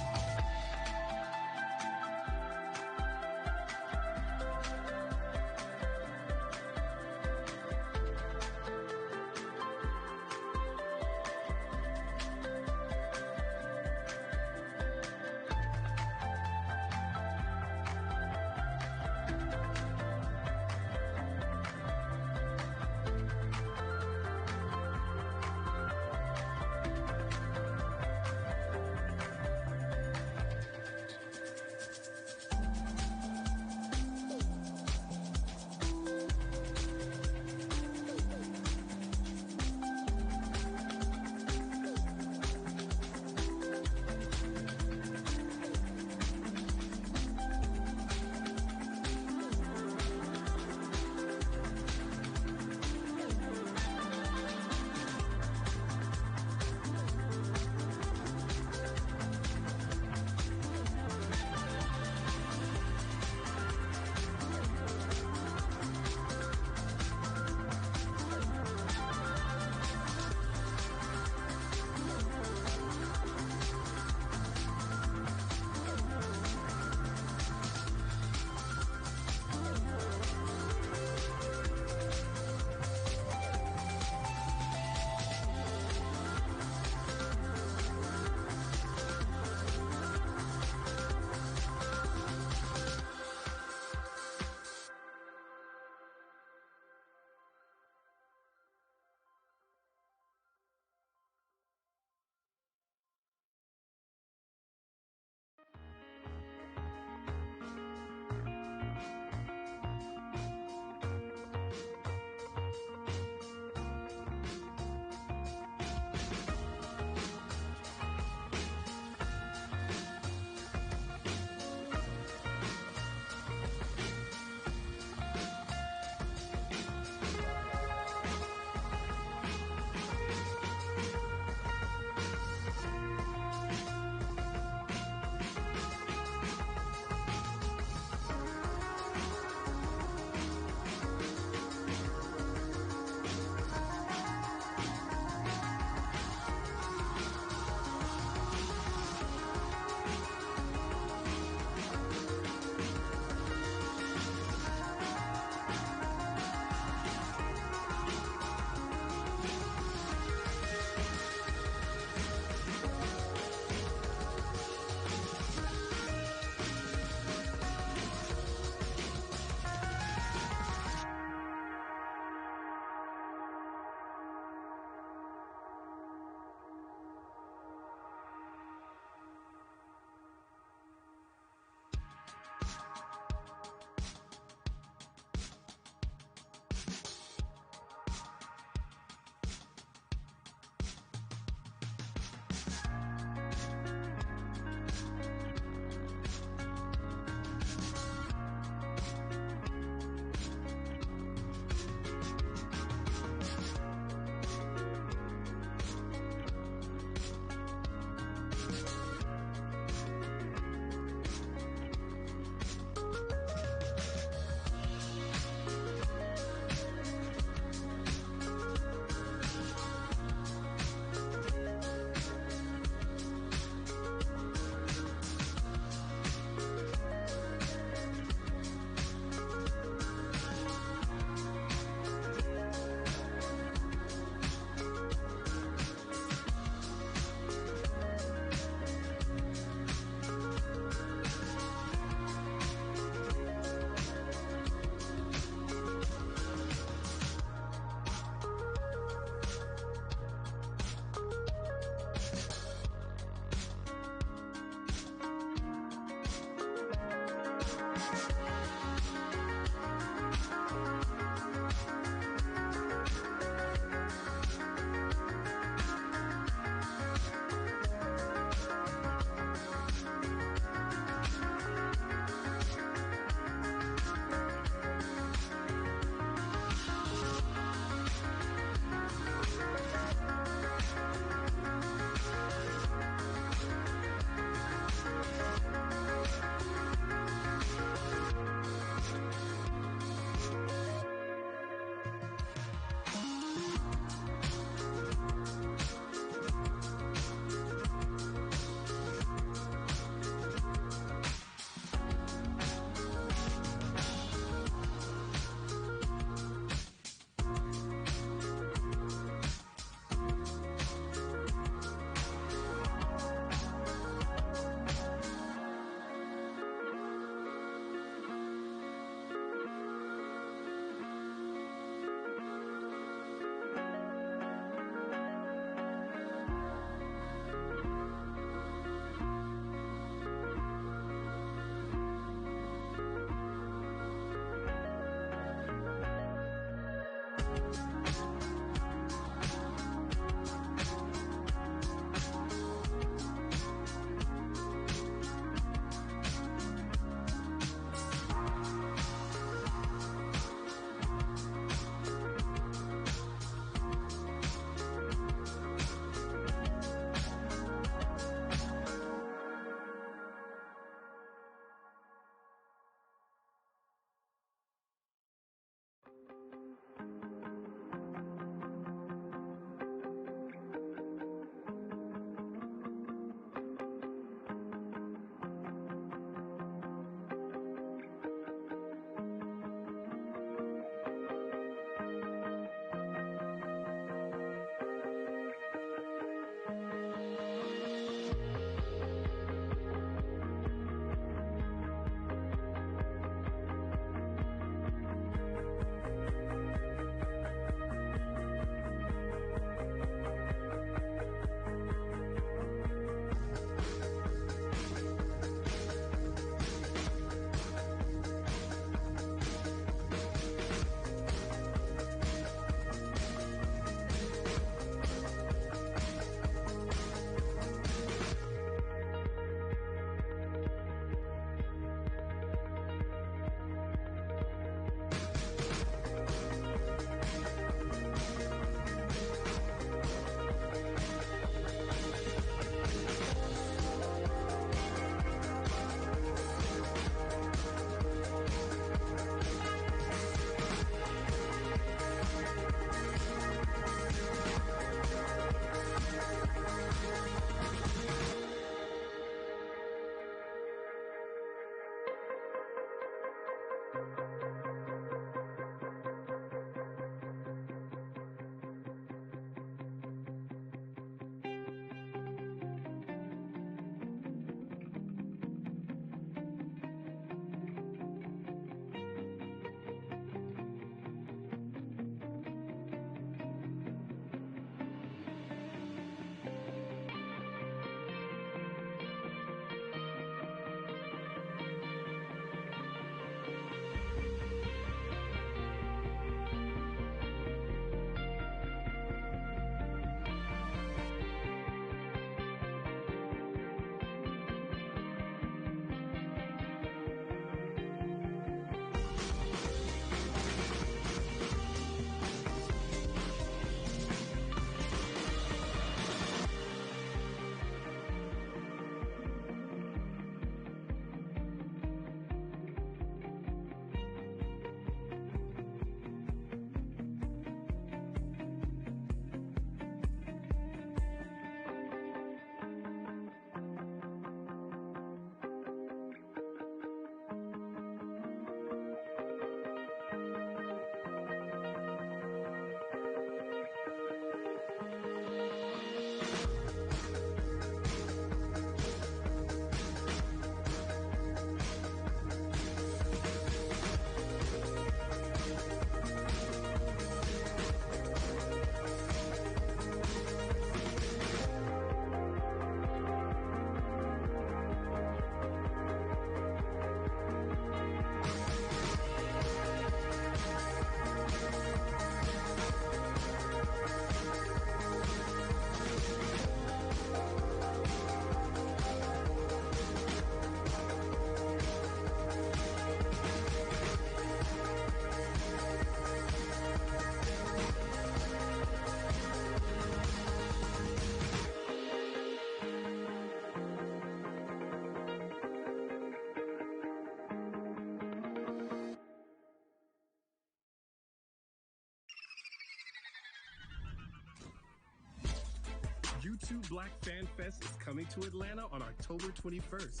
YouTube Black Fan Fest is coming to Atlanta on October 21st.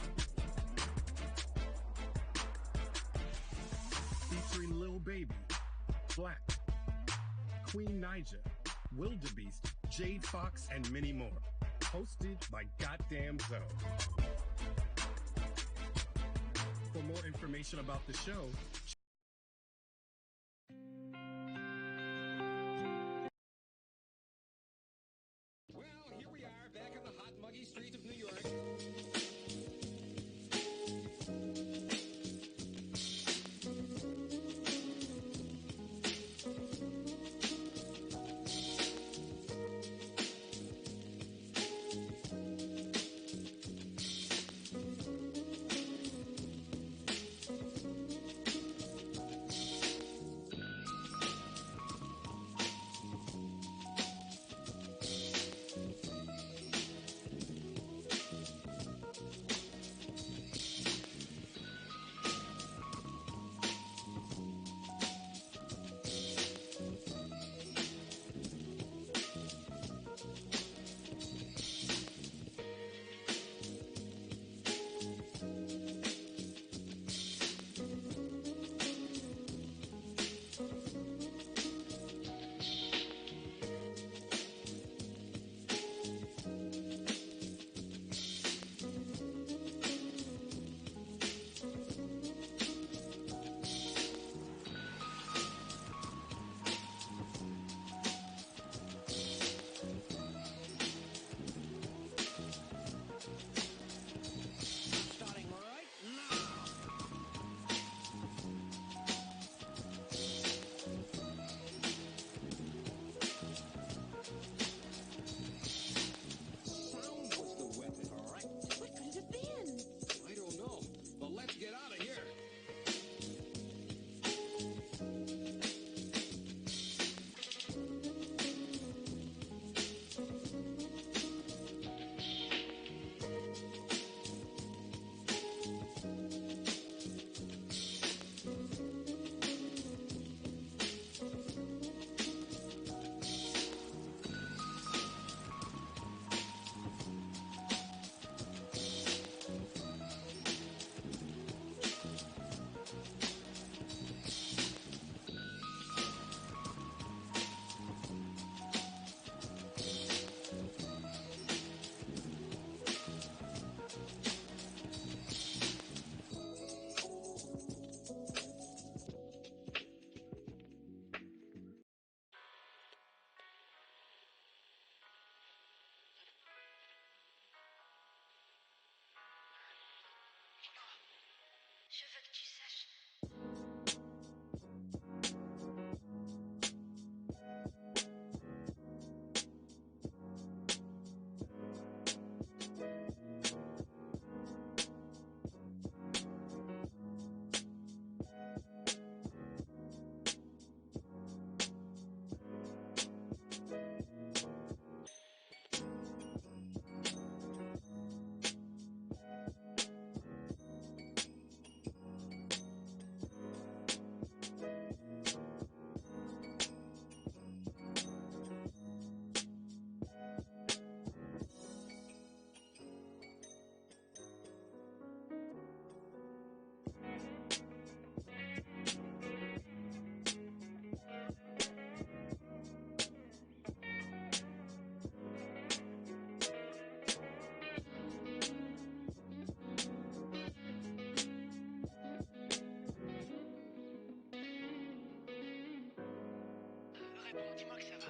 Featuring Lil Baby, Black, Queen Naija, Wildebeest, Jade Fox, and many more. Hosted by Goddamn Zoe. For more information about the show, well, here we are back on the hot, muggy streets of New York. Je veux que tu saches. Dis-moi que ça va.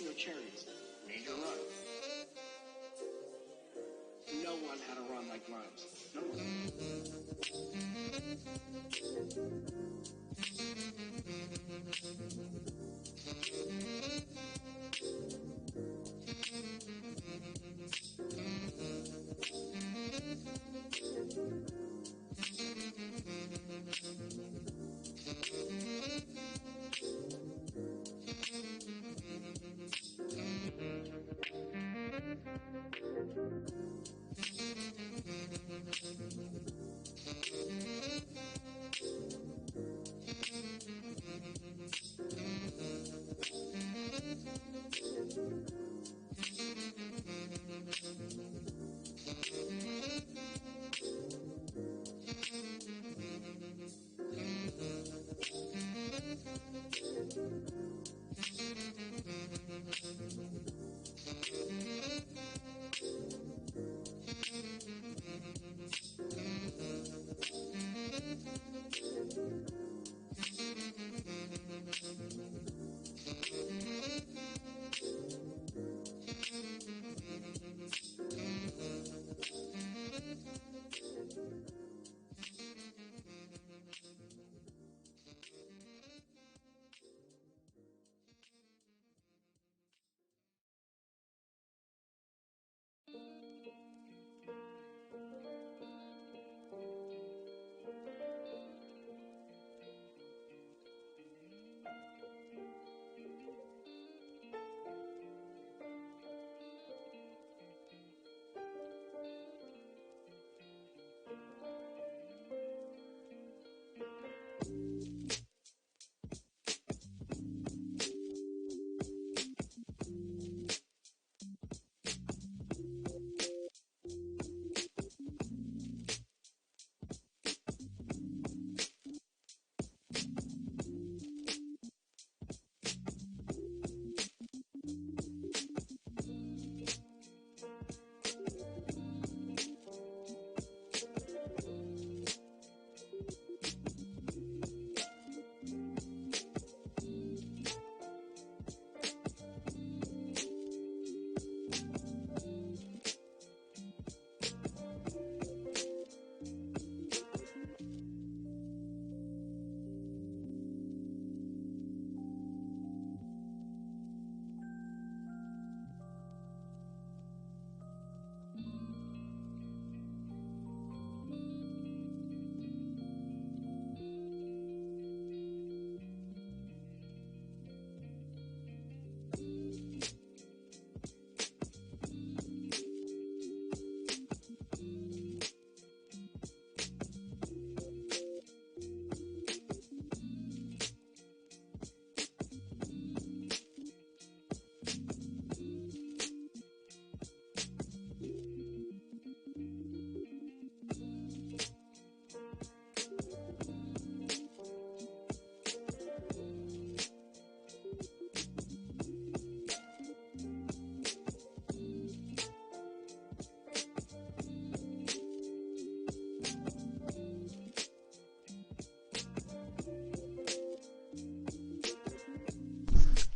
your cherries. Need to run. No one had a run like Grimes. No one.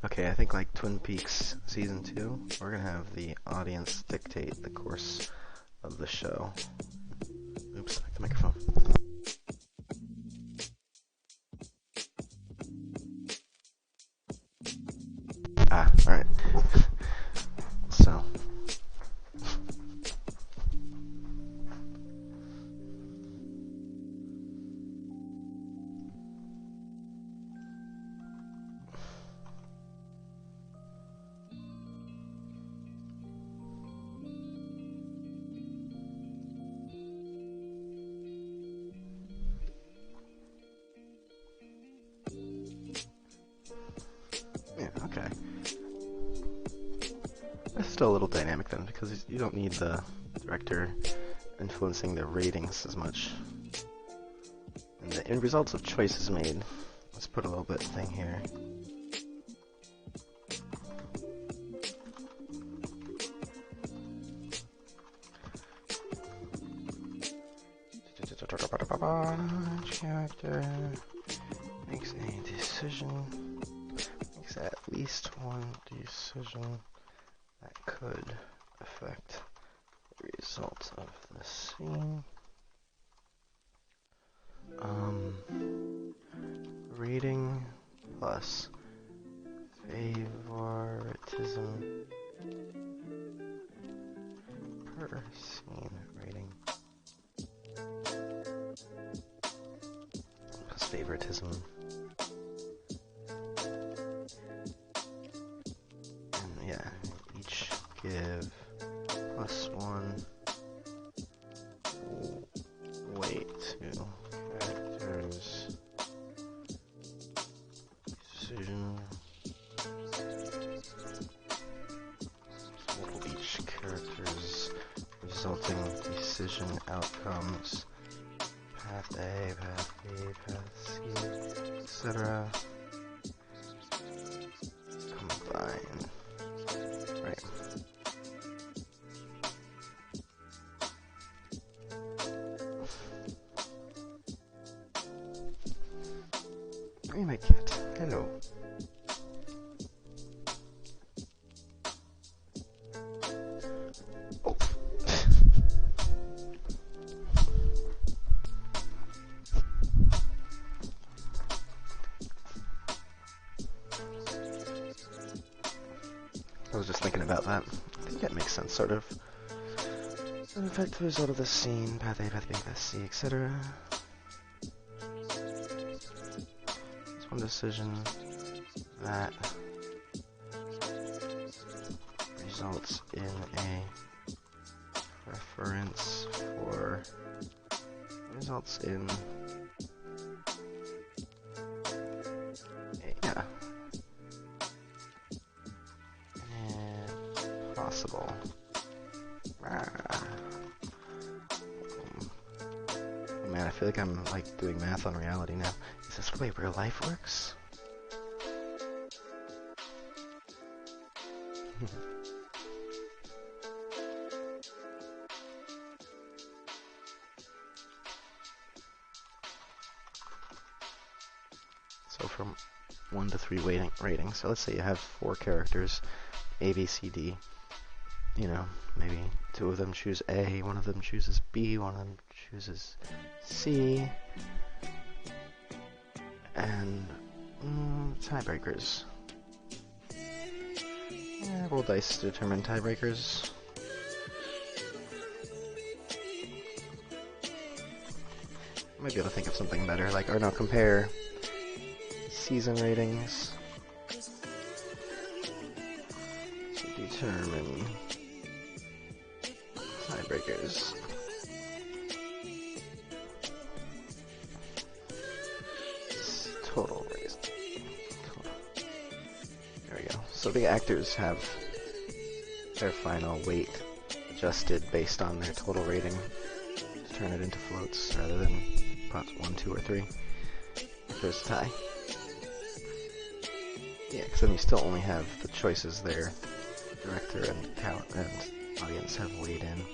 Okay, I think like Twin Peaks Season 2, we're gonna have the audience dictate the course of the show. Oops, back the microphone. Ah, alright. So. Yeah, okay. It's still a little dynamic then, because you don't need the director influencing the ratings as much. And the end results of choices made. Let's put a little bit thing here. Character makes a decision, makes at least one decision that could affect the result of the scene. Rating plus favoritism per scene rating plus favoritism. And yeah, each give +1 weight to characters' decision. Total each character's resulting decision outcomes. Path A, path B, path C, etc. Combine. Right. Hey, my cat. Hello. Oh. I was just thinking about that. I think that makes sense, sort of. An affect the result of the scene, path A, path B, path C, etc. It's one decision that results in a preference for, results in, yeah, and possible. Man, I feel like I'm like doing math on reality now. Is this the way real life works? So from 1 to 3 ratings. So let's say you have 4 characters, A, B, C, D. You know, maybe 2 of them choose A, 1 of them chooses B, 1 of them chooses C. And tiebreakers. Yeah, roll dice to determine tiebreakers. Might be able to think of something better, like, or no, compare season ratings to determine tiebreakers. Total raise. There we go. So the actors have their final weight adjusted based on their total rating to turn it into floats rather than pots 1, 2, or 3. If there's a tie. Yeah, because then you still only have the choices there. Director and count and audience have weighed in.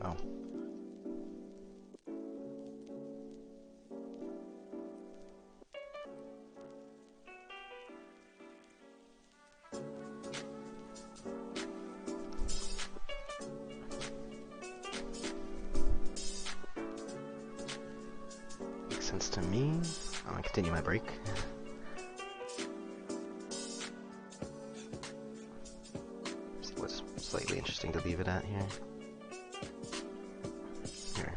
Oh. Makes sense to me. I'm gonna continue my break. See what's slightly interesting to leave it at here. Here.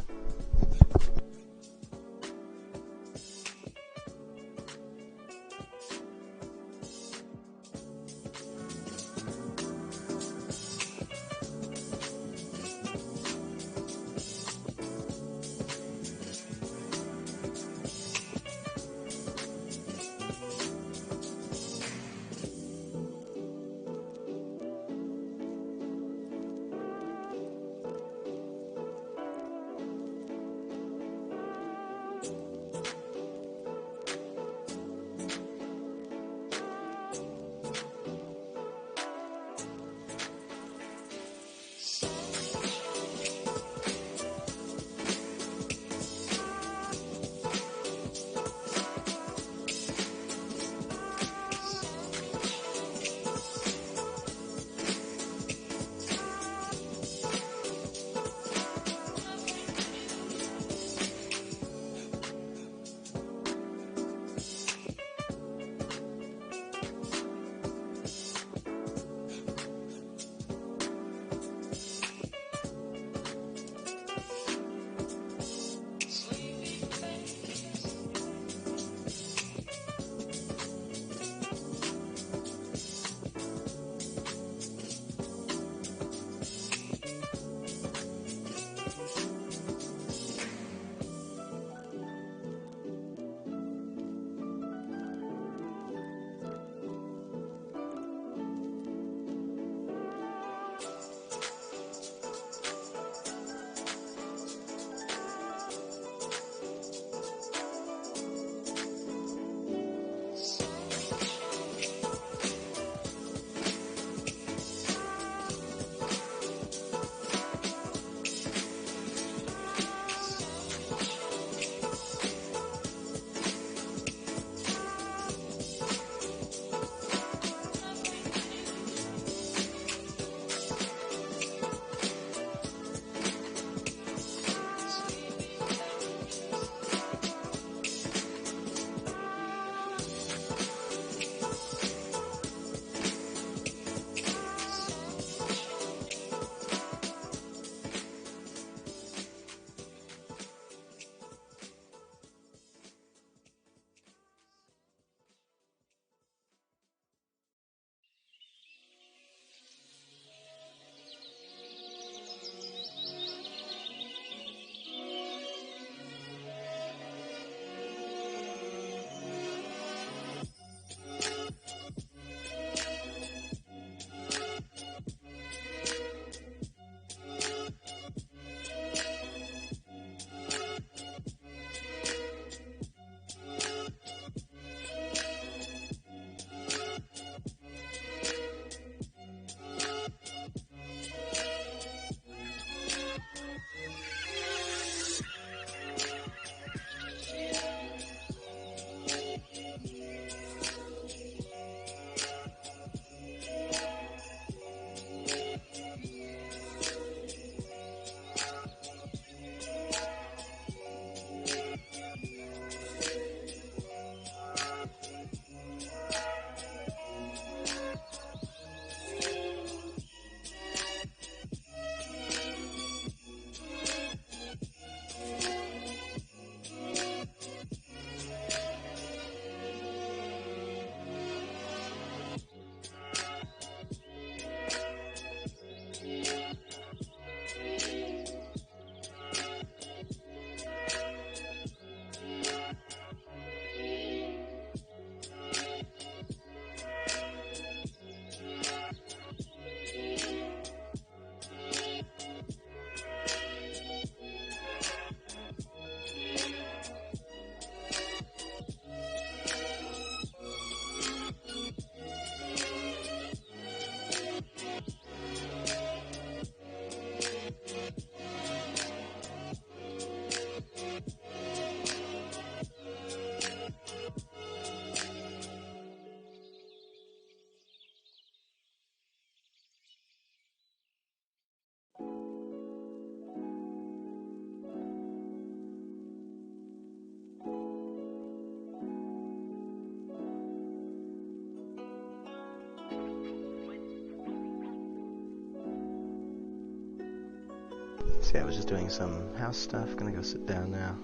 So yeah, I was just doing some house stuff. Gonna go sit down now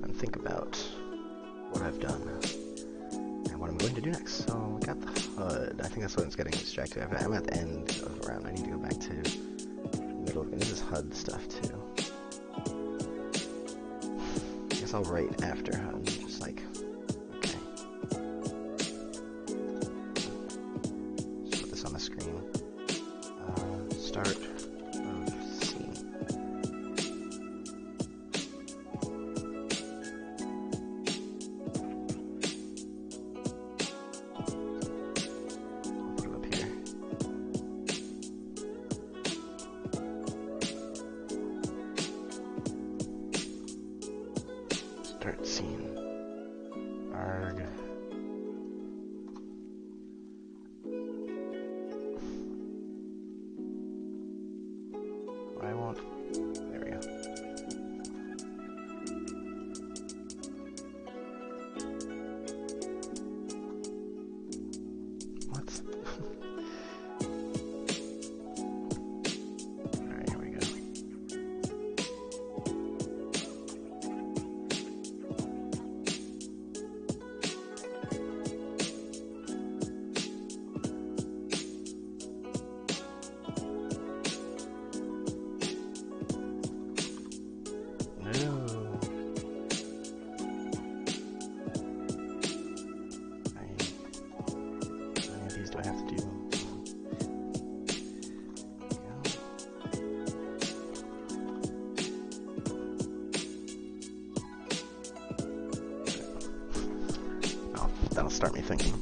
and think about what I've done and what I'm going to do next. So we got the HUD. I think that's what's getting distracted. I'm at the end of the round. I need to go back to the middle. And this is HUD stuff too. I guess I'll write after HUD. Just like, okay. Just put this on the screen. Start of scene. Put it up here. Start scene. Arg. I won't. There we go. What? Alright, here we go. No. How many of these do I have to do? Oh, that'll start me thinking.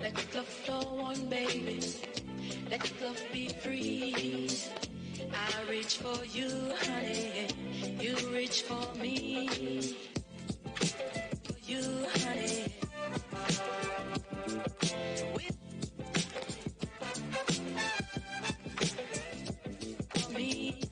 Let the flow on, baby. Let love be free. I reach for you, honey. You reach for me. For you, honey. With me.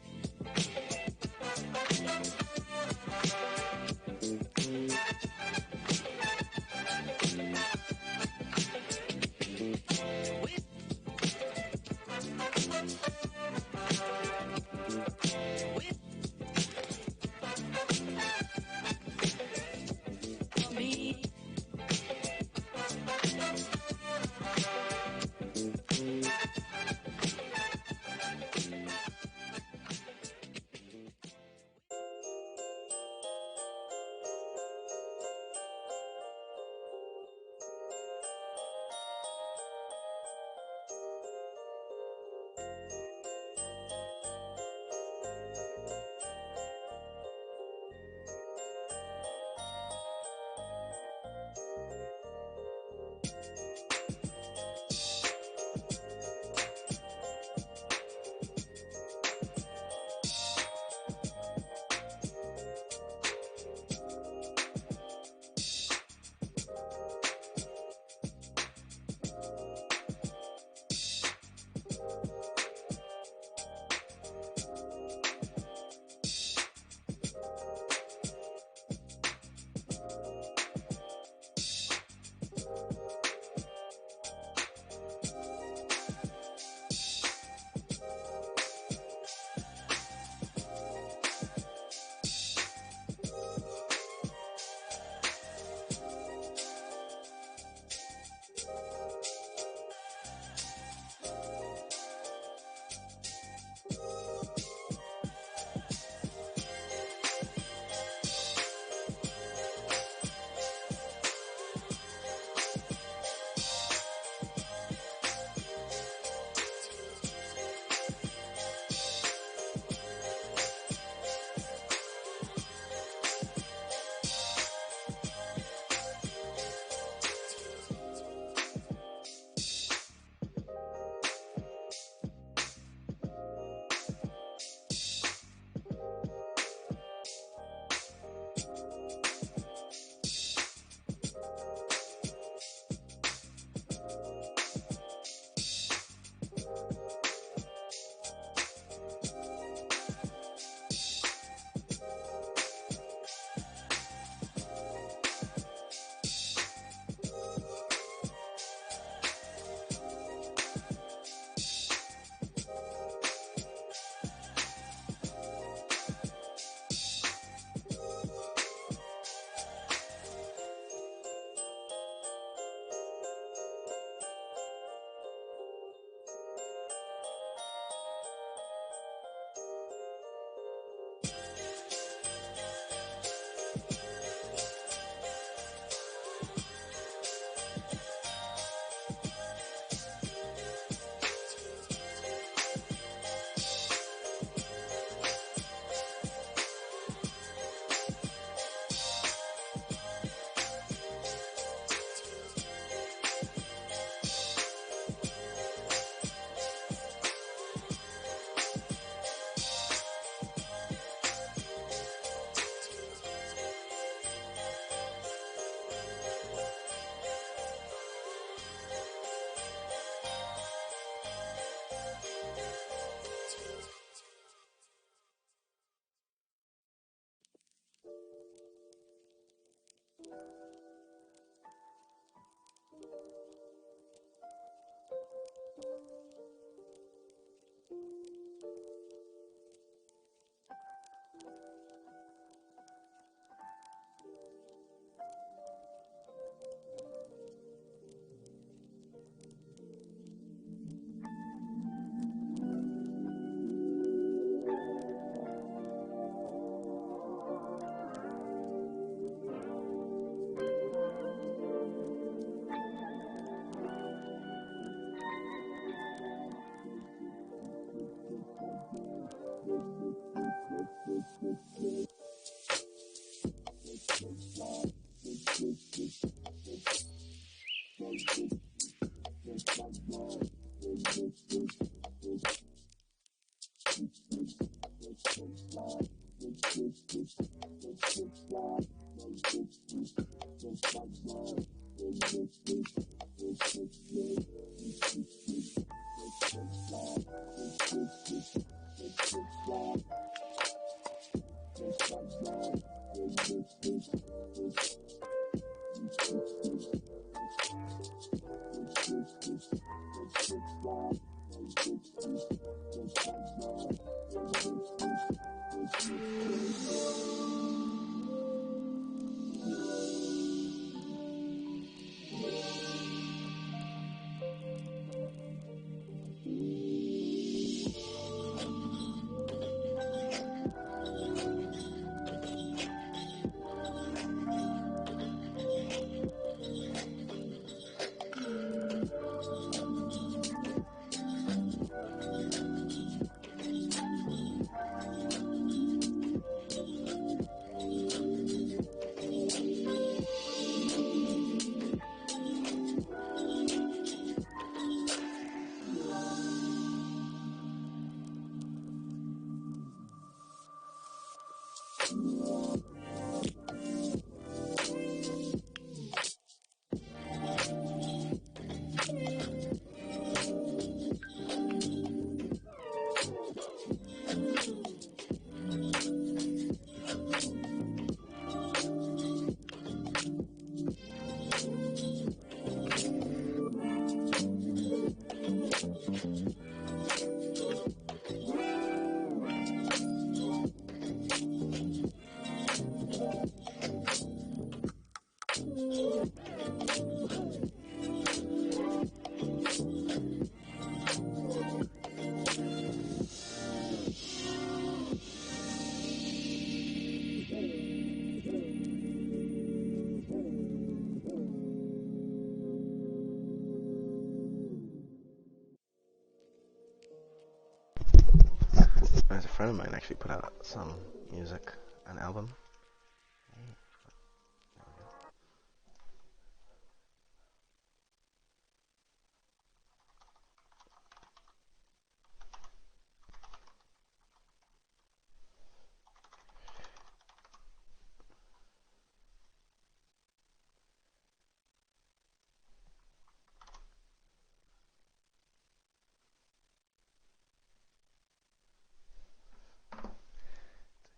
As a friend of mine actually put out some music, an album.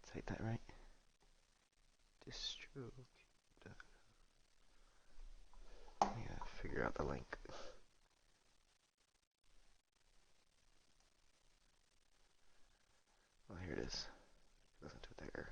Did I type that right? Distro. Yeah, figure out the link. Oh, here it is. Listen to it there.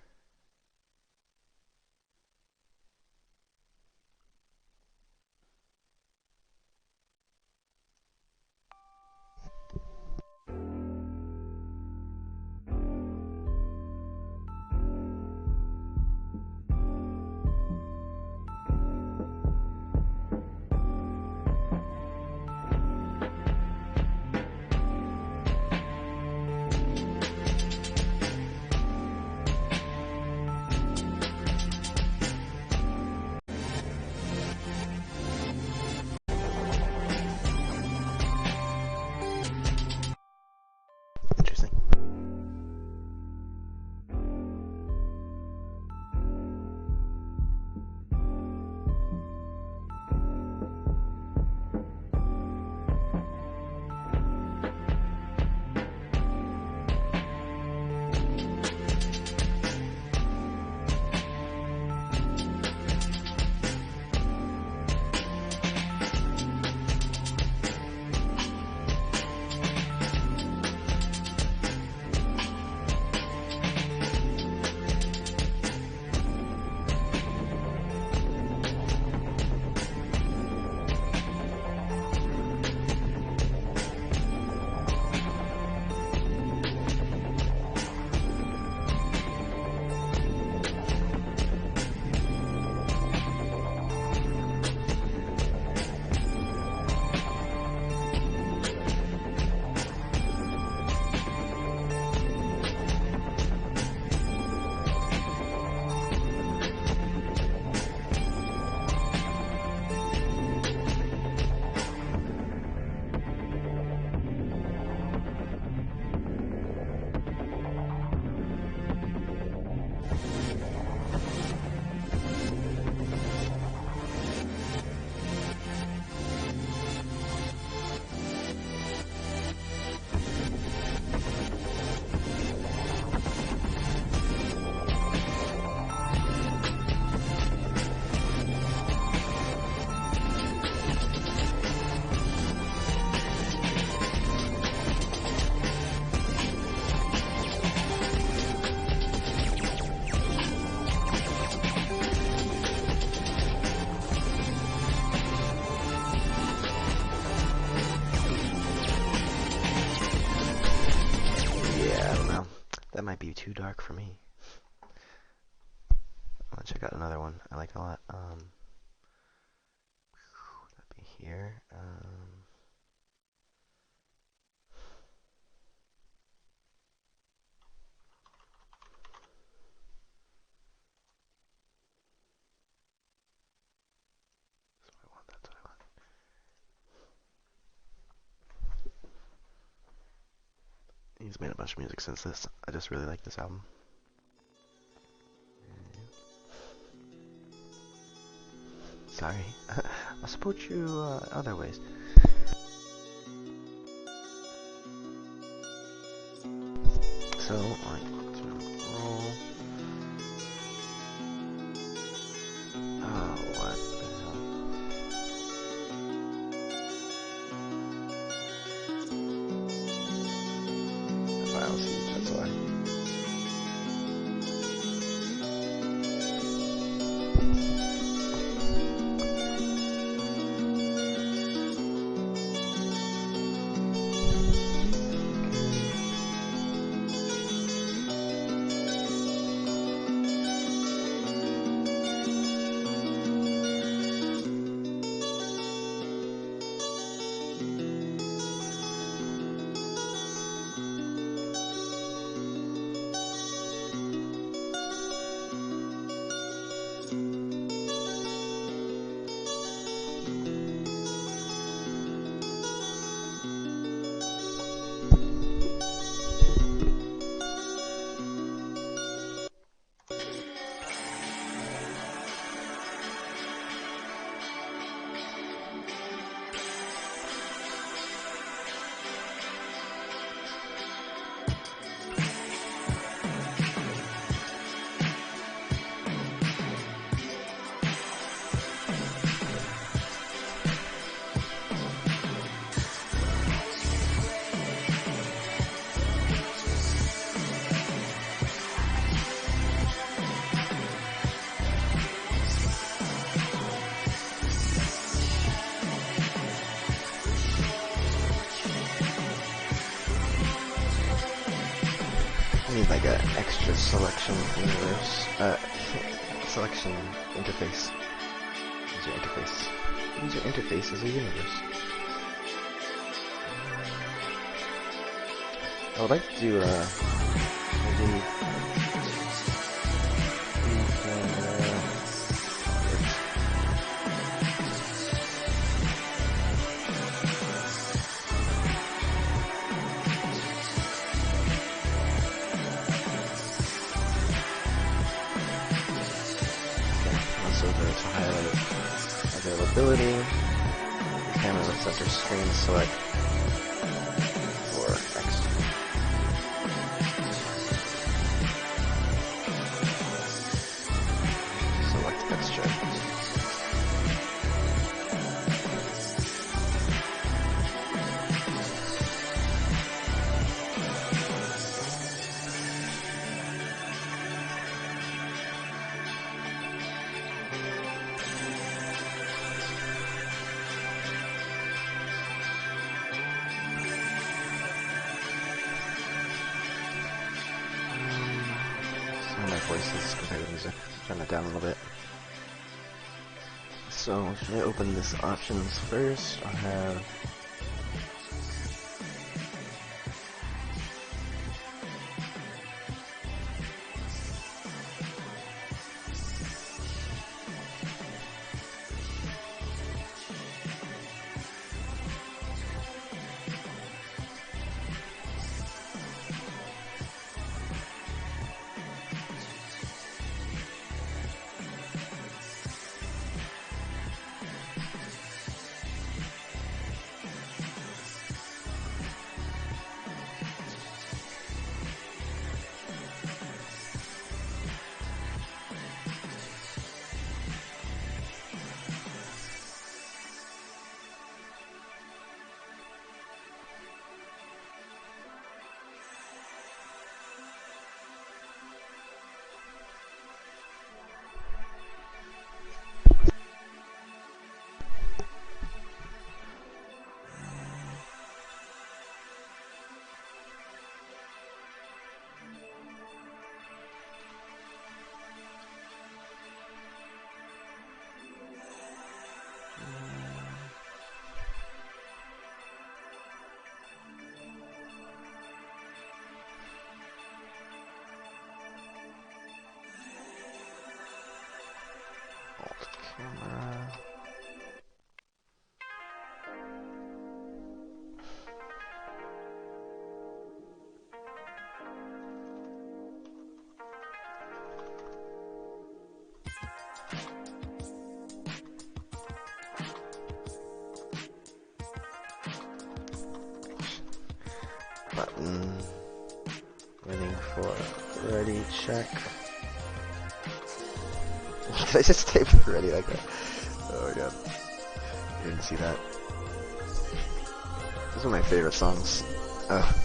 That might be too dark for me. I'm gonna check out another one I like a lot. That'd be here. That's what I want. That's what I want. He's made a bunch of music since this. I just really like this album. Sorry. I'll support you other ways. So, like, to roll. Oh, what the hell? The file's huge, that's why. I need like an extra selection universe, selection interface. User interface. User interface is a universe. I would like to do, maybe... to highlight availability, the camera looks center screen select for extra. Select extra. My voices compared to music. Turn that down a little bit. So, should I open this options first? I have... Button. Waiting for ready check. Did I just type ready like that? Oh my god. You didn't see that. These are my favorite songs. Ugh.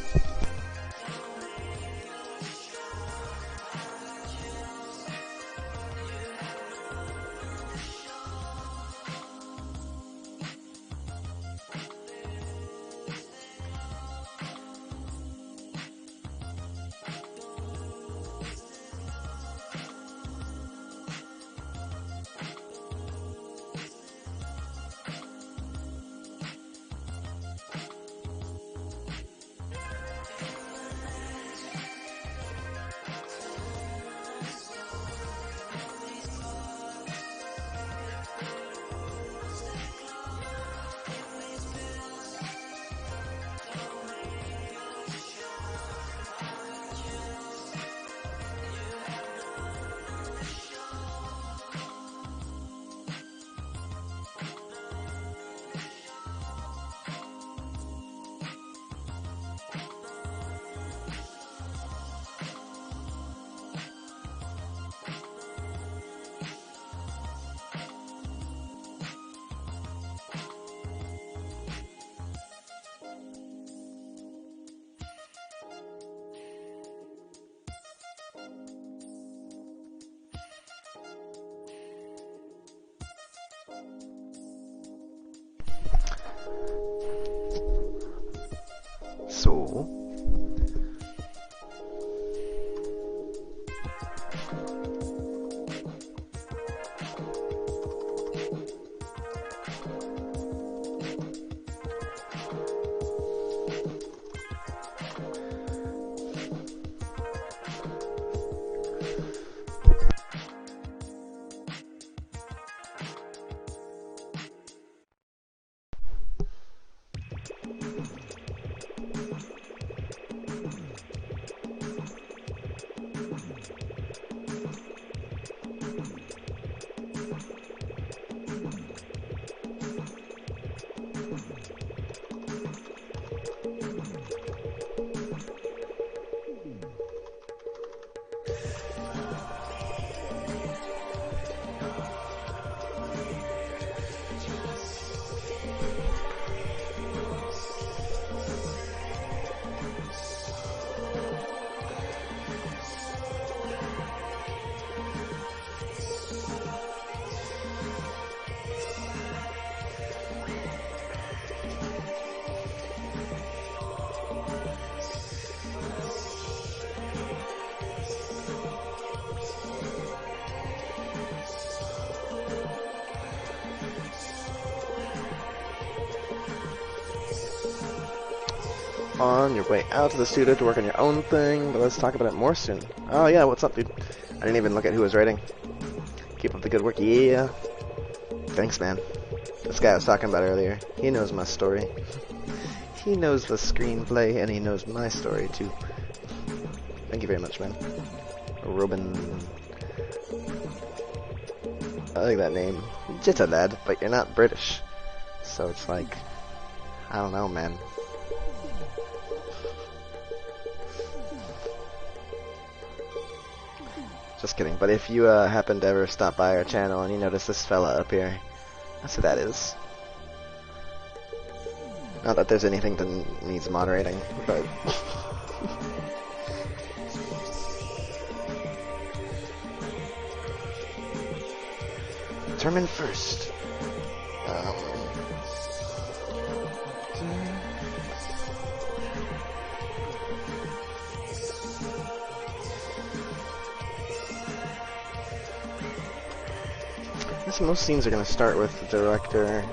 So on your way out to the studio to work on your own thing, but let's talk about it more soon. Oh yeah, what's up, dude? I didn't even look at who was writing. Keep up the good work, yeah. Thanks, man. This guy I was talking about earlier, he knows my story. He knows the screenplay, and he knows my story, too. Thank you very much, man. Robin. I like that name. Just a lad, but you're not British. So it's like, I don't know, man. Just kidding, but if you happen to ever stop by our channel and you notice this fella up here, that's who that is. Not that there's anything that needs moderating, but... Determine first. I guess most scenes are going to start with the director.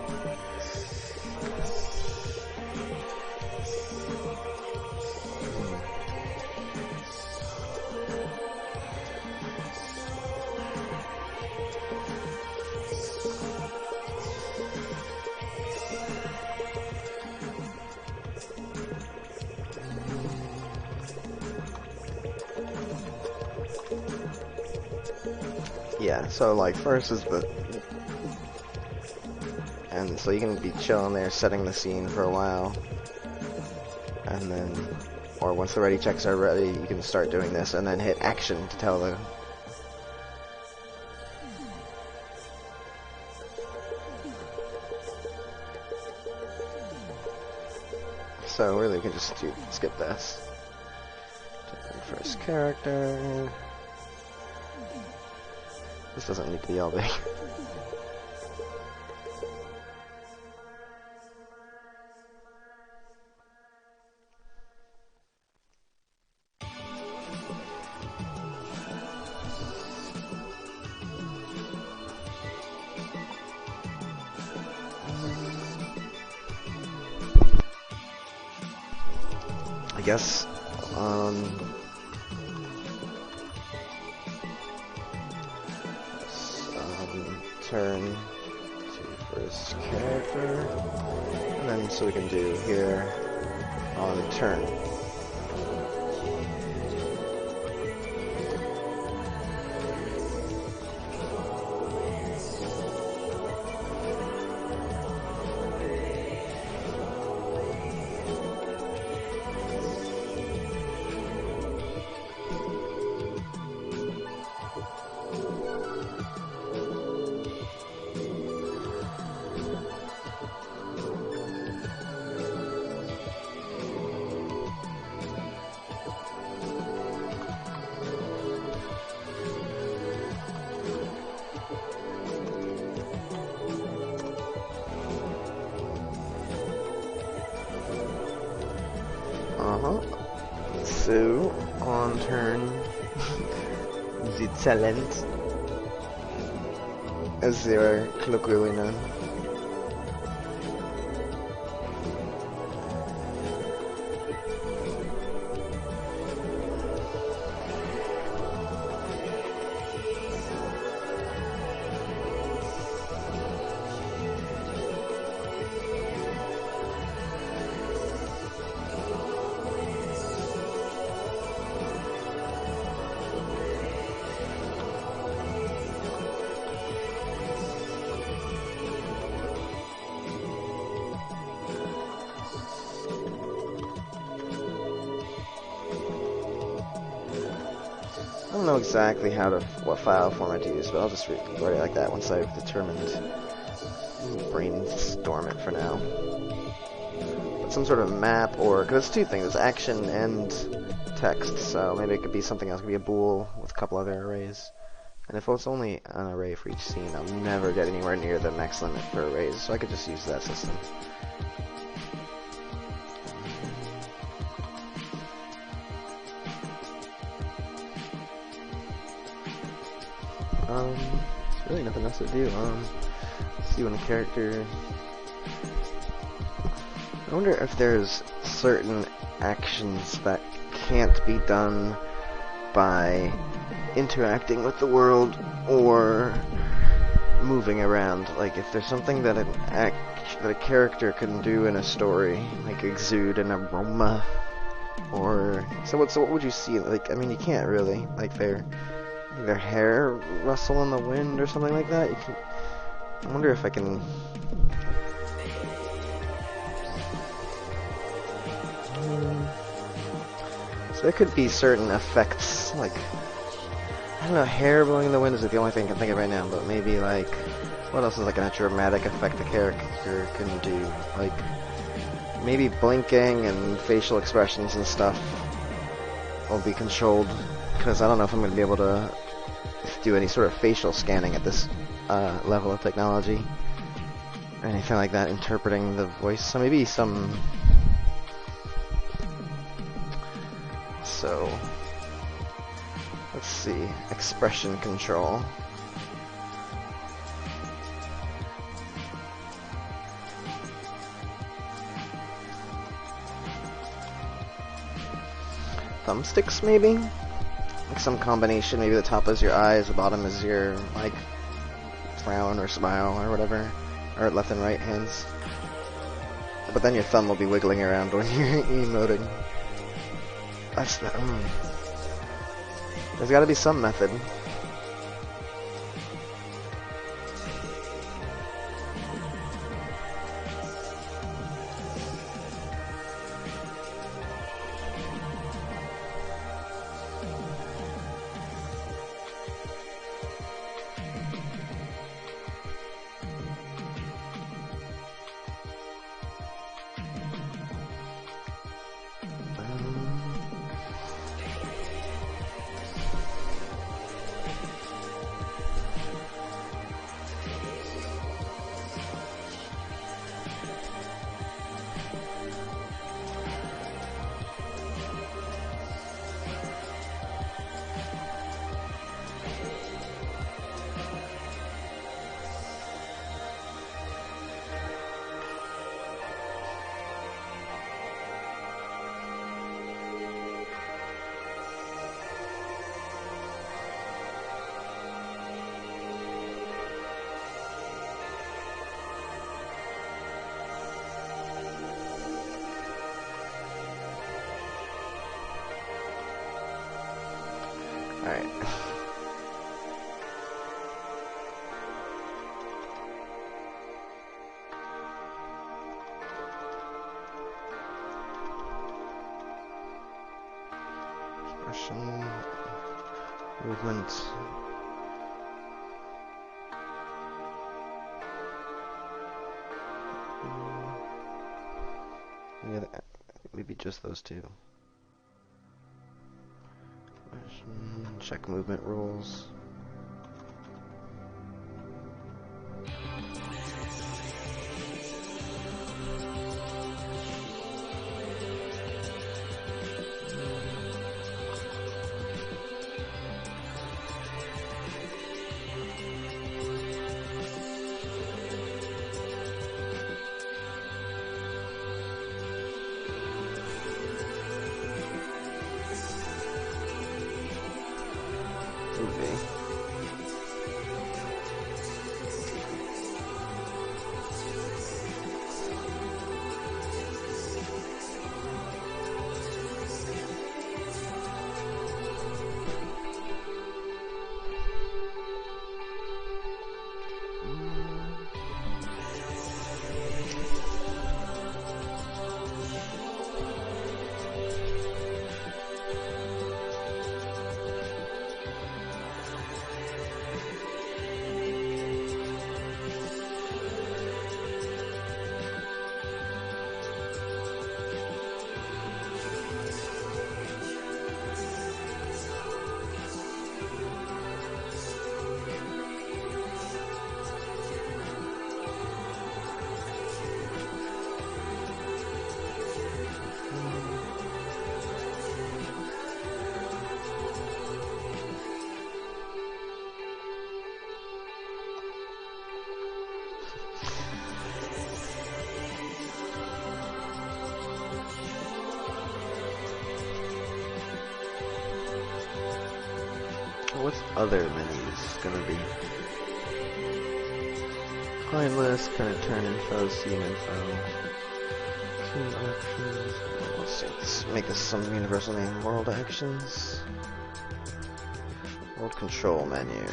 Yeah, so like first is the... And so you can be chilling there setting the scene for a while. And then or once the ready checks are ready, you can start doing this, and then hit action to tell the... So really, we can just skip this. First character. This doesn't need to be all big. I guess, turn to first character, and then so we can do here on turn. So, on turn, the talent, as they are colloquially known. I don't know exactly what file format to use, but I'll just write it like that once I've determined. Brainstorm it for now. But some sort of map, or because it's two things: it's action and text. So maybe it could be something else. It could be a bool with a couple other arrays. And if it's only an array for each scene, I'll never get anywhere near the max limit for arrays. So I could just use that system. There's really nothing else to do. Let's see when a character... I wonder if there's certain actions that can't be done by interacting with the world or moving around. Like if there's something that that a character can do in a story, like exude an aroma, or so what would you see? Like, I mean, you can't really, like their hair rustle in the wind or something like that. I wonder if I can... So there could be certain effects, like, I don't know, hair blowing in the wind is the only thing I can think of right now, but maybe like, what else is like a dramatic effect a character can do? Like, maybe blinking and facial expressions and stuff will be controlled, because I don't know if I'm going to be able to do any sort of facial scanning at this level of technology, or anything like that, interpreting the voice. So maybe some... So, let's see, expression control. Thumbsticks, maybe? Like some combination, maybe the top is your eyes, the bottom is your, like, frown or smile or whatever, or left and right hands. But then your thumb will be wiggling around when you're emoting. That's the, There's gotta be some method. Alright. Expression, movement. Yeah, maybe just those two. Check movement rules. What's other menus gonna be? Client list, current turn info, scene info. Scene actions. Let's see, let's make this some universal name. World actions. World control menu.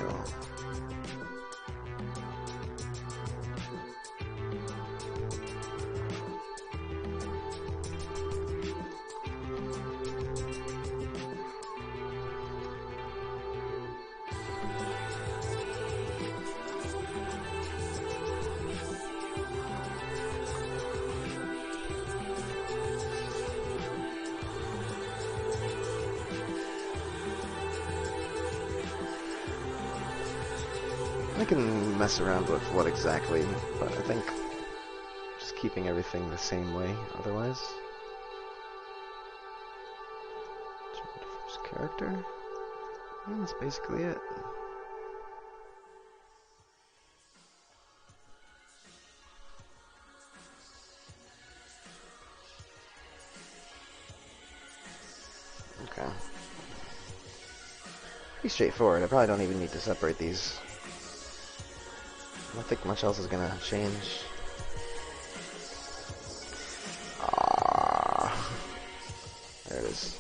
I can mess around with what exactly, but I think just keeping everything the same way otherwise. First character? Yeah, that's basically it. Okay. Pretty straightforward. I probably don't even need to separate these. I don't think much else is gonna change. Ah, there it is.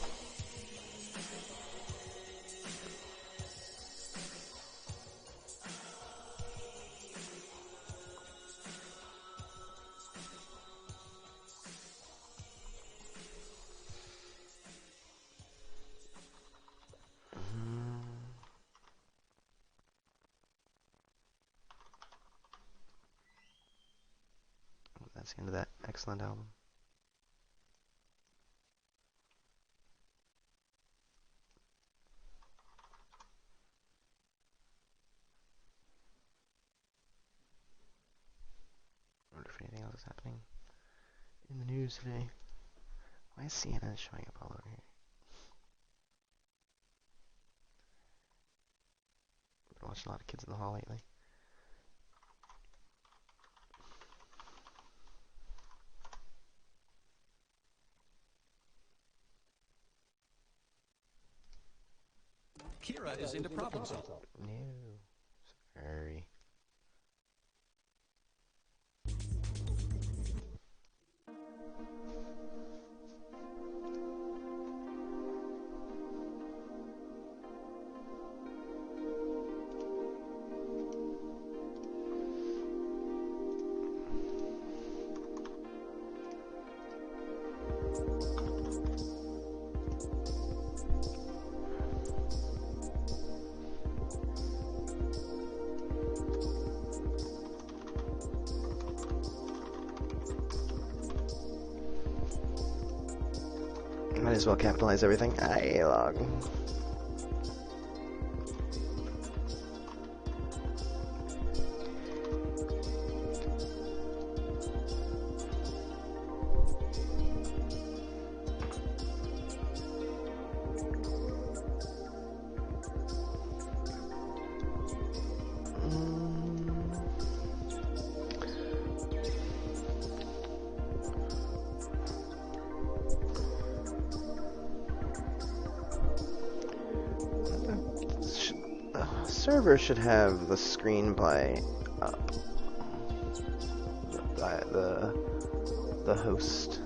That's the end of that excellent album. I wonder if anything else is happening in the news today. Why is CNN showing up all over here? Been watching a lot of Kids in the Hall lately. Kira is into problem solving. No. Sorry. Might as well capitalize everything. Aye, log. Server should have the screenplay up by the host.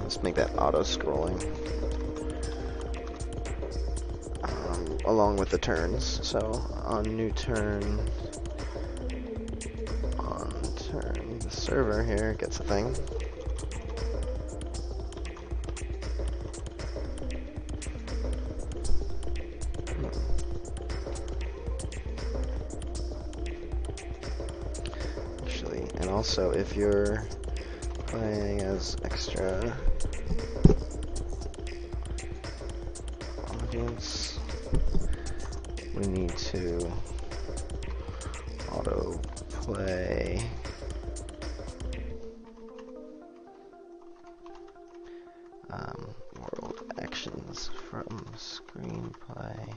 Let's make that auto-scrolling along with the turns. So on new turn, the server here gets a thing. Actually, and also if you're playing as extra audience, we need to auto play world actions from screenplay,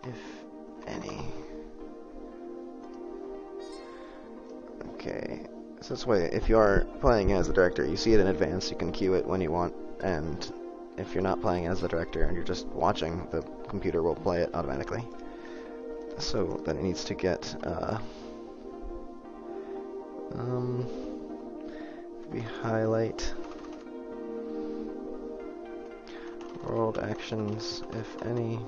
if any. Okay, so this way, if you are playing as the director, you see it in advance, you can queue it when you want, and if you're not playing as the director and you're just watching, the computer will play it automatically. So then it needs to get, if we highlight world actions, if any,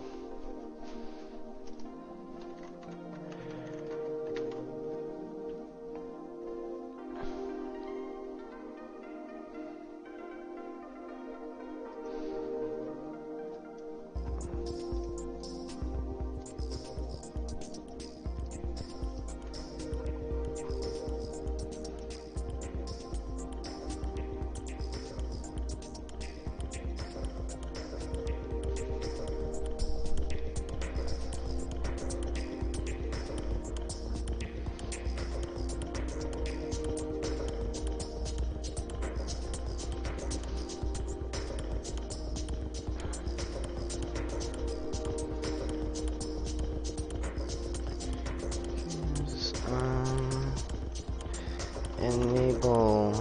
enable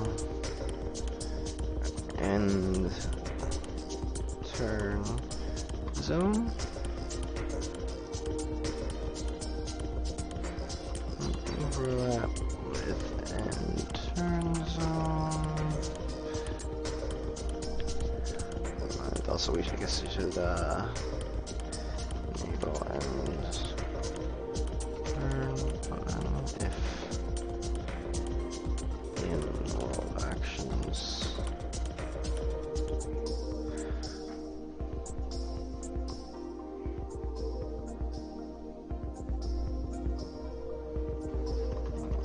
end turn zone. Overlap with end turn zone. And also, I guess we should enable end turn button if in world actions.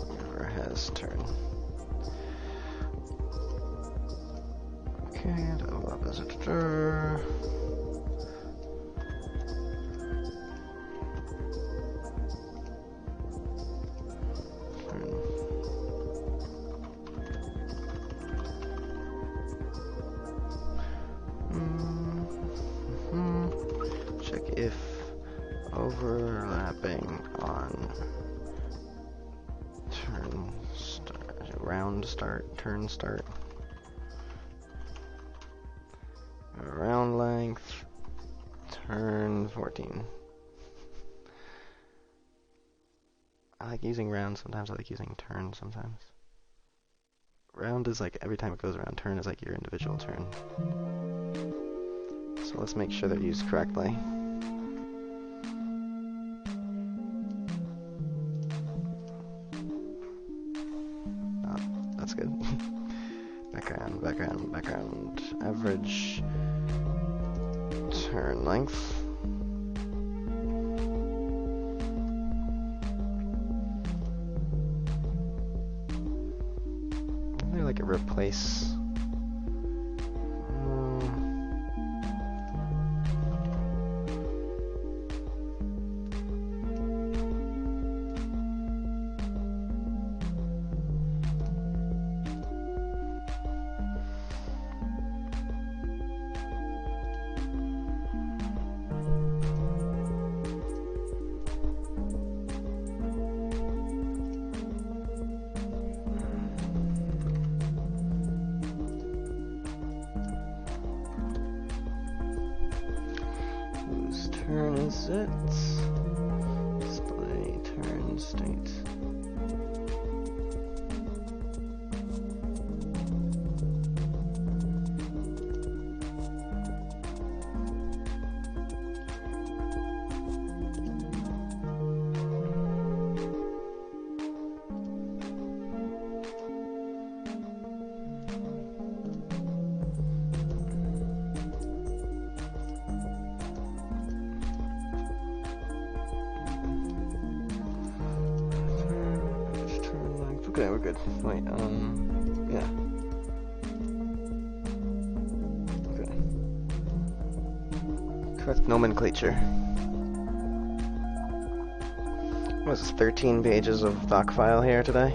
Never has turn. Okay, and overlap as a turn. Check if overlapping on turn start, round start, turn start, round length, turn 14. I like using round sometimes, I like using turn sometimes. Round is like every time it goes around, turn is like your individual turn. So let's make sure they're used correctly. Oh, that's good. Background, background, background. Average turn length. Maybe like a replace. Whose turn is it? Display turn state. Okay, we're good. Wait, yeah. Okay. Correct nomenclature. What is this, 13 pages of doc file here today?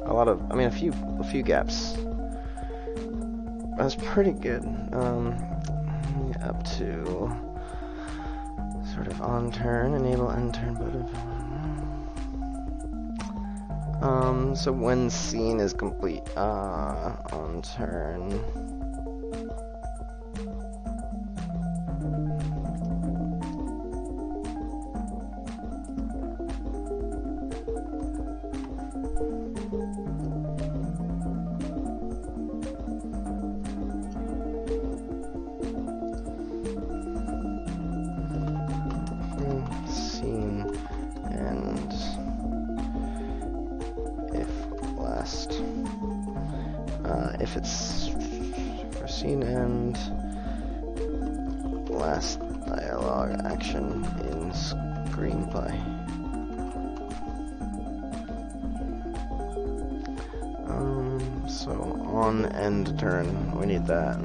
A lot of, I mean, a few gaps. That's pretty good. Up to sort of on turn, enable end turn button. So when scene is complete, on turn. Scene and if it's for scene end, last dialogue action in screenplay. So on end turn, we need that.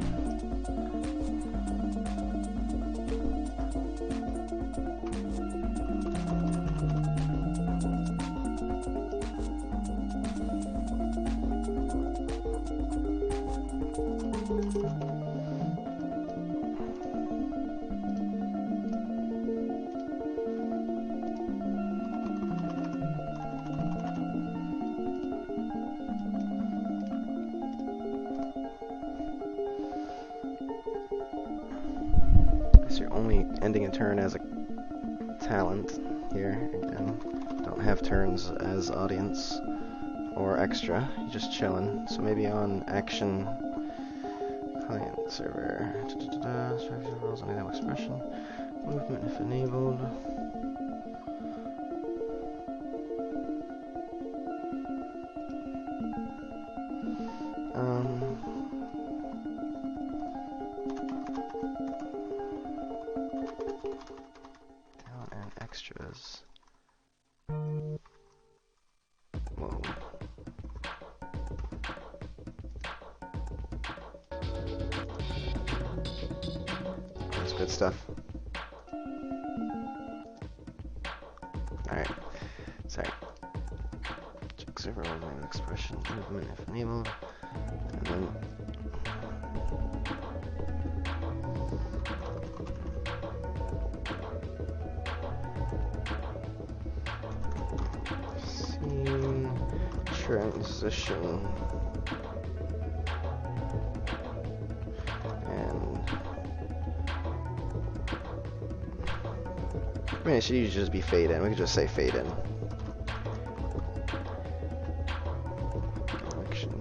You're only ending a turn as a talent here, and don't have turns as audience or extra. You're just chilling. So maybe on action, client server, structure rules, enable expression, movement if enabled. Extras. Whoa. That's good stuff. Alright. Sorry. Check server enable expression movement if enabled. And then transition and mean, it should usually just be fade in. We could just say fade in. Action.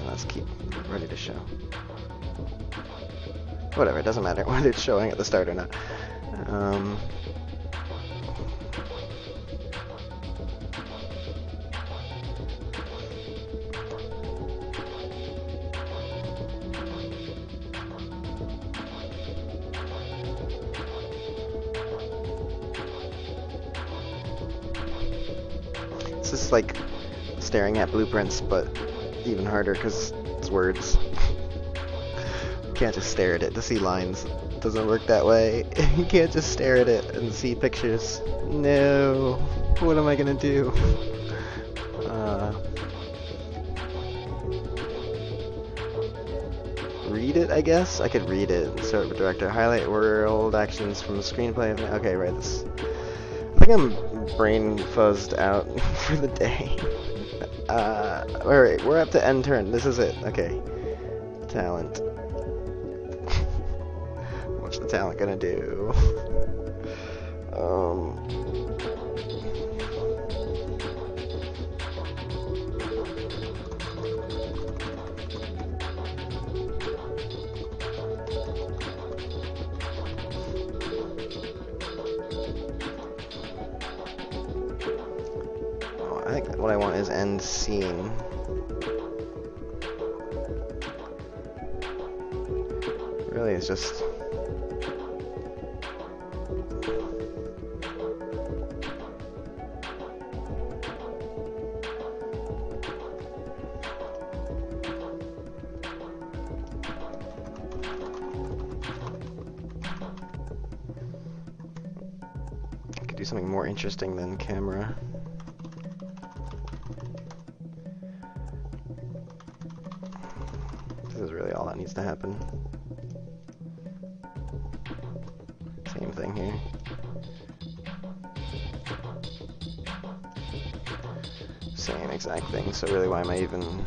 Let's keep ready to show. Whatever, it doesn't matter whether it's showing at the start or not. It's just like staring at blueprints, but even harder because it's words. You can't just stare at it to see lines. It doesn't work that way. You can't just stare at it and see pictures. No. What am I gonna do? Read it, I guess? I could read it. Start with director. Highlight world actions from the screenplay. Okay, right. This. I think I'm brain fuzzed out for the day. Alright, we're up to end turn. This is it. Okay. Talent. What's the talent gonna do? I think what I want is end scene. Really, it's just... I could do something more interesting than camera. This is really all that needs to happen. Same thing here. Same exact thing, so really why am I even...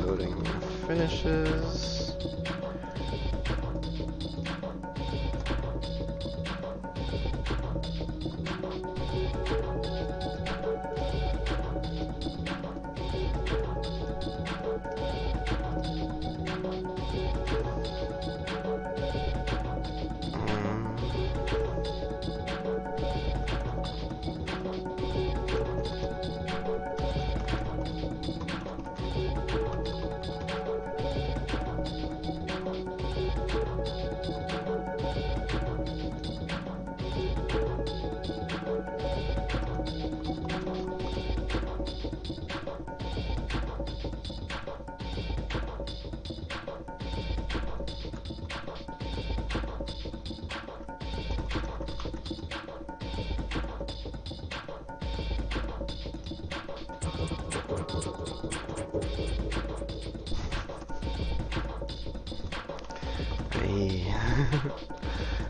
Loading finishes.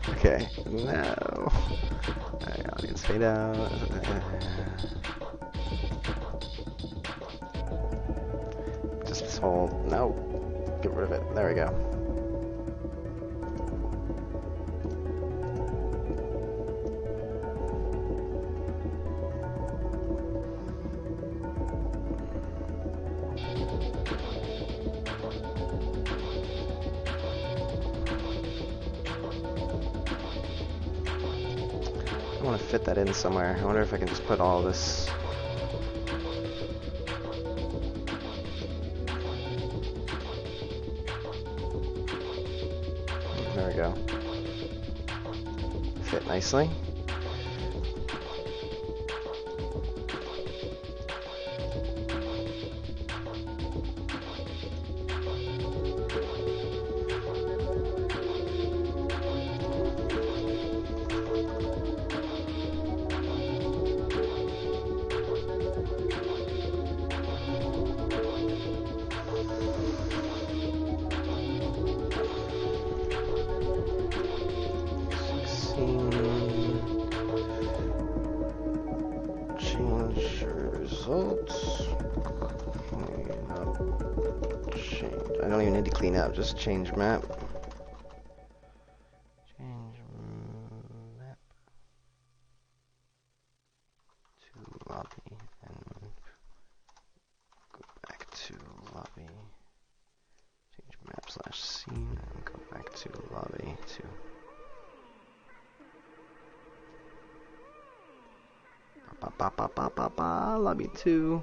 Okay, no. Alright, audience fade out. Just this whole, no. Get rid of it. There we go. I want to fit that in somewhere. I wonder if I can just put all this. There we go. Fit nicely. Clean up. Change. I don't even need to clean up, just change map. Change map to lobby and go back to lobby. Change map slash scene and go back to lobby to. Lobby 2.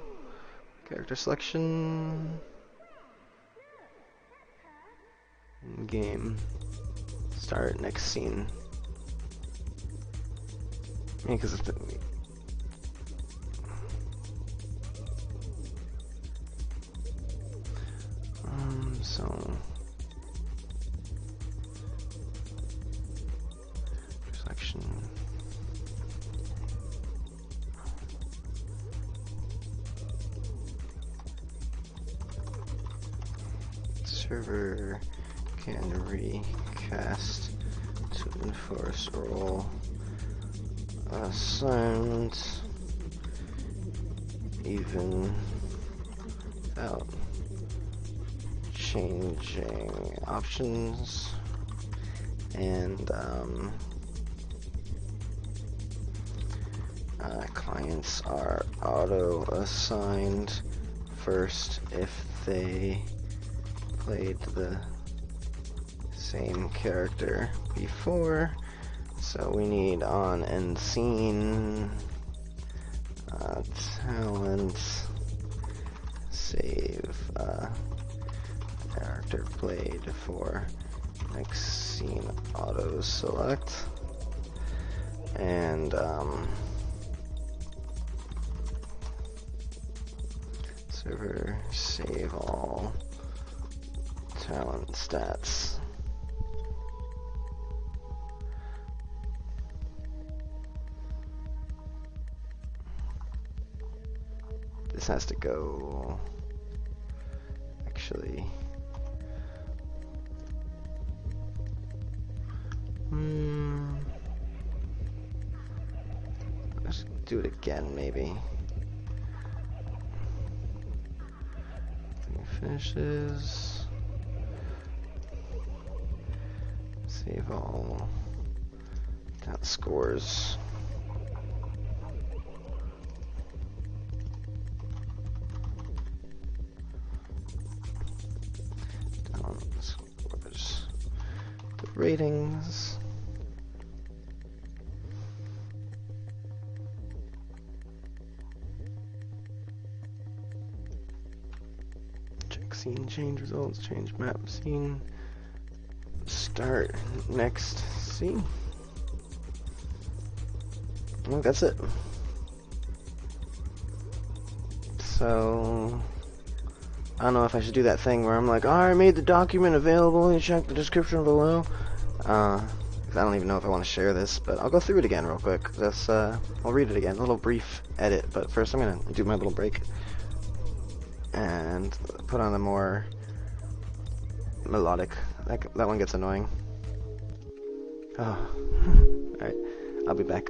Character selection. Game. Start next scene. Yeah, because it's so selection. Server can recast to enforce role assignments even without changing options, and clients are auto-assigned first if they played the same character before. So we need on and scene talent save character played for next scene auto select, and server save all talent stats. This has to go, actually, let's do it again, maybe. Finishes, save all, that scores. Scores. The ratings. Check scene, change results, change map scene. Start next scene. Well, that's it. So I don't know if I should do that thing where I'm like, oh, I made the document available, you check the description below. I don't even know if I want to share this, but I'll go through it again real quick. I'll read it again, a little brief edit, but first I'm going to do my little break and put on a more melodic. That one gets annoying. Oh. Alright, I'll be back.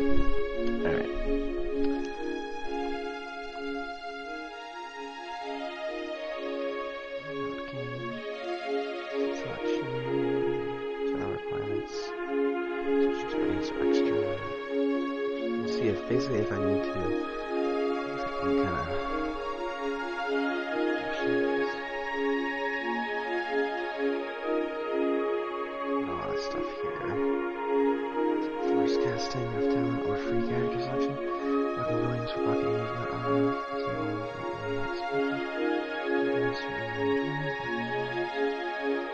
Alright. Selection. Channel requirements. Switch settings are extra. See if basically if I need to, I can kind of all that stuff here. Force casting of talent or free character selection. Local volumes for blocking movement on off. Disable movement when not speaking.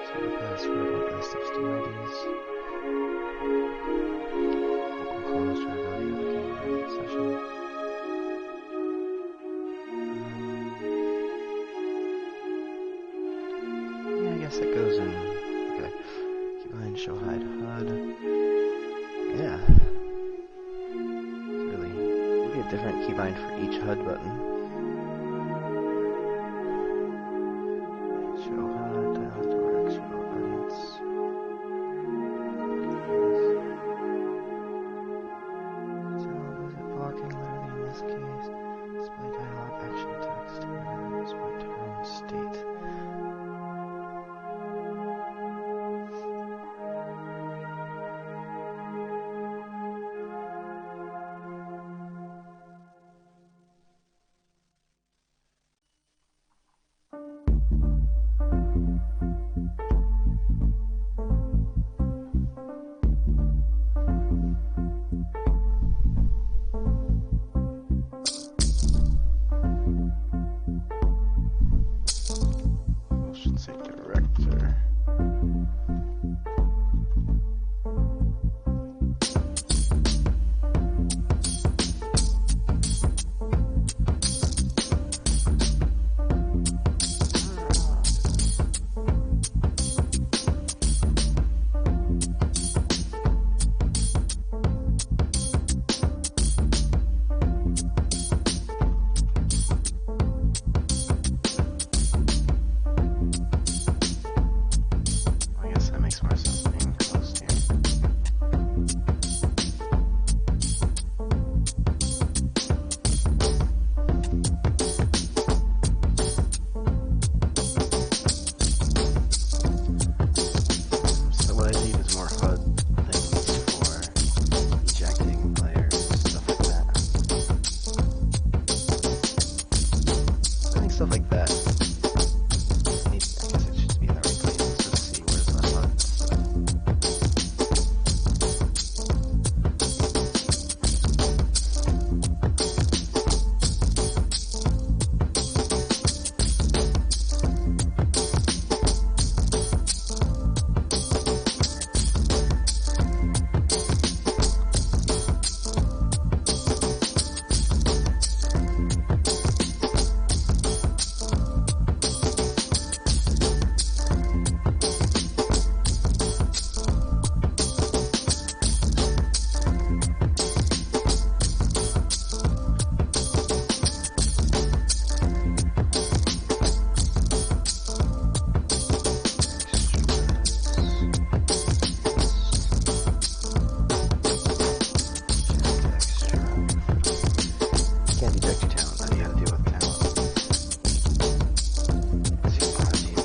Set a password with list of Steam IDs. Local closed durability of the game during each session. Yeah, I guess it goes in. Okay. Keybind, show hide HUD. Yeah. It's really maybe a different keybind for each HUD button. Show HUD, talent or external audience. So is it blocking literally in this case? Display dialogue, action text, display tone, state. Should say director. I guess that makes more sense being close here. So what I need is more HUD things for ejecting players, stuff like that. I think stuff like that. I guess it should be in the right place. Let's just see where's the HUD stuff. Can't eject your talent. How do you have to deal with talent? Let's see what that here.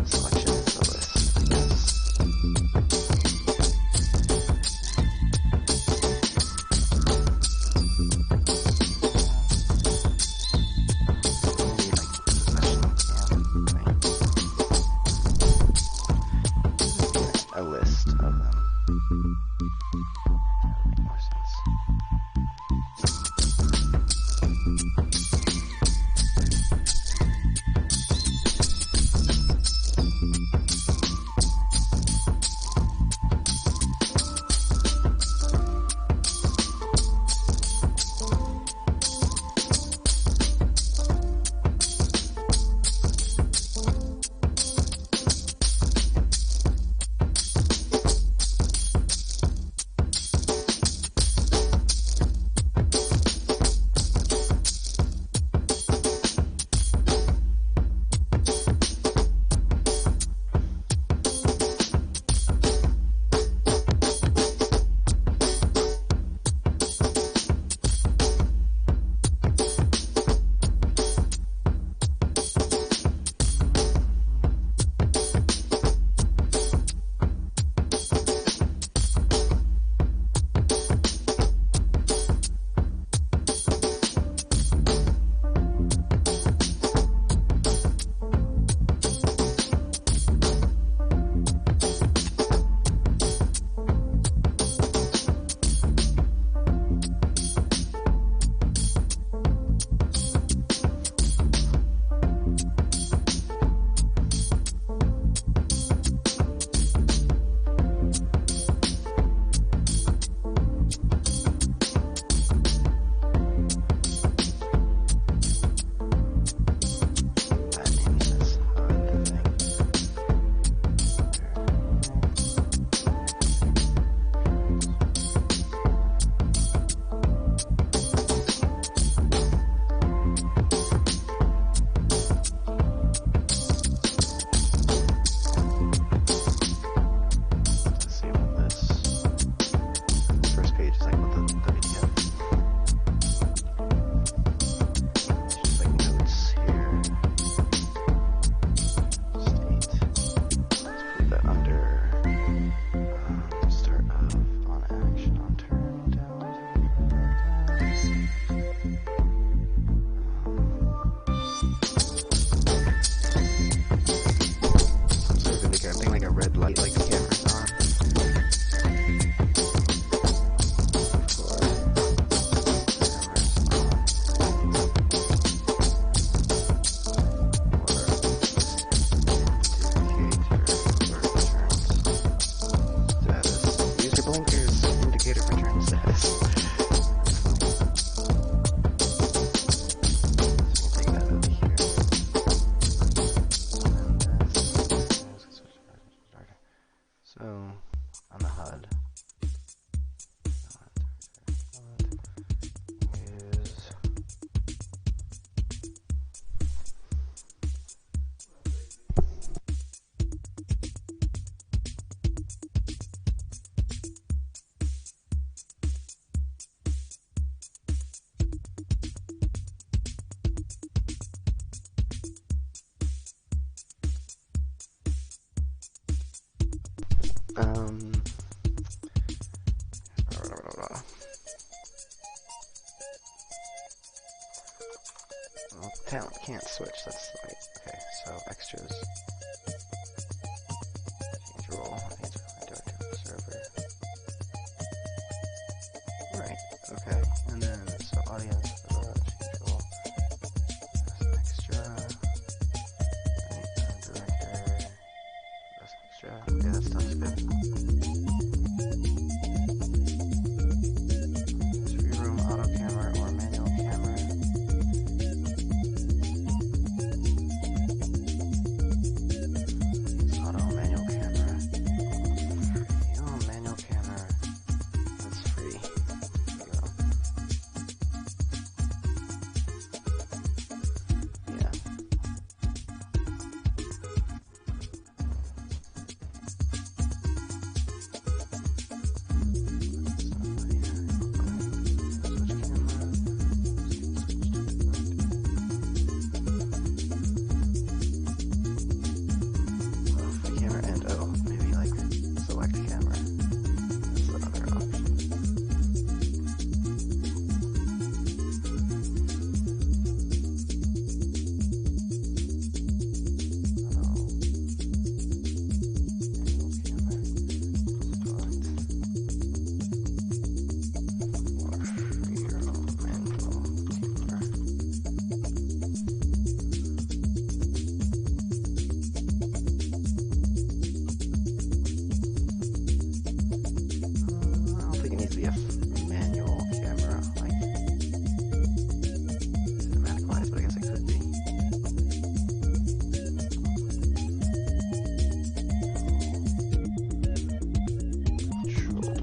Selection is the list, I guess. A list of them. That would make more sense. creative return status. Take that over here. So, on the HUD, is well, talent can't switch, that's right. Okay, so extras. Change role, director of the server. Right, okay, and then, so audience, change role, extra, right, director, that's extra, okay, that stuff's good. Free room, auto camera, or manual camera. Auto manual camera. Oh, manual camera. That's free. There you go. Yeah. Camera and maybe like select camera. That's the other option. I don't think it needs to be a manual camera, like cinematic wise, but I guess it could be. Control.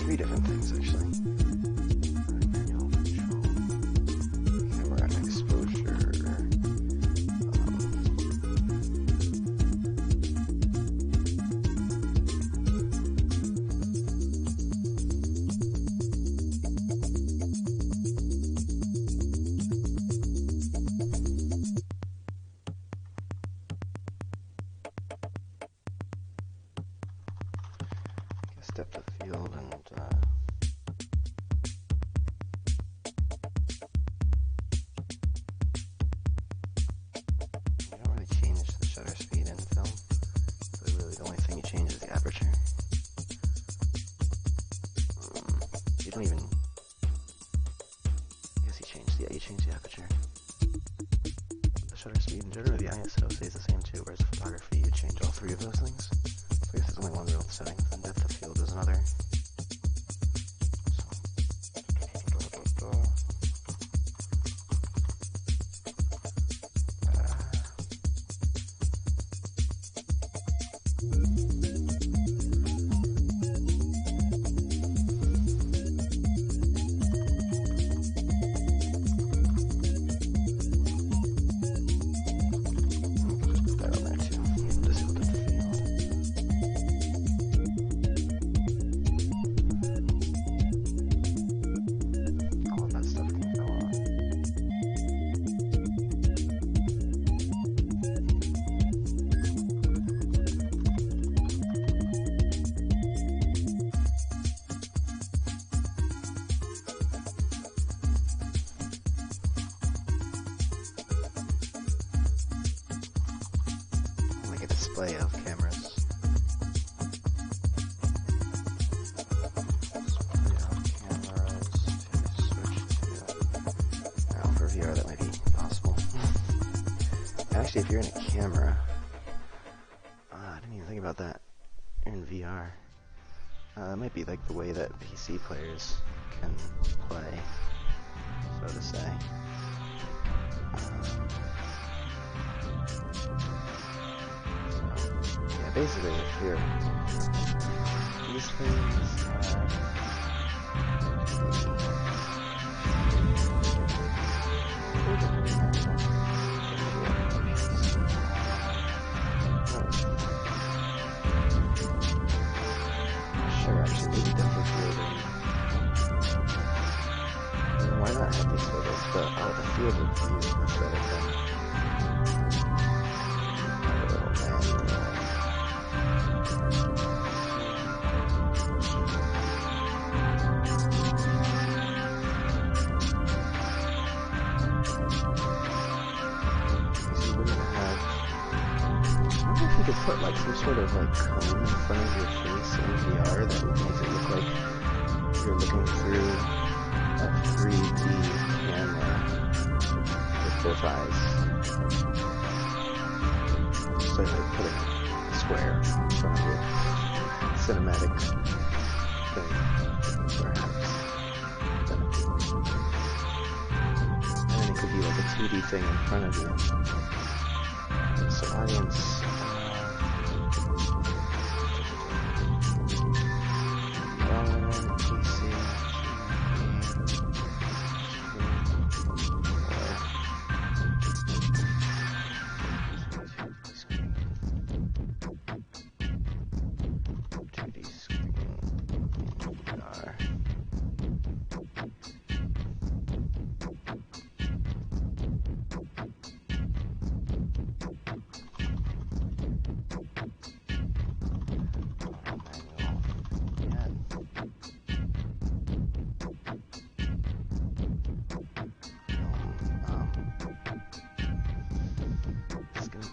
Three different things actually. Manual control, camera exposure. I guess depth of field and you don't really change the shutter speed in film. So really the only thing you change is the aperture. You don't even, I guess you change the aperture. The shutter speed and generally the ISO stays the same too, whereas photography you change all three of those things. So I guess there's only one real setting, and depth of field is another. That on there too. Disable depth of field. display of cameras. For VR, that might be possible. Actually, if you're in a camera, I didn't even think about that. You're in VR. It might be like the way that PC players can play, so to say. Yeah, basically, if you're these things sure, actually, maybe definitely fielding. Why not have these photos, but the field of view instead of them. You could put like some sort of like cone in front of your face in VR that would make it look like you're looking through a 3D camera with both eyes. So like putting a square in front of your cinematic thing, perhaps. And then it could be like a 2D thing in front of you. So audience,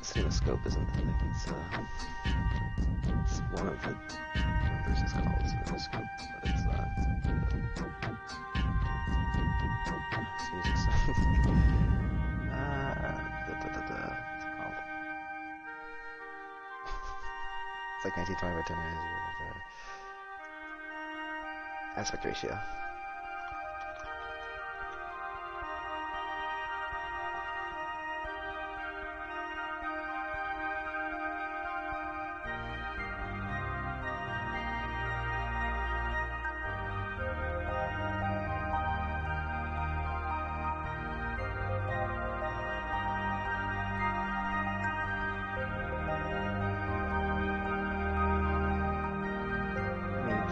cinemascope isn't the thing, it's one of the numbers is called cinemascope, but it's music stuff. What's it called? It's like 1920 by 10 aspect ratio.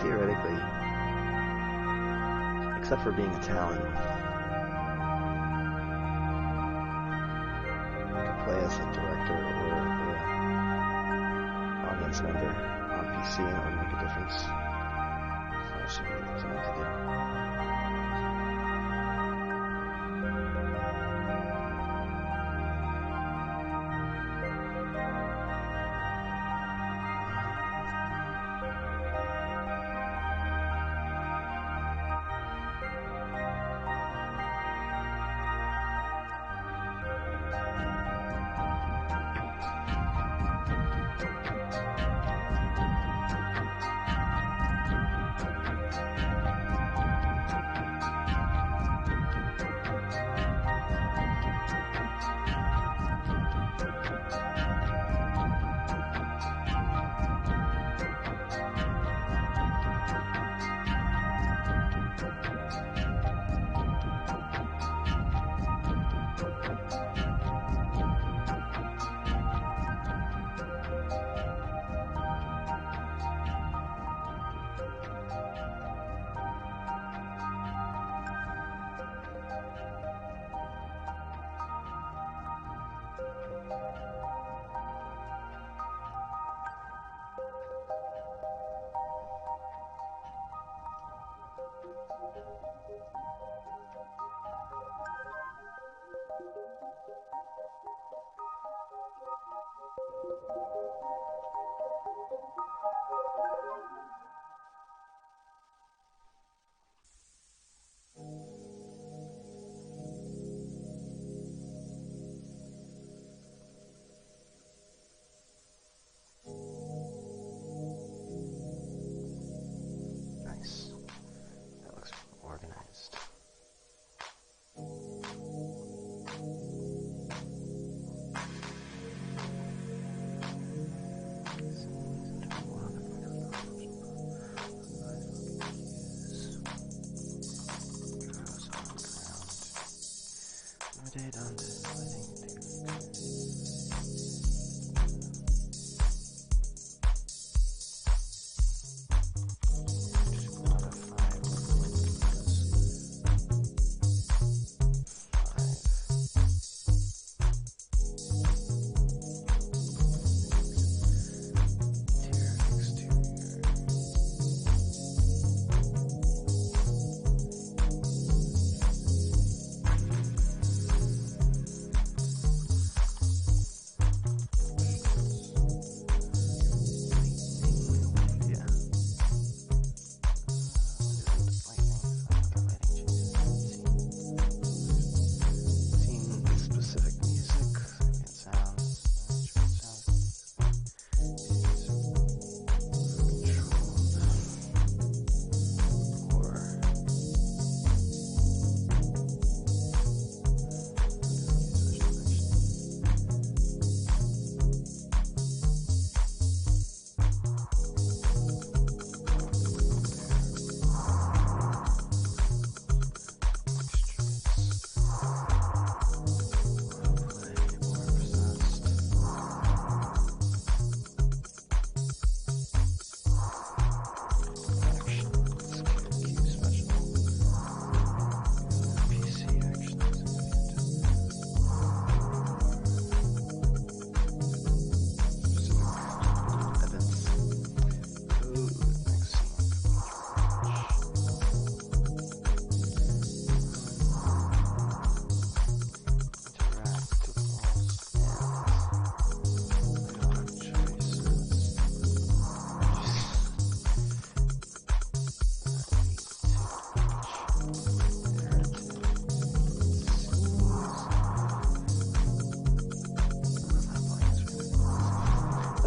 Theoretically, except for being Italian, you could play as a director or an audience member on PC and it would make a difference. So that should be something to do.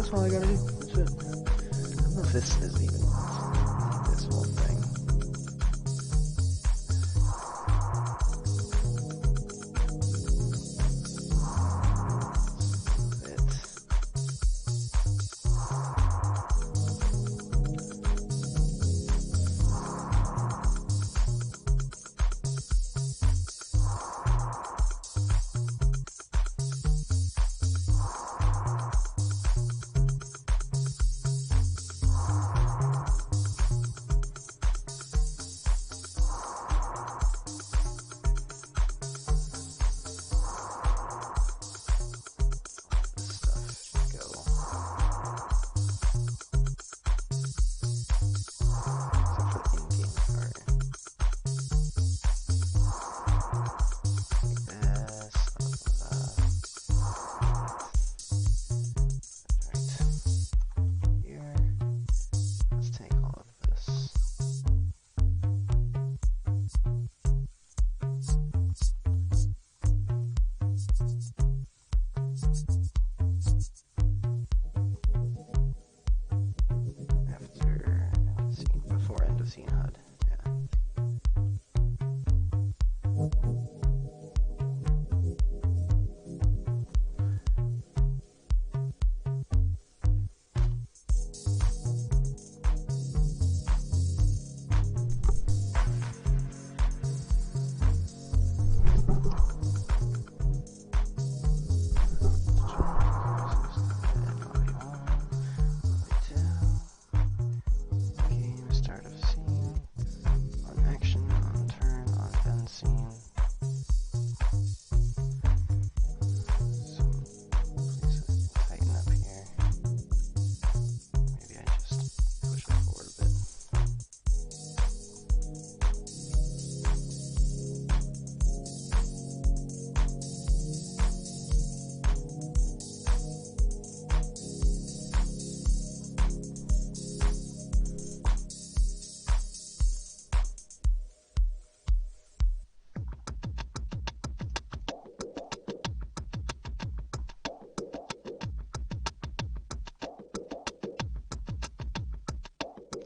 That's all I gotta do. That's it. I don't know if this is even this whole thing.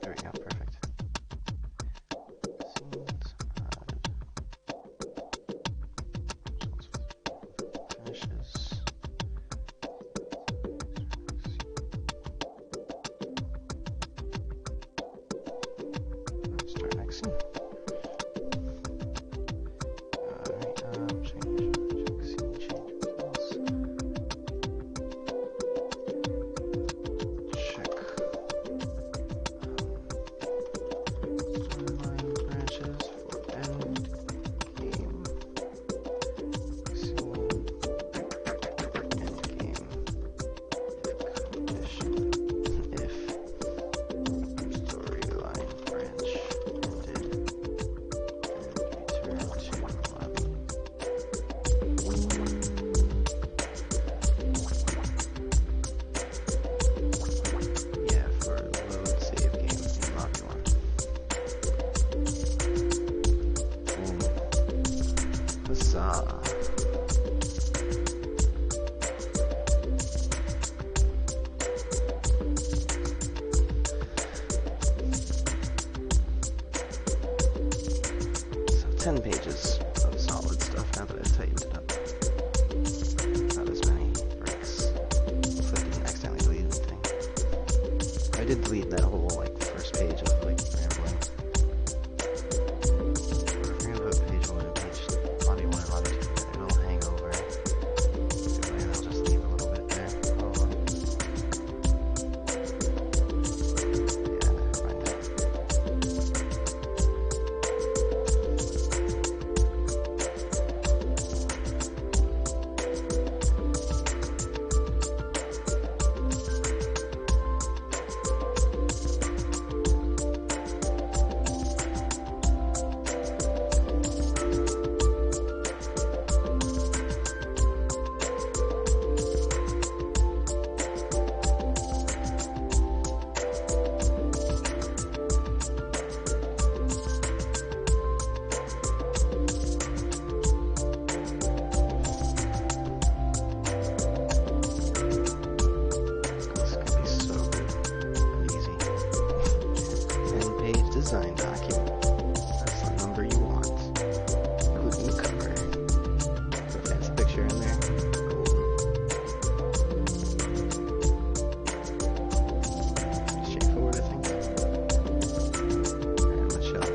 There we go, perfect. Finishes. Start next scene. Alright, change scene, change results. Check. Storyline branches for end game. Scene. End game. Condition. If storyline branch ended. And return to lobby. Yeah, for load save game in lobby one. Boom. Huzzah. So 10 pages of solid stuff now that I've tightened it up. Not as many breaks. Hopefully I didn't accidentally delete anything. I did delete that whole like first page of like rambling. If you're gonna put page 1 and page lobby 1 and lobby 2 together, it'll hang over. And I'll just leave a little bit there. Yeah, never mind that. design document. That's the number you want. Including the cover. Put a fancy picture in there. Golden. Straightforward, I think. And the shell.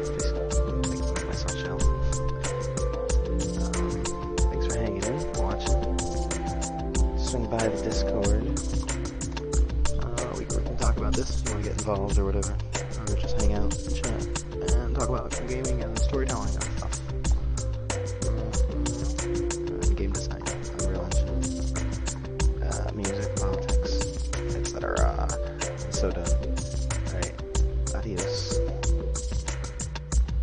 Please make myself shell. Thanks for hanging in, watching. Swing by the Discord. We can talk about this if you want to get involved or whatever. Or just hang out and chat and talk about gaming